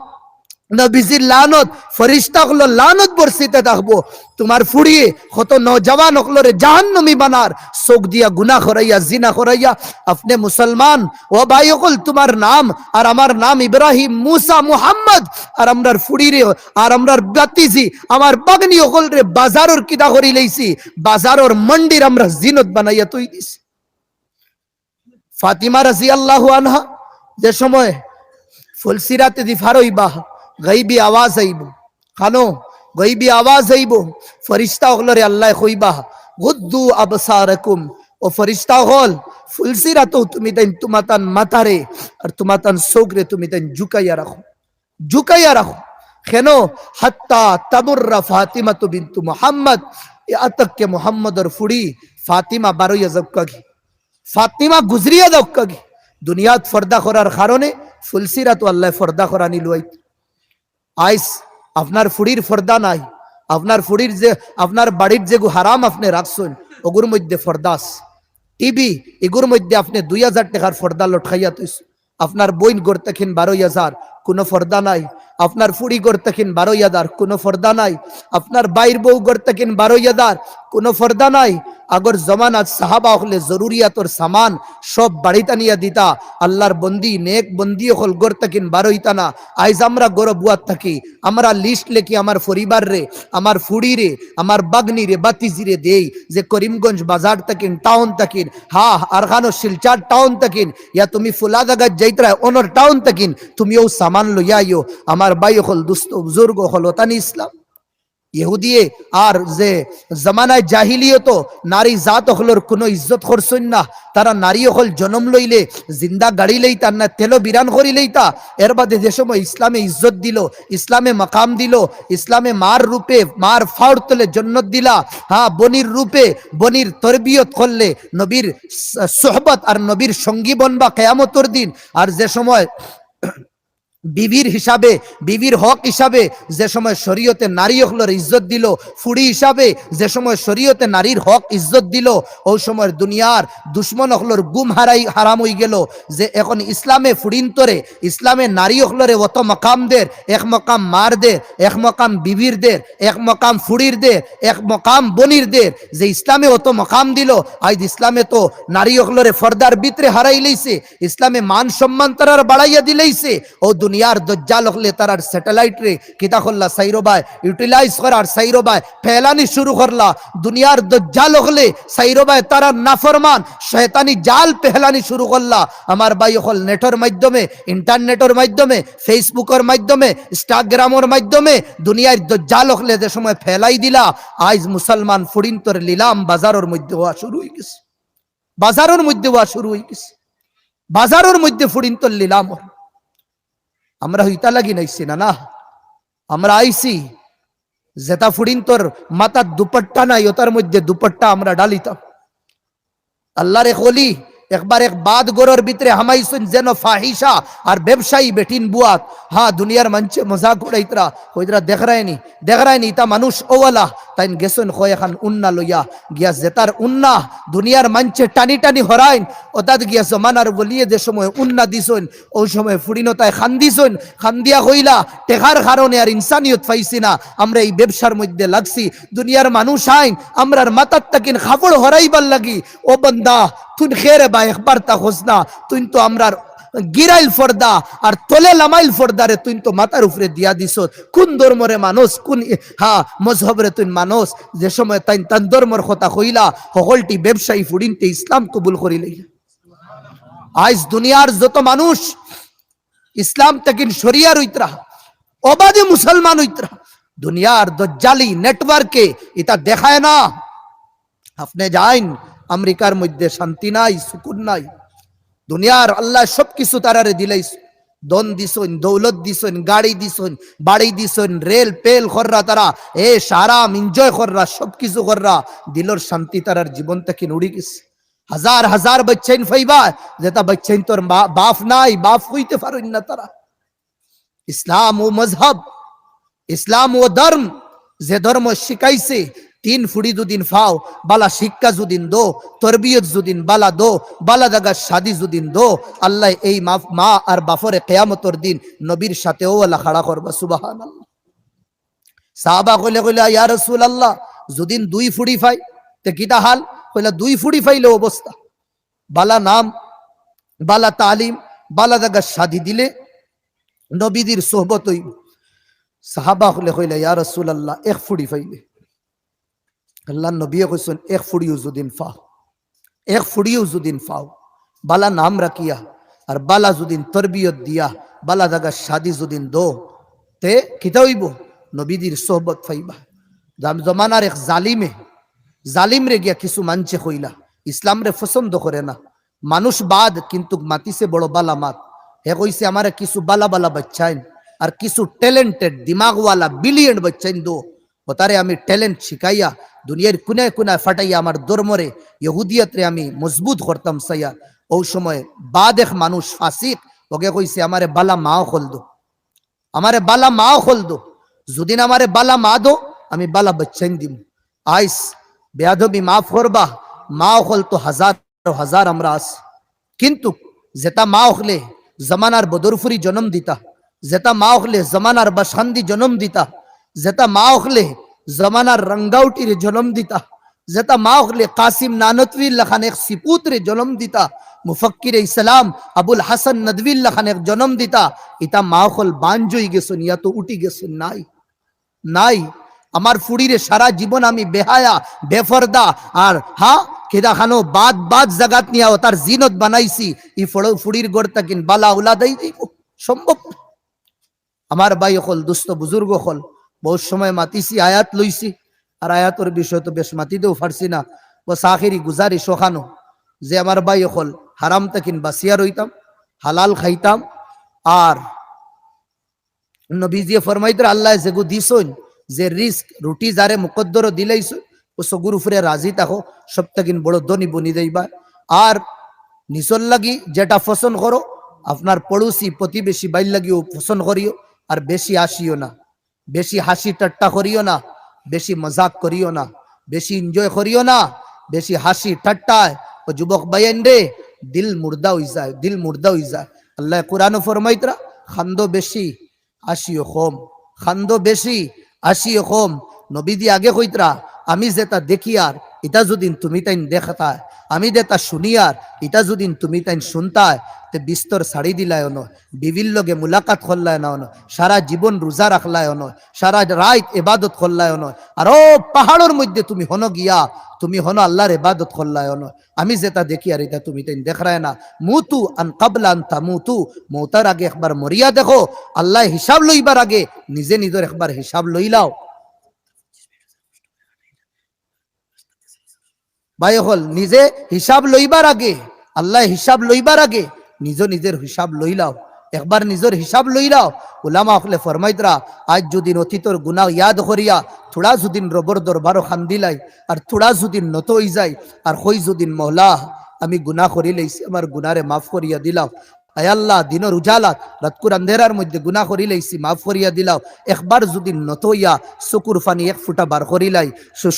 [SPEAKER 1] নবীজির লানত, ফরিস্তা হলো লানত বর্ষিতে থাকবো। তোমার ফুড়িয়ে কত নৌজওয়ান হকলরে জাহান্নামী বানার, চোখ দিয়া গুনাহ করাইয়া, জিনা করাইয়া। আপনি মুসলমান ও ভাই হকল, তোমার নাম আর আমার নাম ইব্রাহিম, মুসা, মুহাম্মদ, আর আমরার ফুড়িরে আর আমরার বাতিজি আমার বাগনি হকল রে বাজারর কিদা করি লইছি, বাজারর মন্দির আমরা জিনত বানাইয়া তুই দিছি। ফাতিমা রাদিয়াল্লাহু আনহা যে সময় ফুলসিরাতে দি ফারইবা, গাইবি আওয়াজ আইব, খানো গাইবি আওয়াজ আইব, ফরিস্তা হলরে আল্লাহ কইবা গুদ্দু আবসারাকুম, ও ফরিস্তা হল ফুলসিরাতো তুমি তাই তুমাতান মাথারে আর তুমাতান চোখরে তুমি তাই ঝুকাইয়া রাখো, ঝুকাইয়া রাখো। কেন? হাত্তা তামুররা ফাতিমাতু বিনতু মুহাম্মদ, ইয়াতকে মুহাম্মদর ফুড়ি ফাতিমা বারইয়া যাবকাগি, ফাতিমা গুজরিয়া যাবকাগি। দুনিয়াত ফর্দা করার কারণে ফুলসিরাতো আল্লাহ ফর্দা করা নিল। আইস আপনার ফুড়ির ফর্দা নাই, আপনার ফুড়ির যে আপনার বাড়ির যে হারাম আপনি রাখছেন ওগুর মধ্যে ফর্দাস, টিভি এগুর মধ্যে আপনি 2000 টাকার ফর্দা লটকাইয়া তুইস। আপনার বইন গড়তেখিন 12,000 কোনো ফর্দা নাই, আপনার ফুড়ি গড়তেখিন 12,000 কোনো ফর্দা নাই, আপনার বাইর বউ গড়তেখিন 12,000 কোনো ফর্দা নাই। আগর জমানাত সাহাবা হলে জরুরিয়াতর সামান সব বাড়িতে নিয়ে দিতা, আল্লাহর বন্দি নেক বন্দি হল গড় তাকিন বারোইতা না। আইজ আমরা গরব বুয়াত থাকি, আমরা লিস্ট লেখি আমার পরিবার রে, আমার ফুড়ি রে, আমার বাগনি রে, বাতিজি রে দেই যে করিমগঞ্জ বাজার তাকিন, টাউন তাকিন, হ্যাঁ আরখানো শিলচার টাউন তাকিন, ইয়া তুমি ফুলাদাগাত যাইতরা অনর টাউন তাকিন, তুমিও সামান লইয়া আইও। আমার বাই হল দুস্থ বুজুর্গ হল ওতানি ইসলাম ইহুদিয়ে আর যে জমানায় জাহিলিয়ত নারী জাত হলর কোনো ইজ্জত করছইন না। তারা নারী হল জন্ম লইলে জিন্দা গাড়ি লইতা না, তেলো বিরান করি লইতা। এর বাদে যে সময় ইসলামে ইজ্জত দিল, ইসলামে মাকাম দিল, ইসলামে মার রূপে মার ফাউর তলে জন্নত দিলা, হ্যাঁ বনির রূপে বনির তরবিয়ত করলে নবীর সোহবত আর নবীর সঙ্গী বনবা কেয়ামতর দিন। আর যে সময় বিবির হিসাবে, বিবির হক হিসাবে যে সময় শরীয়তে নারী হকলের ইজ্জত দিল, ফুড়ি হিসাবে যে সময় শরীয়তে নারীর হক ইজ্জত দিল, ওই সময় দুনিয়ার দুশ্মন হকলর গুম হারাম হয়ে গেল। যে এখন ইসলামে ফুড়িন্তরে, ইসলামে নারী হকলরে অত মকামদের, এক মকাম মারদের, এক মকাম বিবিরদের, এক মকাম ফুড়িরদের, এক মকাম বনিরদের, যে ইসলামে অত মকাম দিল, আজ ইসলামে তো নারী হকলরে ফর্দার ভিতরে হারাই লইছে, ইসলামে মান সম্মান তারার বাড়াইয়া দিলেইছে। ও দুনিয়ার দজ্জাল হলে তারার স্যাটেলাইট রে কিতা করলা সাইরোবায় ইউটিলাইজ করার, সাইরোবায় ফেলানি শুরু করলা। দুনিয়ার দজ্জাল হলে সাইরোবায় তারা নাফরমান শয়তানি জাল পেহলানি শুরু করলা। আমার ভাই হল নেটের মাধ্যমে, ইন্টারনেটের মাধ্যমে, ফেসবুকের মাধ্যমে, ইনস্টাগ্রামের মাধ্যমে দুনিয়ার দজ্জাল হলে যে সময় ফেলাই দিলা, আজ মুসলমান ফুড়িন্তর লিলাম বাজারের মধ্যে হওয়া শুরু হয়ে গেছে, বাজারের মধ্যে হওয়া শুরু হয়ে গেছে, বাজারের মধ্যে ফুড়িন্তর লিলাম। আমরা হইতা লাগি নাইছি না, না আমরা আইছি যেটা ফুড়িন্তর মাথার দুপট্টা নাই ওটার মধ্যে দুপট্টা আমরা ডালিতাম। আল্লাহর এক ওলি একবার এক বাদ গরর ভিতরে হামাইছেন যেন ফাহিসা আর ব্যবসায়ী বেটিন বুয়াত। হ্যাঁ দুনিয়ার মঞ্চে মজাক উড়াইতরা কইতরা দেখ রায়নি তা মানুষ ওওয়ালা তাইন গেছেন কয় এখন উন্না লইয়া গিয়া জেতার উন্না দুনিয়ার মঞ্চে টানি টানি হরাইন ওতাত গিয়া জমানার বলিয়ে যে সময় উন্না দিছেন ওই সময় ফুড়িনতায় খান্দিছেন, খান্দিয়া কইলা টেকার কারণে আর ইনসানিয়ত পাইছি না, আমরা এই ব্যবসার মধ্যে লাগছি। দুনিয়ার মানুষ আইন আমরার মাথার তাকিন খাপড় হরাইবার লাগি। ও বন্দা তুই খেরে বা একবার তা হোসনা, তুই তো আমরার গিরাইল ফর্দা আর তোলে লামাইল ফর্দারে তুই তো মাথার উপরে দিয়া দিস। কোন ধর্মরে মানুষ, কোন মজহবরে তুই মানুষ, যে সময় তাই তান ধর্মর কথা কইলা সকলটি ব্যবসায়ী ফুড়িনতে ইসলাম কবুল করিলে। আজ দুনিয়ার যত মানুষ ইসলাম তাকিন শরিয়ার হইতরা, অবাধে মুসলমান হইতরা, দুনিয়ার দজ্জালি নেটওয়ার্কে এটা দেখায় না। আপনি যাইন আমেরিকার মধ্যে শান্তি নাই, সুকুন নাই। দুনিয়ার আল্লাহ সবকিছু তারারে দিলাইছ, দন দিছন, দৌলত দিছন, গাড়ি দিছন, বাড়ি দিছন, রেল পেল কররা তারা এ সারাম এনজয় কররা, সবকিছু কররা, দিলর শান্তি তারার জীবন থেকে উড়ি গেছে। হাজার হাজার বাচ্চাইন ফাইবা যেটা বাচ্চাইন তোর বাপ নাই, বাপ হইতে পারেন না তারা। ইসলাম ও মজহব, ইসলাম ও ধর্ম, যে ধর্ম শিখাইছে তিন ফুড়ি দুদিন ফাও বালা শিক্ষা যুদিন দো, তরবিয়ত যুদিন বালা দো, বালা জাগা শাদি যুদিন দো, আল্লাহ এই মা আর বাফরে কিয়ামতের দিন নবীর সাথে ও আল্লাহ খাড়া করবা। সুবহানাল্লাহ। সাহাবা কইলে ইয়া রাসূলুল্লাহ যদিন দুই ফুড়ি ফাই তে কিটা হাল? কইলা দুই ফুড়ি ফাইলে অবস্থা, বালা নাম, বালা তালিম, বালা জাগা শাদি দিলে নবীদের সোহবত হইব। সাহাবা কইলে ইয়া রাসূলুল্লাহ এক ফুড়ি ফাইলে? আল্লাহ নবী কইছেন এক ফুড়িও যদিন ফাও, এক ফুড়িও যদিন ফাও, বালা নাম রাখিয়া আর বালা যদিন তরবিয়ত দিয়া বালা জাগা শাদি যদিন দো তে কিতা হইব? নবীদের সোহবত ফাইবা। জমানার এক জালিম রে গিয়া কিছু মানছে কইলা ইসলাম রে পছন্দ করে না, মানুষ বাদ কিন্তু মাতিছে বড় বালা মাত। হে কইছে আমারে কিছু বালা বালা বাচ্চাইন আর কিছু ট্যালেন্টেড দিমাগওয়ালা বিলিয়ন বাচ্চাইন দো, ওতারে আমি ট্যালেন্ট শিখাইয়া দুনিয়ার কুনায় কুনায় ফাটাইয়া আমার ধর্মরে ইহুদিয়তরে আমি মজবুত করতাম সাইয়া। ওই সময় বাদ এক মানুষ ফাসিক ওকে কইছে আমারে বালা মাও খোল দো, আমারে বালা মাও খোল দো, যদিন আমারে বালা মা দো আমি বালা বাচ্চাইন দিম। আইস বেয়াদবি মাফ করবা, মাও খোল তো হাজার হাজার আমরা আস, কিন্তু যেটা মা হলে জমানার বদরফুরি জন্ম দিতা, যেটা মা হলে জমানার বাসান্দি জন্ম দিতা, যেটা মা হলে জমানার রঙ্গাউটির জন্ম দিতা, যেটা মা হলে কাসিম নানতউল্লাহ খান এক সিপুতরে জন্ম দিতা, মুফক্কির ইসলাম আবুল হাসান নদউল্লাহ খান এক জন্ম দিতা, ইতা মা হল বাঞ্জই গেছেন ইয়া তো উঠি গেছেন নাই নাই। আমার ফুড়িরে সারা জীবন আমি বেহায়া বেফরদা আর কেদা খানো বাদ জাগাত নিয়া ও তার জিনত বানাইছি, ই ফুড়ির গড় তাকিন বালা উলাদাই দিব সম্ভব? আমার ভাই হল দুস্থ বুজুর্গ হল বহুত সময় মাতিছি, আয়াত লইছি, আর আয়াতর বিষয় তো বেশ মাতিতেও পারছি না। বস আখেরি গুজারিশ ওখানো যে আমার ভাই হল হারাম তাকিন বাসিয়া রইতাম, হালাল খাইতাম, আর নবীজি ফরমাইতরা আল্লাহ যেগু দিছন যে রিস্ক রুটি যারে মুকদ্দর দিলাইছ ও সগুর উপরে রাজি থাকো, সব তাকিন বড় ধনী বনি যাইবা। আর নিচর লাগি যেটা পছন্দ করো আপনার পড়োশি প্রতিবেশী বাইর লাগিও পছন্দ করিও, আর বেশি আসিও না, বেশি হাসি ঠাট্টা করিও না, বেশি মজাক করিও না, বেশি এনজয় করিও না। বেশি হাসি ঠাট্টায় ও যুবক বাইন রে দিল মুর্দা হয়ে যায়, দিল মুর্দা হয়ে যায়। আল্লাহ কোরআন ফরমাইতরা খান্দো বেশি আসিও কম, খান্দো বেশি আসিও কম। নবীজি আগে কইতরা আমি যেটা দেখি আর এটা যদি তুমি তাই দেখাতায়, আমি যেটা শুনি আর এটা যদি তুমি তাই শুনতায়, তে বিস্তর ছাড়ি দিলায় ন, বিবির লগে মুলাকাত করলায় না, সারা জীবন রোজা রাখলায় ন, সারা রাত ইবাদত করলায় ন, আর ও পাহাড়ের মধ্যে তুমি হনো গিয়া তুমি হনো আল্লাহর ইবাদত করলায় ন। আমি যেটা দেখি আর এটা তুমি তাই দেখায় না। মুতু আন কাবলা আন তামুতু, মৌতার আগে একবার মরিয়া দেখো, আল্লাহ হিসাব লইবার আগে নিজে নিজের একবার হিসাব লইলাও। ভাই হল নিজে হিসাব লইবার আগে, আল্লাহ হিসাব লইবার আগে নিজের হিসাব লইলাও, একবার নিজের হিসাব লইলাও। উলামা হলে ফরমাইতরা আজ যদি অতীতর গুনাহ ইয়াদ করিয়া থোড়া যদিন রবর দরবারও খান দিলাই, আর থোড়া যদিন নত হই যায়, আর হই যদিন মহলা আমি গুনাহ করি লইছি, আমার গুনারে মাফ করিয়া দিলাও। আয় আল্লাহ দিনের উজালাত রাতকুর আন্ধেরার মধ্যে গুনাহ করি লাইছি, মাফ করিয়া দিলাও। একবার যদি নত হইয়া চকুর ফানি এক ফুটা বার করিলাই।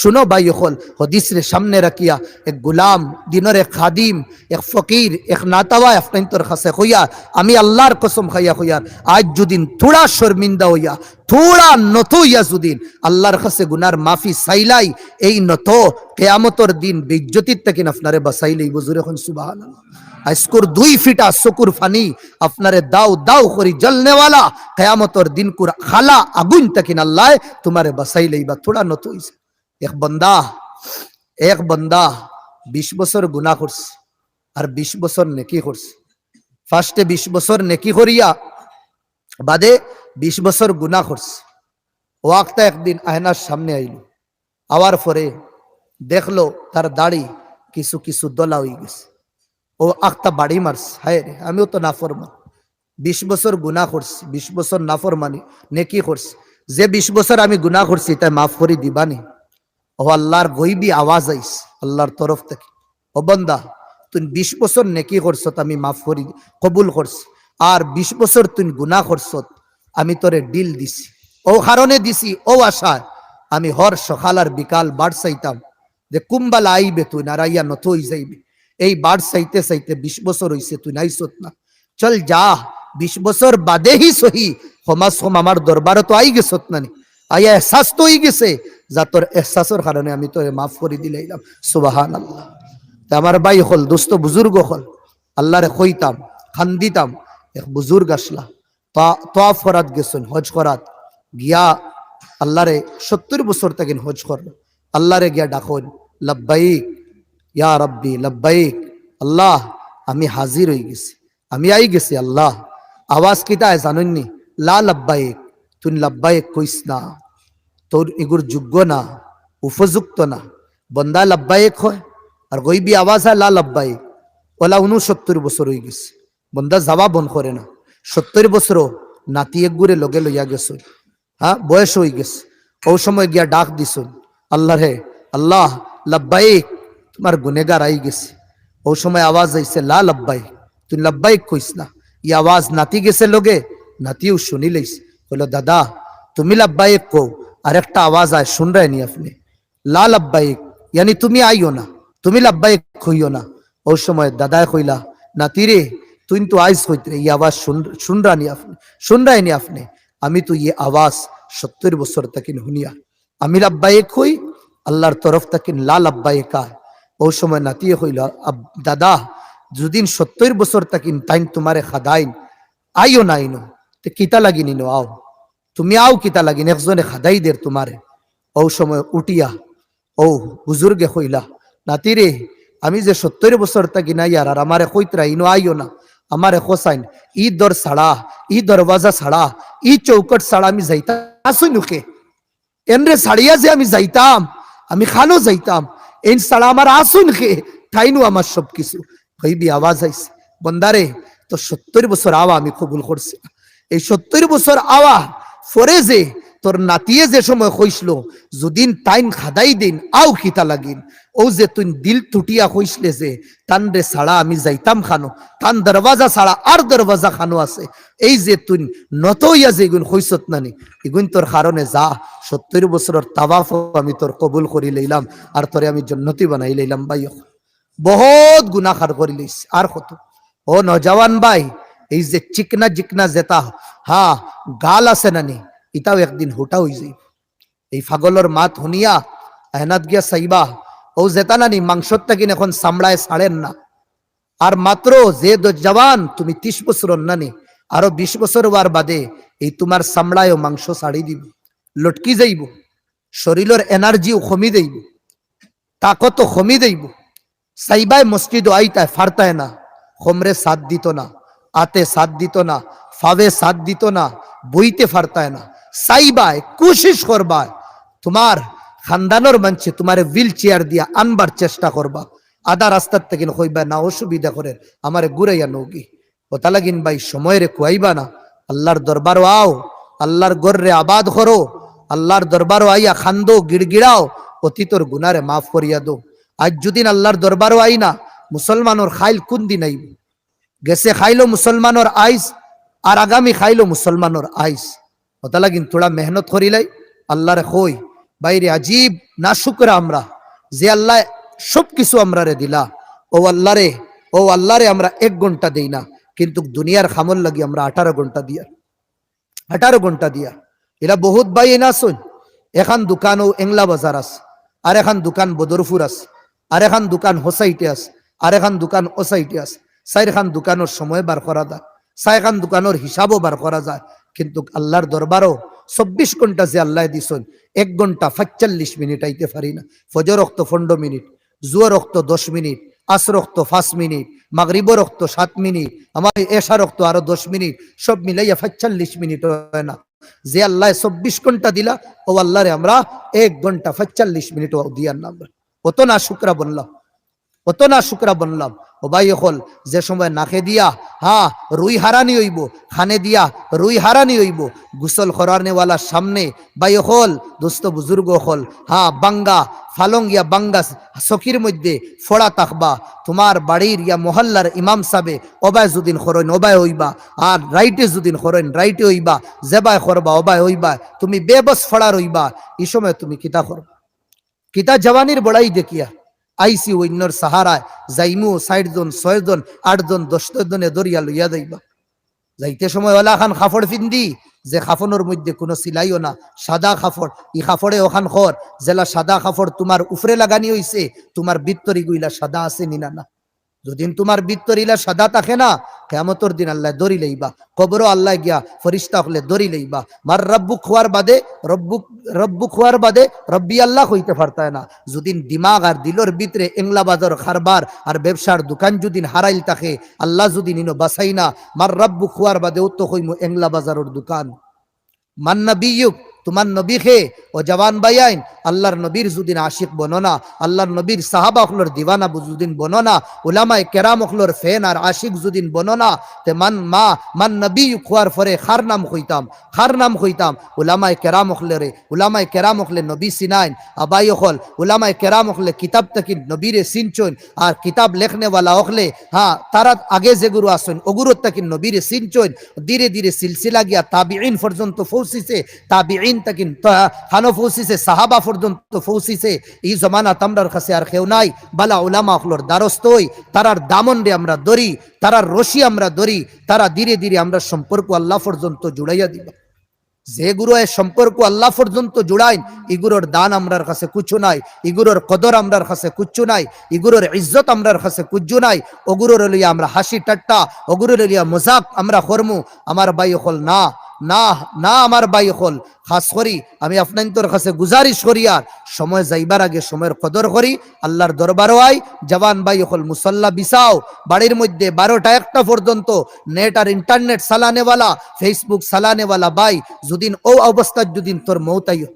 [SPEAKER 1] শুনো ভাই হল হদিসরে সামনে রাখিয়া এক গুলাম দিনের এক খাদিম এক ফকির এক নাতাওয়া আপনার কাছে হইয়া আমি আল্লাহর কসম খাইয়া হইয়া আজ যদি থোড়া শর্মিন্দা হইয়া থোড়া নত হইয়া যদি আল্লাহর কাছে গুনার মাফি চাইলাই, এই নত কিয়ামতের দিন বেইজ্জতির থেকে আপনারে বাঁচাইলেই। বুজুর এখন সুবহানাল্লাহ। আজকুর 2 ফিটা চকুর ফানি আপনারে দাও দাও করি জ্বলনেওয়ালা কিয়ামতের দিন কুর খালা আগুন তাকিন আল্লাহ তোমারে বাঁচাইলেই বা থোড়া নত হইছে। এক বন্দা 20 বছর গুনাহ করছে আর 20 বছর নেকি করছে। ফার্স্টে 20 বছর নেকি করিয়া বাদে 20 বছর গুনাহ করছে। ওয়াক্তা একদিন আয়নার সামনে আইল, আওয়ার পরে দেখলো তার দাড়ি কিছু কিছু দলা হয়ে গেছে। ও আখতা বাড়ি মারছে, হায় রে আমিও তো নাফরমান, 20 বছর গুনাহ করছি, 20 বছর নাফরমানি নেকি করছি, যে 20 বছর আমি গুনাহ করছি তাই মাফ করে দিবানি? ও আল্লাহর গইবি আওয়াজ আইস আল্লাহর তরফ থেকে, ও বান্দা তুই 20 বছর নেকি করছ আমি মাফ করি কবুল করছি, আর 20 বছর তুই গুনাহ করছ আমি তোরে ডিল দিছি। ও কারণে দিছি, ও আশায় আমি হর সকাল আর বিকাল বার চাইতাম যে কুম্বালা আইবে তুই নারাইয়া নত হই যাইবে। এই বার চাইতে চাইতে 20 বছর হইছে তুই নাইছত না, চল যা 20 বছর বাদে হি সহি ক্ষমা আমার দরবারে তো আই গেছত না, আইয়া এহসাস তো হয়ে গেছে, যা তোর এহসাসের কারণে আমি তোরে মাফ করে দিলাইলাম। সুবহানাল্লাহ। আমার ভাই হল দোস্ত বুজুর্গ হল আল্লাহরে কইতাম খান দিতাম। এক বুজুর্গ আসলা তাওয়াফ করাত গেছেন, হজ করাত গিয়া আল্লাহরে 70 বছর থেকে হজ করল। আল্লাহরে গিয়া ডাকন লব্বাইক ইয়া রব্বি লব্বাইক, আল্লাহ আমি হাজির হয়ে গেছি, আমি আই গেছি। আল্লাহ আওয়াজ কিতা জানেননি? লা লব্বাইক, তুই লব্বাইক কইস না, তোর এগুর যোগ্য না, উপযুক্ত না। বন্দা লব্বাইক হয় আর গইবি আওয়াজ হয় লা লব্বাইক। ওলা 69 বছর হয়ে গেছে, বন্দা জবাব বন করে না। 70 বছর নাতি এক গুড়ে লগে লইয়া গেছ, হ্যাঁ বয়স হয়ে গেছে। ও সময় গিয়া ডাক দিস আল্লাহ রে, আল্লাহ লব্বাইক, তোমার গুনেগার আই গেছে। ও সময় আওয়াজ আইছে লা লব্বাইক, তুই লব্বাইক কইস না। ই আওয়াজ নাতি গেছে লগে, নাতিও শুনি লইছে। বললো দাদা তুমি লব্বাইক কো, আর একটা আওয়াজ আয় শুন রায়নি আপনি, লা লব্বাইক ইয়ানি তুমি আইও না, তুমি লব্বাইক কইও না। ও সময় দাদায় কইলা নাতি রে তুই তো আইস কইতে এই আওয়াজ শুন রানি আপনি, শুন রায়নি আপনি, আমি তো ইয়ে আওয়াজ 70 বছর তাকিন হুনিয়া, আমি লব্বাইক কই আল্লাহর তরফ তাকিন লা লব্বাইক আয়। ও সময় নাতিয়ে কইল দাদা যদিন 70 বছর তাকিন তাইন তোমারে খাদাইন আইও না আইনো, তে কিতা লাগি নিনো আও, তুমি আও কিতা লাগিন একজনে খাদাই দের তোমারে। ও সময় উঠিয়া ও বুজুর্গে কইলা নাতি রে আমি যে 70 বছর তাকি নাই আর আমারে কইতরা ইনো আইও না, আমারে খোসাইন ই দর ছাড়া, ই দরওয়াজা ছাড়া, ই চৌকট ছাড়া আমি যাইতাম আসুই নুকে, এনরে ছাড়িয়া যে আমি যাইতাম, আমি খানো যাইতাম, এন ছাড়া আমার আসুন খে ঠাইনু আমার সব কিছু। কইবি আওয়াজ আইছে বন্দারে তো 70 বছর আওয়া আমি কবুল করছি, এই 70 বছর আওয়া ফরে যে তোর নাতিয়ে যে সময় কইসলো যদিন টাইম খাদাই দিন আও খিতা লাগিন, ও যে তুই দিল টুটিয়া কইসলে যে তান রে ছাড়া আমি যাইতাম খানো, তান দরওয়াজা ছাড়া আর দরওয়াজা খানো আছে, এই যে তুই নত হইয়া যে এগুন কইসত নানি এগুন তোর কারণে যা 70 বছরের তাওয়াফ আমি তোর কবুল করি লইলাম আর তোরে আমি জান্নাতি বানাই লইলাম। ভাই বহুত গুনাহগার করি লইস আর কত। ও নজওয়ান ভাই, এই যে চিকনা জিকনা যেটা হ্যাঁ গাল আছে নানি ইটাও একদিন হুটা হয়ে যাই। এই ফাগলর মাত শুনিয়া আহনাত গিয়া সাইবা ও যেটা নানি মাংসর তাকিন এখন চামড়ায় ছাড়েন না। আর মাত্র যে জওয়ান তুমি 30 বছর নানি আরো 20 বছর হওয়ার বাদে এই তোমার চামড়ায় মাংস ছাড়ি দিব, লটকি যাইব, শরীরের এনার্জিও কমি দেইব, তাকতও কমি দেইব। সাইবাই মসজিদ আইতায় ফারতায় না, খমরে সাথ দিত না, আতে সাথ দিত না, ফাবে সাথ দিত না, বইতে ফারতায় না। সাইবায় কোশিশ করবায় তোমার খানদানোর মানছে তোমার হুইল চেয়ার দিয়া আনবার চেষ্টা করবা, আধা রাস্তার থেকে কইবা না অসুবিধা করে আমারে ঘুরাইয়া নৌকি ওতা লাগিন ভাই সময় রে কুয়াইবা না। আল্লাহর দরবারও আও, আল্লাহর গর্রে আবাদ করো, আল্লাহর দরবারও আইয়া খান্দো গিড়গিড়াও, অতীতর গুনারে মাফ করিয়া দো। আজ যদিন আল্লাহর দরবারও আই না মুসলমানের খাইল কোন দিন আইব, গেছে খাইলো মুসলমানের আইস আর আগামী খাইলো মুসলমানের আইস। ওতা লাগিন তোরা মেহনত করিলাই আল্লাহরে কই বাইরে আজীব না শুকরা আমরা যে আল্লাহ সব কিছু আমরা রে দিলা, ও আল্লাহরে আমরা 1 ঘন্টা দেই না, কিন্তু দুনিয়ার খামল লাগি আমরা 18 ঘন্টা দিয়া 18 ঘন্টা দিয়া। এরা বহুত ভাই না শুন, এখান দোকান ও এংলা বাজার আছে, আর এখান দোকান বদরপুর আছে, আর এখান দোকান হোসাইটে আছে, আর এখান দোকান ওসাইটে আছে। 4 খান দোকানের সময় বার করা যায়, 4 খান দোকানের হিসাবও বার করা যায়, কিন্তু আল্লাহর দরবারও 24 ঘন্টা যে আল্লাহ দিছেন 1 ঘন্টা 45 মিনিট আইতে পারি না। ফজর রক্ত 15 মিনিট, জুয়ার রক্ত 10 মিনিট, আসর রক্ত 5 মিনিট, মাগরিব রক্ত 7 মিনিট, আমার এশা রক্ত আরো 10 মিনিট, সব মিলাইয়া 45 মিনিট হয় না। যে আল্লাহ 24 ঘন্টা দিলা ও আল্লাহরে আমরা 1 ঘন্টা 45 মিনিট দিয়ার নাম, অত না শুকরা বললাম, অত না শুকরা বললাম। ও ভাই হল যে সময় নাকে দিয়া হ্যাঁ রুই হারানি হইব, খানে দিয়া রুই হারানি হইব, গুসল করানেওয়ালার সামনে ভাই হল দোস্ত বুজুর্গ হল হ্যাঁ বাঙ্গা ফালং ইয়া বাঙ্গা চকির মধ্যে ফোড়া তাকবা, তোমার বাড়ির ইয়া মহল্লার ইমাম সাবে অবায় যদিন খরইন অবায় হইবা, আর রাইটে যদিন খরইন রাইটে হইবা, জেবায় করবা অবায় হইবা, তুমি বেবস ফড়া রইবা। এই সময় তুমি কিতা করবা, কিতা জওয়ানির বড়াই দেখিয়া আইসি অন্যর সাহারায় যাইমু 60 জন 6 জন 8 জন 10 জনে দরিয়া লইয়া যাইবা। যাইতে সময় ওলা খান কাপড় পিন্দি যে কাফনের মধ্যে কোনো সিলাইও না, সাদা কাপড়, ই কাপড়ে ওখান খর জেলা সাদা কাপড় তোমার উপরে লাগানি হইছে, তোমার ভিতরি গুইলা সাদা আছে নিনা না। যদিন তোমার ভিতরিলা সাদা থাকে না, কিয়ামতের দিন আল্লাহ দড়ি লইবা, কবরও আল্লাহ গিয়া ফরিস্তা হলে দড়ি লইবা। মার রব্বু খোয়ার বাদে রব্বু খোয়ার বাদে রব্বি আল্লাহ হইতে পারতায় না। যদিন দিমাগ আর দিলর ভিতরে এংলা বাজার খারবার আর ব্যবসার দোকান যদিন হারাইল থাকে, আল্লাহ যদি নিনো বাসাই না, মার রব্বু খোয়ার বাদে উত্ত হইমু এংলা বাজারের দোকান। মান নবিয়ুক, তোমার নবী খে ও জওয়ান ভাইয়াইন আল্লাহর নবীর যদিন আশিক বনো না, আল্লাহর নবীর সাহাবা হলর দিওয়ানা যদিন বনো না, উলামায়ে কেরাম হলর ফেন আর আশিক যদিন বনো না, তে মান নবী খোয়ার পরে খার নাম হইতাম উলামায়ে কেরাম হলে নবী সিনাইন আবাই হল, উলামায়ে কেরাম হলে কিতাব থেকে নবীরে সিনচন, আর কিতাব লেখনেওয়ালা হলে হ্যাঁ তারা আগে যেগুলো আসেন ওগুলোর থেকে নবীরে সিনচন। ধীরে ধীরে সিলসিলা গিয়া তাবিঈন পর্যন্ত পৌঁছিছে, তাবিঈন তাকিন খানো পৌঁছিছে, সাহাবা পর্যন্ত পৌঁছিছে। এই জমানা তামরার কাছে আর কেউ নাই, বালা উলামা হলর দ্বারস্থ হই, তারার দামন রে আমরা ধরি, তারার রশি আমরা ধরি, তারা ধীরে ধীরে আমরা সম্পর্ক আল্লাহ পর্যন্ত জুড়াইয়া দিবা। যে গুরু এ সম্পর্ক আল্লাহ পর্যন্ত জুড়াইন, ইগুরোর দান আমরার কাছে কুচ্ছু নাই, ইগুরোর কদর আমরার কাছে কুচ্ছু নাই, ইগুরোর ইজ্জত আমরার কাছে কুচ্ছু নাই। ওগুরোর লিয়া আমরা হাসি ঠাট্টা, ওগুরোর লিয়া মজাক আমরা করমু। আমার ভাই হল না না না, আমার ভাই হল খাস করি আমি আপনার কাছে গুজারিশ করি, আর সময় যাইবার আগে সময়ের কদর করি, আল্লাহর দরবারও আই। জওয়ান ভাই হল মুসল্লা বিছাও, বাড়ির মধ্যে 12টা 1টা পর্যন্ত নেট আর ইন্টারনেট চালানেওয়ালা, ফেসবুক চালানেওয়ালা ভাই, যদিন ও অবস্থায় যদিন তোর মৌত আইও,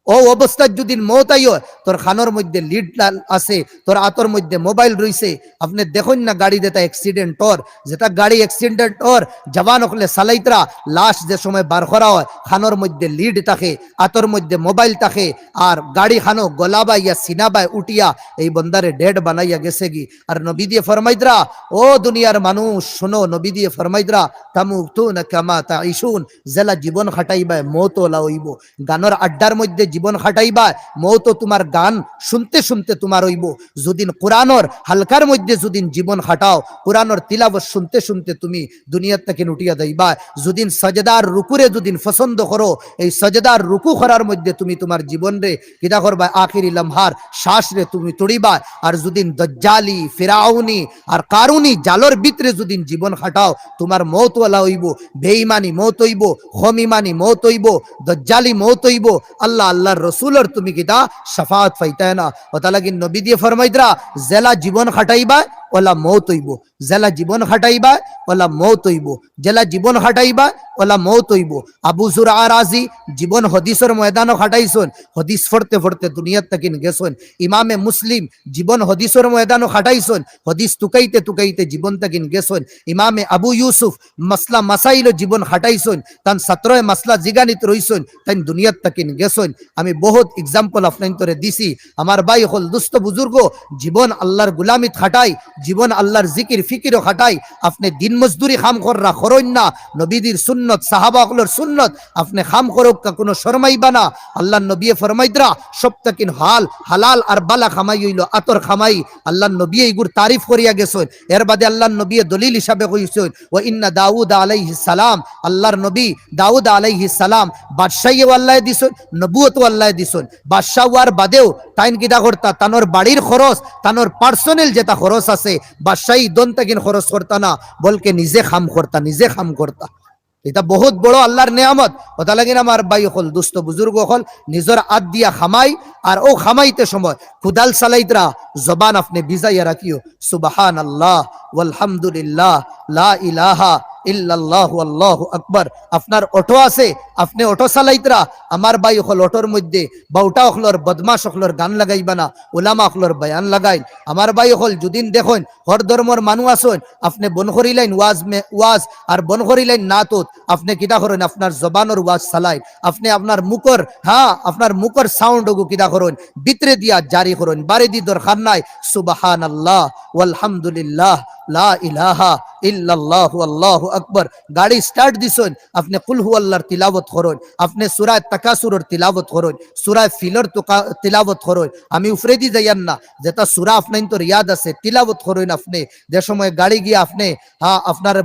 [SPEAKER 1] ও অবস্থায় যদি মৌত আইও, তোর খানোর মধ্যে লিড আছে, তোর আতর মধ্যে মোবাইল রইছে, আপনি দেখুন না গাড়ি যেটা অ্যাক্সিডেন্ট ওর, যেটা গাড়ি অ্যাক্সিডেন্ট ওর জবান হলে সালাইতরা লাশ যে সময় বার করা হয়, খানোর মধ্যে লিড থাকে, আতর মধ্যে মোবাইল থাকে, আর গাড়ি খানো গলাবা ইয়া সিনাবায় উঠিয়া এই বন্দারে ডেড বানাইয়া গেছে গি। আর নবী দিয়ে ফরমাইদরা, ও দুনিয়ার মানুষ শোনো, নবী দিয়ে ফরমাইদরা তামুতুনা কামা তাইশুন, জেলা জীবন খাটাইবা মৌত লাইব। গানের আড্ডার মধ্যে জীবন খাটাইবা, মৌত তোমার গান শুনতে শুনতে তোমার হইব। যদিন কোরআনর হালকার মধ্যে যদিন জীবন খাটাও, কোরআনর তিলাবত শুনতে শুনতে তুমি দুনিয়ার থেকে উঠিয়া যাইবা। যদিন সজদার রুকুরে যদিন পছন্দ করো, এই সজদার রুকু করার মধ্যে তুমি তোমার জীবন রে কিতা করবা, আখিরি লম্হার শ্বাস রে তুমি তুড়িবা। আর যদিন দজ্জালি ফিরাউনি আর কারুনি জালর ভিতরে যদিন জীবন খাটাও, তোমার মৌত ওয়ালা হইব। বেঈমানি মৌত হইব, খমিমানি মৌত হইব, দজ্জালি মৌত হইব। আল্লাহ আল্লাহর রসুলর তুমি কিতা শাফাত পাইতায় না। ও তাআলা কি নবী দিয়ে ফরমাইদরা, জেলা জীবন খাটাইবা ওলা মৌত হইব, জেলা জীবন খাটাইবা ওলা মৌত হইব, জেলা জীবন খাটাইবা ওলা মৌত হইব। আবু যুরআ রাজি জীবন হদিসের ময়দানও খাটাইছেন, হদিস পড়তে পড়তে দুনিয়ার তাকিন গেছেন। ইমামে মুসলিম জীবন হদিসের ময়দানও খাটাইছেন, হদিস তুকাইতে তুকাইতে জীবন তাকিন গেছেন। ইমামে আবু ইউসুফ মাসলা মাসাইল জীবন খাটাইছেন, তান ছাত্রয় মাসলা জিগানিত রইছেন, তাই দুনিয়ার তাকিন গেছেন। আমি বহুত এক্সাম্পল আপনার দিছি। আমার ভাই হল দুস্থ বুজুর্গ, জীবন আল্লাহর গুলামিত খাটাই, জীবন আল্লাহর জিকির ফিকিরও খাটাই। আপনি দিন মজদুরি খাম কররা খরইন না, নবীদের সুন্নত সাহাবাগুলোর সুন্নত আপনি খাম করুক কোনো শরমাইবা না। আল্লাহ নবী ফরমাইদরা সপ্তাকিন হালাল আর বালা খামাই হইল আতর খামাই। আল্লাহ নবী এইগুর তারিফ করিয়া গেছেন। এর বাদে আল্লাহ নবী দলিল হিসাবে কইছেন, ও ইন্না দাউদ আলাইহিস সালাম, আল্লাহর নবী দাউদ আলাইহিস সালাম বাদশাহীও আল্লাহ দিছেন, নবুয়তও আল্লাহ দিছেন। বাদশাহ হওয়ার বাদেও তাইন কিটা করতা, তানোর বাড়ির খরচ, তানোর পার্সোনাল যেটা খরচ আছে, বাদশাহী দন্তাকিন খরচ করতা না, বলকে নিজে খাম করতা, নিজে খাম করতা। এটা বহুত বড় আল্লাহর নিয়ামত। ওটা লাগিন আমার ভাই হল দুস্থ বুজুর্গ হল নিজের আদ দিয়া খামাই, আর ও খামাইতে সময় খুদাল সালাইতরা জবান আপনি বিজাইয়া রাখিও, সুবহান আল্লাহ ওয়ালহামদুলিল্লাহ লা ইলাহা ইল্লাল্লাহু আল্লাহু আকবার। আপনার অটো আছে, আপনি অটো চালাইতরা, আমার ভাই হল অটোর মধ্যে বাউটা হলর বদমাশ হলর গান লাগাইবা না, ওলামা হলর বয়ান লাগাই। আমার ভাই হল যদিন দেখুন হর ধর্মর মানুষ আসুন, আপনি বন করিলেন ওয়াজ আর বন করিলেন নাতত, আপনি কিতা করেন আপনার জবানোর ওয়াজ চালাইন, আপনি আপনার মুখর আপনার মুখর সাউন্ড ওগু কিতা করেন ভিতরে দিয়া জারি করেন, বাড়ি দি দরকার নাই। সুবহানাল্লাহ ওয়ালহামদুলিল্লাহ লা ইলাহা ইল্লাল্লাহু আল্লাহু আকবার। গাড়ি স্টার্ট দিছেন, আপনি কুল হুয়াল্লাহর তিলাওয়াত করেন, আপনি সূরা তাকাসুরের তিলাওয়াত করেন, সূরা ফিলর তিলাওয়াত করেন। আমি উফরে দি যাইয়ান না, যেটা সূরা আপনার তো ইয়াদ আছে তিলাওয়াত করেন। আপনি যে সময় গাড়ি গিয়ে আপনি আপনার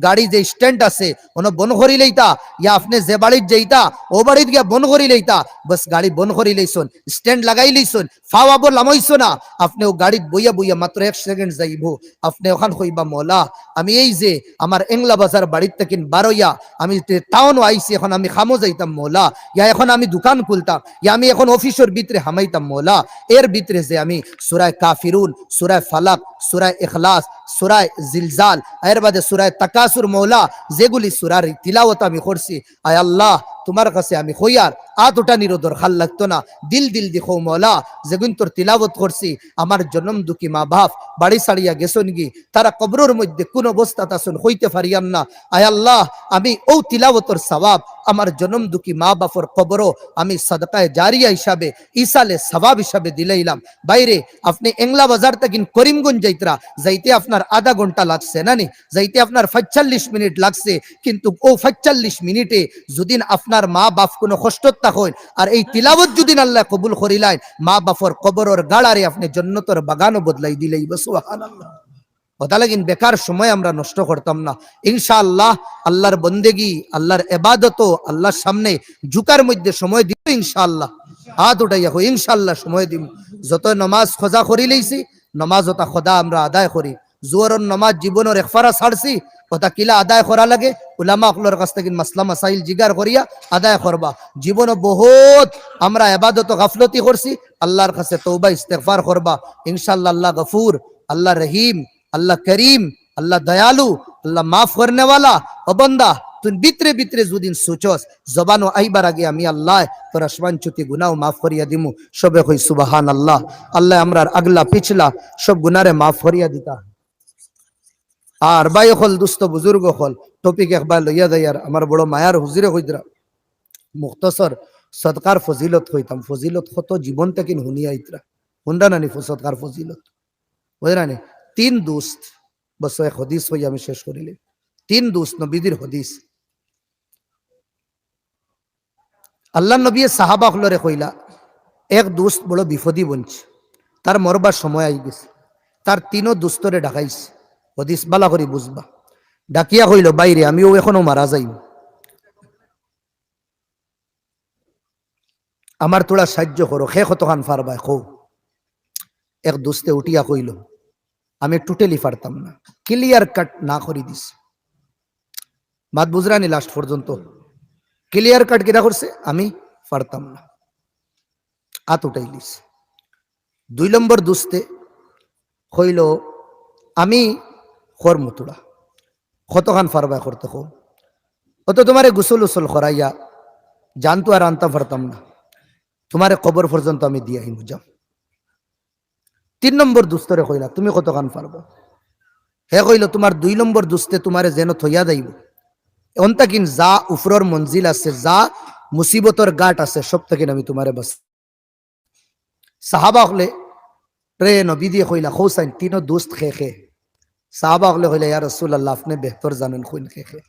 [SPEAKER 1] গাড়ি যে স্ট্যান্ড আছে ওনো বন করি লইতা, ইয়া আপনি যে বাড়ির যাইতা ও বাড়ির গিয়া বন করি লইতা, বস গাড়ি বন করি লইছন, স্ট্যান্ড লাগাই লইছন, ফাওয়াবো লামাইছো না, আপনি ও গাড়ি বইয়া বইয়া মাত্র 1 সেকেন্ড যাইব, আপনি ওখান কইবা মওলা আমি এই যে আমার এংলা বাজার বাড়ির থেকে বারোয়া আমি টাউন আইছি, এখন আমি খামো যাইতাম মওলা, ইয়া এখন আমি দোকান খুলতাম, ইয়া আমি এখন অফিসের ভিতরে হামাইতাম মওলা, এর ভিতরে যে আমি সূরা কাফিরুন, সূরা ফালাক, সূরা ইখলাস, সূরা জিলজাল, এর বাদে সূরা তাকাসুর মওলা যেগুলি সূরার তিলাওয়াত আমি করছি, আয় আল্লাহ তোমার কাছে আমি হইয়ার আতটা নিরোধর খাল লাগতো না, দিল দেখো মওলা যেগুন তোর তিলাওয়াত করছি, আমার জন্ম দুঃখী মা বাপ বাড়ি ছাড়িয়া গেছন গি, তারা কবরের মধ্যে কোন অবস্থা তাসন হইতে পারিয়াম না, আয় আল্লাহ আমি ও তিলাওয়াতর সওয়াব আমার জন্ম দুঃখী মা বাপর কবরও আমি সাদকায়ে জারিয়া হিসাবে ইসালে সওয়াব হিসাবে দিলাইলাম। বাইরে আপনি এংলা বাজার থেকে করিমগঞ্জ যাইতে আপনার আধা ঘন্টা লাগছে না নি, যাইতে আপনার 45 মিনিট লাগছে, কিন্তু ও 45 মিনিটে যদি আপনার মা বাপ কোনো কষ্ট হয় আর এই তিলাওয়াত যদি আল্লাহ কবুল করিলেন, মা বাপর কবরের গাড়ারে আপনি জান্নাতের বাগানও বদলাই দিলেই। সুবহানাল্লাহ। কথা লাগিন বেকার সময় আমরা নষ্ট করতাম না। ইনশাআল্লাহ আল্লাহর বন্দেগি, আল্লাহর ইবাদত, আল্লাহর সামনে ঝুকার মধ্যে সময় দিব ইনশাআল্লাহ। হাত উঠাইয়া কই ইনশাআল্লাহ সময় দিব। যত নামাজ খোঁজা করি লইছি, নামাজ ওটা খোদা আমরা আদায় করি। জোহরের নামাজ জীবনের একফারা ছাড়ছি, ওটা কিলা আদায় করা লাগে, উলামা আকলর কাছ থেকে মাসলা মাসাইল জিগার করিয়া আদায় করবা। জীবনে বহুত আমরা ইবাদত গাফলতি করছি, আল্লাহর কাছে তওবা ইস্তেগফার করবা ইনশাআল্লাহ। আল্লাহ গফুর, আল্লাহ রহিম, আল্লাহ করিম, আল্লাহ দয়ালু, আল্লাহ মাফ করনে वाला ও বান্দা তুই ভিতরে ভিতরে যদিন সোচস জবানও আইবার আগে আমি আল্লাহ তোর আসমান চুতি গুনাহ মাফ করিয়া দিমু সবে কই সুবহানাল্লাহ। আল্লাহ আমরার আগলা পিছলা সব গুনারে মাফ করিয়া দিতা। আর ভাই হল দুস্থ বুজুর্গ হল টপিক একবার লইয়া দেয় আর আমার বড় মায়ার হুজুরে হইদরা মুখতসর সদকার ফজিলত হইতাম ফজিলত কত জীবন থেকে হুনিয়া ইতরা হুন্ডা নানি সদকার ফজিলত বুঝরানি তিন দুস্ত বস এক হদিস হই আমি শেষ করিলে তিন দুস্ত নবীদের হদিস আল্লাহ নবী সাহাবা হলরে কইলা এক দুস্ত বড় বিপদী বনছে তার মরবার সময় আই গেছে তার তিনও দুস্তরে ডাকাইছে হদিস বালা করি বুঝবা ডাকিয়া কইল বাইরে আমিও এখনো মারা যাইম আমার তোরা সাহায্য করো খে কতখান ফারবাই খো এক দুস্তে উঠিয়া কইল আমি টোটালি পারতাম না ক্লিয়ার কাট না করি দিস বাদ বুঝরানি লাস্ট পর্যন্ত ক্লিয়ার কাট কিরা করছে আমি পারতাম না আত উঠাইলিস দুই নম্বর দুস্তে কইল আমি খর মুতুড়া কতখান ফারবাই করতে খো অত তোমারে গুসল উসল করাইয়া জানতো আর আনতে পারতাম না তোমারে কবর পর্যন্ত আমি দিয়ে আইমু যাও তিন নম্বর দুস্তরে কইলা তুমি কতখান পারবো হে কইল তোমার দুই নম্বর দুস্তে তোমারে যেন থইয়া যাইব অন্তাকিন যা উফরর মঞ্জিল আছে যা মুসিবতর গাট আছে সব থেকে আমি তোমারে বাস সাহাবা হলে রে নবী দিয়ে কইলা খৌসাইন তিনো দুস্ত খে খে সাহাবা হলে কইলা ইয়া রাসূলুল্লাহ আপনি বেহতর জানেন কইন খে খে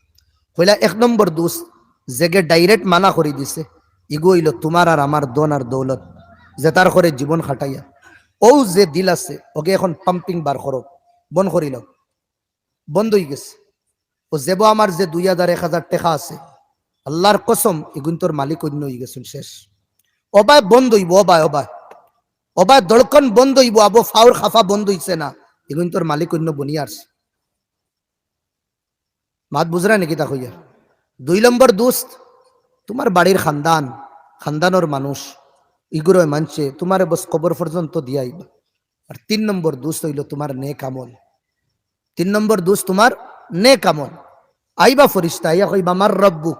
[SPEAKER 1] কইলা এক নম্বর দুস্ত জেগে ডাইরেক্ট মানা করে দিছে ইগো হইল তোমার আর আমার দন আর দৌলত যে তার করে জীবন খাটাইয়া ও যে দিল আছে ওকে এখন পাম্পিং বার করো বন করিল বন্ধ হয়ে গেছে ও যেব আমার যে 2000-1000 টাকা আছে আল্লাহর কসম এগুন তোর মালিক অন্য হয়ে গেছেন শেষ অবায় বন্ধ হইব অবায় দড়কন বন্ধ হইব আবো ফাউর খাফা বন্ধ হইছে না এগুন তোর মালিক অন্য বনিয়ে আসছে মাত বুঝরা নাকি তা কইয়া দুই নম্বর দোস্ত তোমার বাড়ির খানদানোর মানুষ ইগুরো মানছে তোমারে বস কবর পর্যন্ত দিয়াইবা আর তিন নম্বর দোস্ত হইল তোমার নেক আমল তিন নম্বর দোস্ত তোমার নেক আমল আইবা ফরিস্তা আইয়া কইবা আমার রব্বু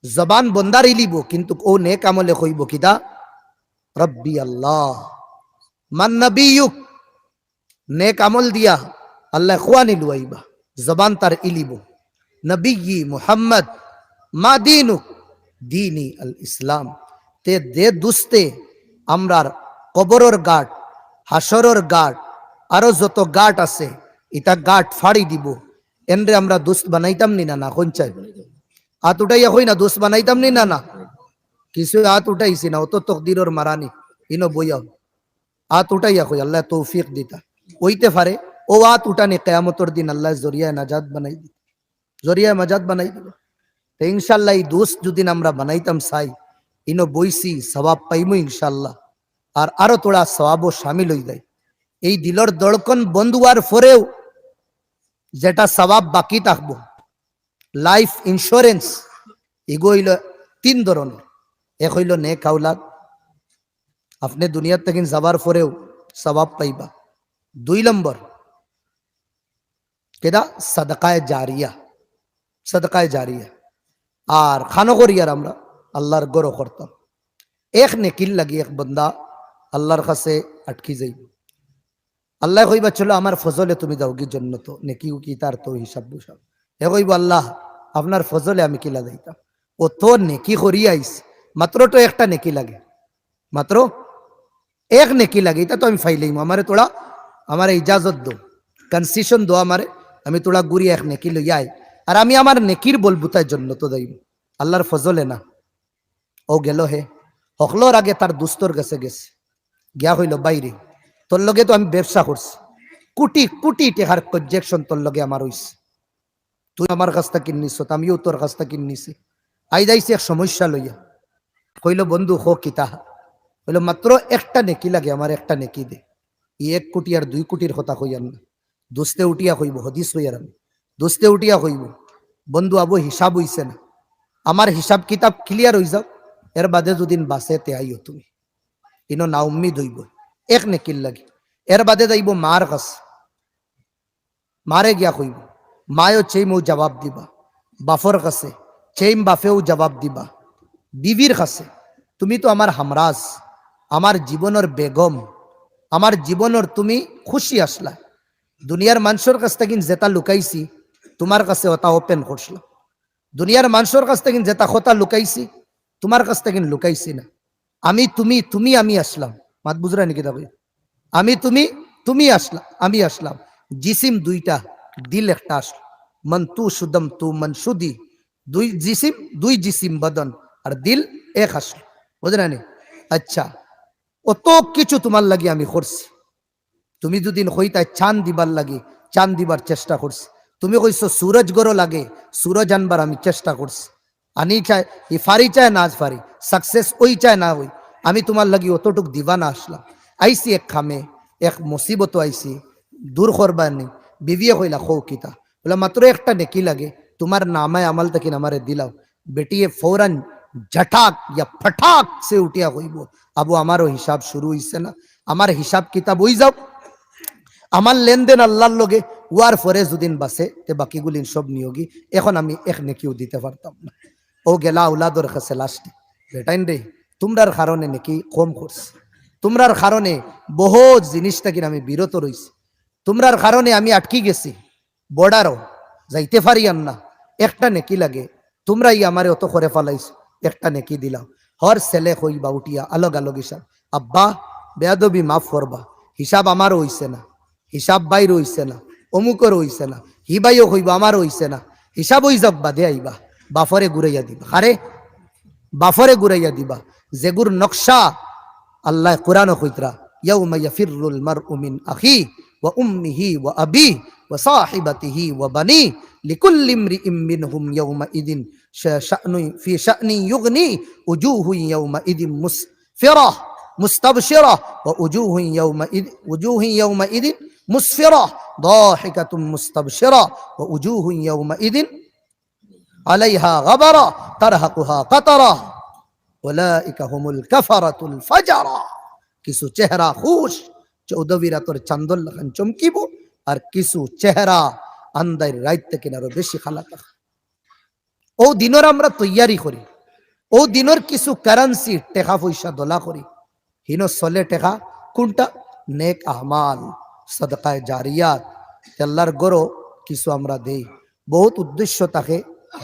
[SPEAKER 1] জবান বন্দার ইলিব কিন্তু ও নেক আমলে কইব কিদা রব্বি আল্লাহ মান নবিয়ুক নেক আমল দিয়া আল্লাহ খুয়ানি লুয়াইবা জবান তার ইলিব নবী মুহাম্মদ মা দিনুক দিনী আল ইসলাম তে দে দুস্তে আমরার কবরর গাট হাসরর গাট আরো যত গাট আছে এটা গাট ফাড়ি দিব এনরে আমরা দুস্ত বানাইতাম নি না কোন চাই হাত উঠাইয়া কই না দুস্ত বানাইতাম নি না কিছু হাত উঠাইছি না অত তকদিরর মারানি ইনো বইয়া হাত উঠাইয়া কই আল্লাহ তৌফিক দিতা ওইতে পারে ও হাত উঠানি কিয়ামতের দিন আল্লাহ জরিয়ায় নাজাত বানাই দিত জরিয়ায় নাজাত বানাই দিল তো ইনশাআল্লাহ এই দোস্ত যদি আমরা বানাইতাম চাই ইনো বইছি সওয়াব পাইমু ইনশাআল্লাহ আর আরো তোড়া সওয়াবও শামিল হই যায় এই দিলর দড়কন বন্ধ হওয়ার পরেও যেটা সওয়াব বাকি থাকবো লাইফ ইন্স্যুরেন্স এগো হইল তিন ধরনের এক হইল নেক আওলাদ আপনি দুনিয়ার থেকে যাবার পরেও সওয়াব পাইবা দুই নম্বর কেদা সাদকায়ে জারিয়া আর খানো করিয়ার আমরা আল্লাহর গরো করতাম এক নেকিল লাগি এক বন্দা আল্লাহর কাছে আটকি যাইব আল্লাহ কইবা চলো আমার ফজলে তুমি যাওগি জন্য তো নেকি উকি তার তো হিসাব বুসাব হে কইব আল্লাহ আপনার ফজলে আমি কিলা যাইতাম ও তো নেকি করিয়া আইস মাত্র তো একটা নেকি লাগে মাত্র এক নেকি লাগে এটা তো আমি ফাইলাইম আমারে তোরা আমার ইজাজত দো কনসেশন দো আমারে আমি তোরা গুড়ি এক নেকি লইয়া আই আর আমি আমার নেকির বলবুতার জন্য তো যাইব আল্লাহর ফজলে না ও গেল হে হকলোর আগে তার দুস্তর গেছে গিয়া হইল বাইরে তোর লগে তো আমি ব্যবসা করছি কোটি কোটি টাকার প্রজেকশন তোর লগে আমার হইছে তুই আমার কাছ থেকে কিনিস আমিও তোর কাছ থেকে কিনিছি আই যাইছি এক সমস্যা লইয়া কইল বন্ধু হো কিতা কইল মাত্র একটা নেকি লাগে আমার একটা নেকি দে ই 1 কোটি আর 2 কোটির কথা কইয়ার না দোস্তে উঠিয়া কইব হদিস হইয়ার আমি দোস্তে উঠিয়া কইব বন্ধু আবু হিসাব হইছে না আমার হিসাব কিতাব ক্লিয়ার হই যাও এর বাদে যদিন বাসে তে আইও তুমি ইনো না উম্মিদ হইব এক নেকিল লাগে এর বাদে যাইব মার কাছে মারে গিয়া কইব মায়ও চেয়ে মৌ জবাব দিবা বাফর কাছে, চেইম বাফেও জবাব দিবা। বিবির কাছে, তুমি তো আমার হামরাজ, আমার জীবনের বেগম, আমার জীবনের তুমি খুশি আসলা। দুনিয়ার মানুষের কাছ থেকে যেটা লুকাইছি তোমার কাছে ওটা ওপেন করছিলাম। দুনিয়ার মানুষের কাছ থেকে যেটা কথা লুকাইছি তোমার কাছ থেকে লুকাইছি না। আমি তুমি, তুমি আমি আসলাম। মাত বুঝরা নাকি দাবি? আমি তুমি, তুমি আসলাম, আমি আসলাম। জিসিম দুইটা, দিল একটা আসলো। মন তু সুদম তু মন সুদি, দুই জিসিম বদন, আর দিল এক আসলো। বুঝলেন? আচ্ছা, অত কিছু তোমার লাগি আমি করছি। তুমি দুদিন হইতায় চাঁদ দিবার লাগে, চাঁদ দিবার চেষ্টা করছি। তুমি কইছো সুরজ গড়ো লাগে, সুরজ আনবার আমি চেষ্টা করছি। আনি চায় ই ফারি চায় না ফারি, সাকসেস ওই চায় না ওই, আমি তোমার লাগি অতটুক দিবা না আসলাম। আইসি এক খামে, এক মুসিবত আইসি, দূর করবার নেই। বিবিয়ে কইলা খৌ কিতা, বলে মাত্র একটা নেকি লাগে, তোমার নামায় আমল তকিন আমারে দিলাও। বেটিয়ে ফৌরান ঝটাক ইয়া ফটাক সে উঠিয়া কইব, আবু আমারও হিসাব শুরু হইছে না, আমার হিসাব কিতাব ওই যাও। আমার লেনদেন আল্লাহর লগে ওয়ার পরে যদিন বাসে তে বাকিগুলিন সব নিয়োগী। এখন আমি এক নেকিও দিতে পারতাম না। ও গেলা আউলাদর কাছে লাস্টে, বেটাইন রে তোমরার কারণে নাকি কম করছি, তোমরার কারণে বহুত জিনিসটা কিনা আমি বিরত রইছি, তোমরার কারণে আমি আটকি গেছি, বর্ডারও যাইতে পারিয়াম না। একটা নেকি লাগে, তোমরাই আমারে অত করে ফেলাইছো, একটা নেকি দিলাম। হর ছেলে হইবা উঠিয়া আলগ আলগ হিসাব, আব্বা বেয়াদবি মাফ করবা, হিসাব আমারও হইছে না, হিসাব বাইর হইছে না, অমুকর হইছে না, হিবাইও হইবা আমারও হইছে না, হিসাব হই যাক বাদে আইবা, বাফরে ঘুরাইয়া দিবা। আরে বাফরে ঘুরাইয়া দিবা, যেগুর নকশা আল্লাহ কোরআন কইতরা, ইয়াউমা ইয়াফিরুল মারউ মিন আখি ওয়া উম্মিহি ওয়া আবি ওয়া সাহিবাতিহি ওয়া বানি লিকুল্লি ইমরিইম মিনহুম ইয়াউমা ইদিন শা'নু ফি শা'নি ইউগনি উজুহু ইয়াউমা ইদিন মুসফিরাহ মুস্তাবশিরাহ ওয়া উজুহু ইয়াউমা ইদিন মুসফিরাহ দাহিকাতুম মুস্তাবশিরাহ ওয়া উজুহু ইয়াউমা ইদিন আলাইহা গাবারা তারহাকুহা কাতারা উলাইকা হুমুল কাফারাতুল ফাজারা। কিছু চেহারা খুশ, চৌদবীরা তোর চান্দল লাখান চমকিব, আর কিছু চেহারা আন্দার রাইত থেকে আরো বেশি খালাকা। ও দিনের আমরা তৈয়ারি করি, ও দিনের কিছু কারেন্সি টেকা পয়সা দোলা করি। হিন চলে টেকা কোনটা? নেক আহমাল, সদকায় জারিয়াত, আল্লাহর গরো কিছু আমরা দেই। বহুত উদ্দেশ্য থাকে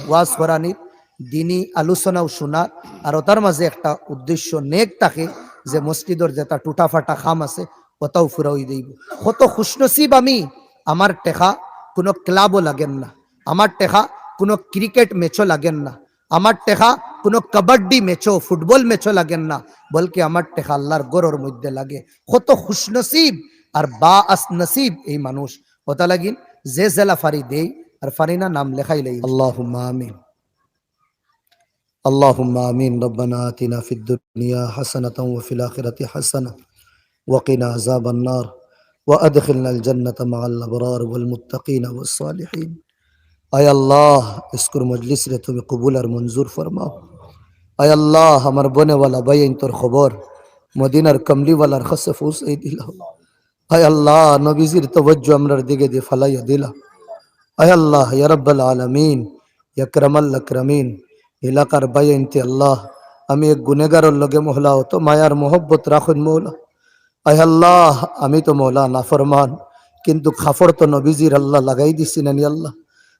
[SPEAKER 1] ওয়াজ করানির, দিনী আলোচনাও শোনা, আর তার মাঝে একটা উদ্দেশ্য নেক থাকে যে মসজিদের যেটা টুটা ফাটা খাম আছে ওটাও ফুরাই দেব। কত খুশনসিব আমি, আমার টেকা কোনো ক্লাবও লাগেন না, আমার টেকা কোনো ক্রিকেট ম্যাচও লাগেন না, আমার টেকা কোনো কাবাডি ম্যাচও ফুটবল ম্যাচও লাগেন না, বলকি আমার টেকা আল্লাহর গরর মধ্যে লাগে। কত খুশনসিব আর বা আস নসিব এই মানুষ। ওটা লাগিন যে জেলা ফারি দেই আর ফারিনা নাম লেখাই লাই। আল্লাহুম্মা আমিন, আল্লাহুম্মা আমিন। রব্বানা আতিনা ফিদ দুনিয়া হাসানাতাও ওয়া ফিল আখিরাতি হাসানাহ ওয়া কিনা আযাবান নার ওয়া আদখিলনাল জান্নাতা মা'আল আবরার ওয়াল মুত্তাকিন ওয়াস সালিহিন। আয় আল্লাহ, ইসকুর মজলিস রে তুমি কবুল আর মঞ্জুর ফরমাও। আয় আল্লাহ, আমার বনেওয়ালা বাইন তোর খবর মদিনার কমলিওয়ালার খসে ফুস এই দিলা। আয় আল্লাহ, নবীজির তওয়াজ্জু আমরার দিকে দিয়ে ফালাইয়া দিলা। আয় আল্লাহ ইয়া রাব্বাল আলামিন, ইয়া আকরামাল আকরামিন, এলাকার বাইনতে আল্লাহ আমি এক গুনেগারের লগে মহলা তো মায়ার মোহব্বত রাখুন মৌলা। আয় আল্লাহ, আমি তো মৌলা নাফরমান, কিন্তু খাফর তো নবীজির আল্লাহ লাগাই দিছি নানি আল্লাহ।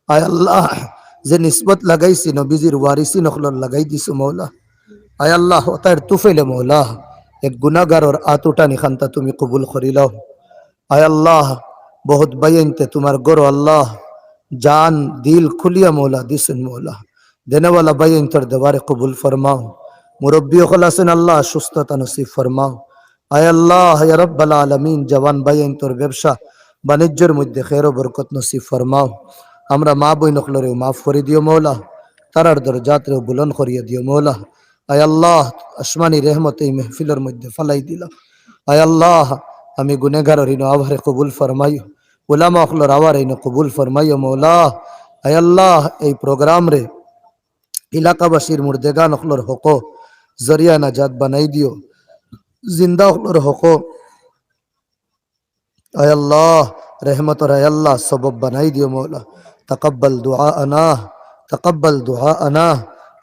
[SPEAKER 1] আয় আল্লাহ, যে নিসবত লাগাইছি নবীজির ওয়ারিসি নখলর লাগাই দিছো মৌলা। আয় আল্লাহ, তার তুফেলে মৌলা এক গুনাহগারের আতুটা নিখান্তা তুমি কবুল করিলাও। আয় আল্লাহ, বহুত বাইনতে তোমার গরো আল্লাহ জান দিল খুলিয়া মৌলা দিছেন মৌলা, দেনেওয়ালা বাইন তোর দেওয়ারে কবুল ফরমাও। মুরব্বী হল আছেন আল্লাহ সুস্থতা নসিব ফরমাও। আয় আল্লাহ ইয়া রাব্বাল আলামিন, জওয়ান বাইন তোর ব্যবসা বাণিজ্যের মধ্যে খের ও বরকত নসিব ফরমাও। আমরা মা বই নখলরেও মাফ করে দিও মৌলা, তারার দরজাতরেও বুলন্দ করিয়া দিও মৌলা। আয় আল্লাহ, আসমানি রহমত এই মেহফিলের মধ্যে ফালাই দিলা। আয় আল্লাহ, আমি গুনেগার ঋণ আভারে কবুল ফরমাইও, উলামা অখলর আওয়ার ঋণ কবুল ফরমাইও মৌলা। আয় আল্লাহ, এই প্রোগ্রাম রে ইলাকাবাসীর মুর্দেগান অখলর হক জরিয়া নাজাত বানাই দিও, জিন্দা অখলর হক আয় আল্লাহ রহমত আয় আল্লাহ সবব বানাই দিও মৌলা। তাকাব্বাল দুআনা, तकब्बल दुआना।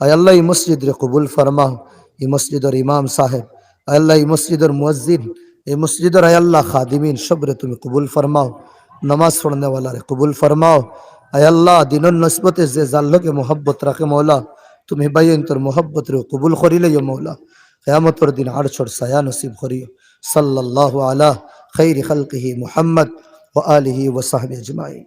[SPEAKER 1] आय अल्लाह ई मस्जिद रे कबूल फरमाओ, ई मस्जिद और इमाम साहेब, आय अल्लाह ई मस्जिद और मुअज्जिन, ए मस्जिद और आय अल्लाह खादिमीन सब रे तुम्हें कबूल फरमाओ, नमाज पढ़ने वाला रे कबूल फरमाओ। आय अल्लाह दिनों नस्बत जे जाल्लो के मोहब्बत रखे मौला, तुम्हें बायन तर मोहब्बत रे कबूल करी ले मौला। क़यामत और दिन आड़ छोड़ साया नसीब करियो। सल्लल्लाहु अला खैर खल्क़िही मुहम्मद व आलिही व सहबिही अजमाइन।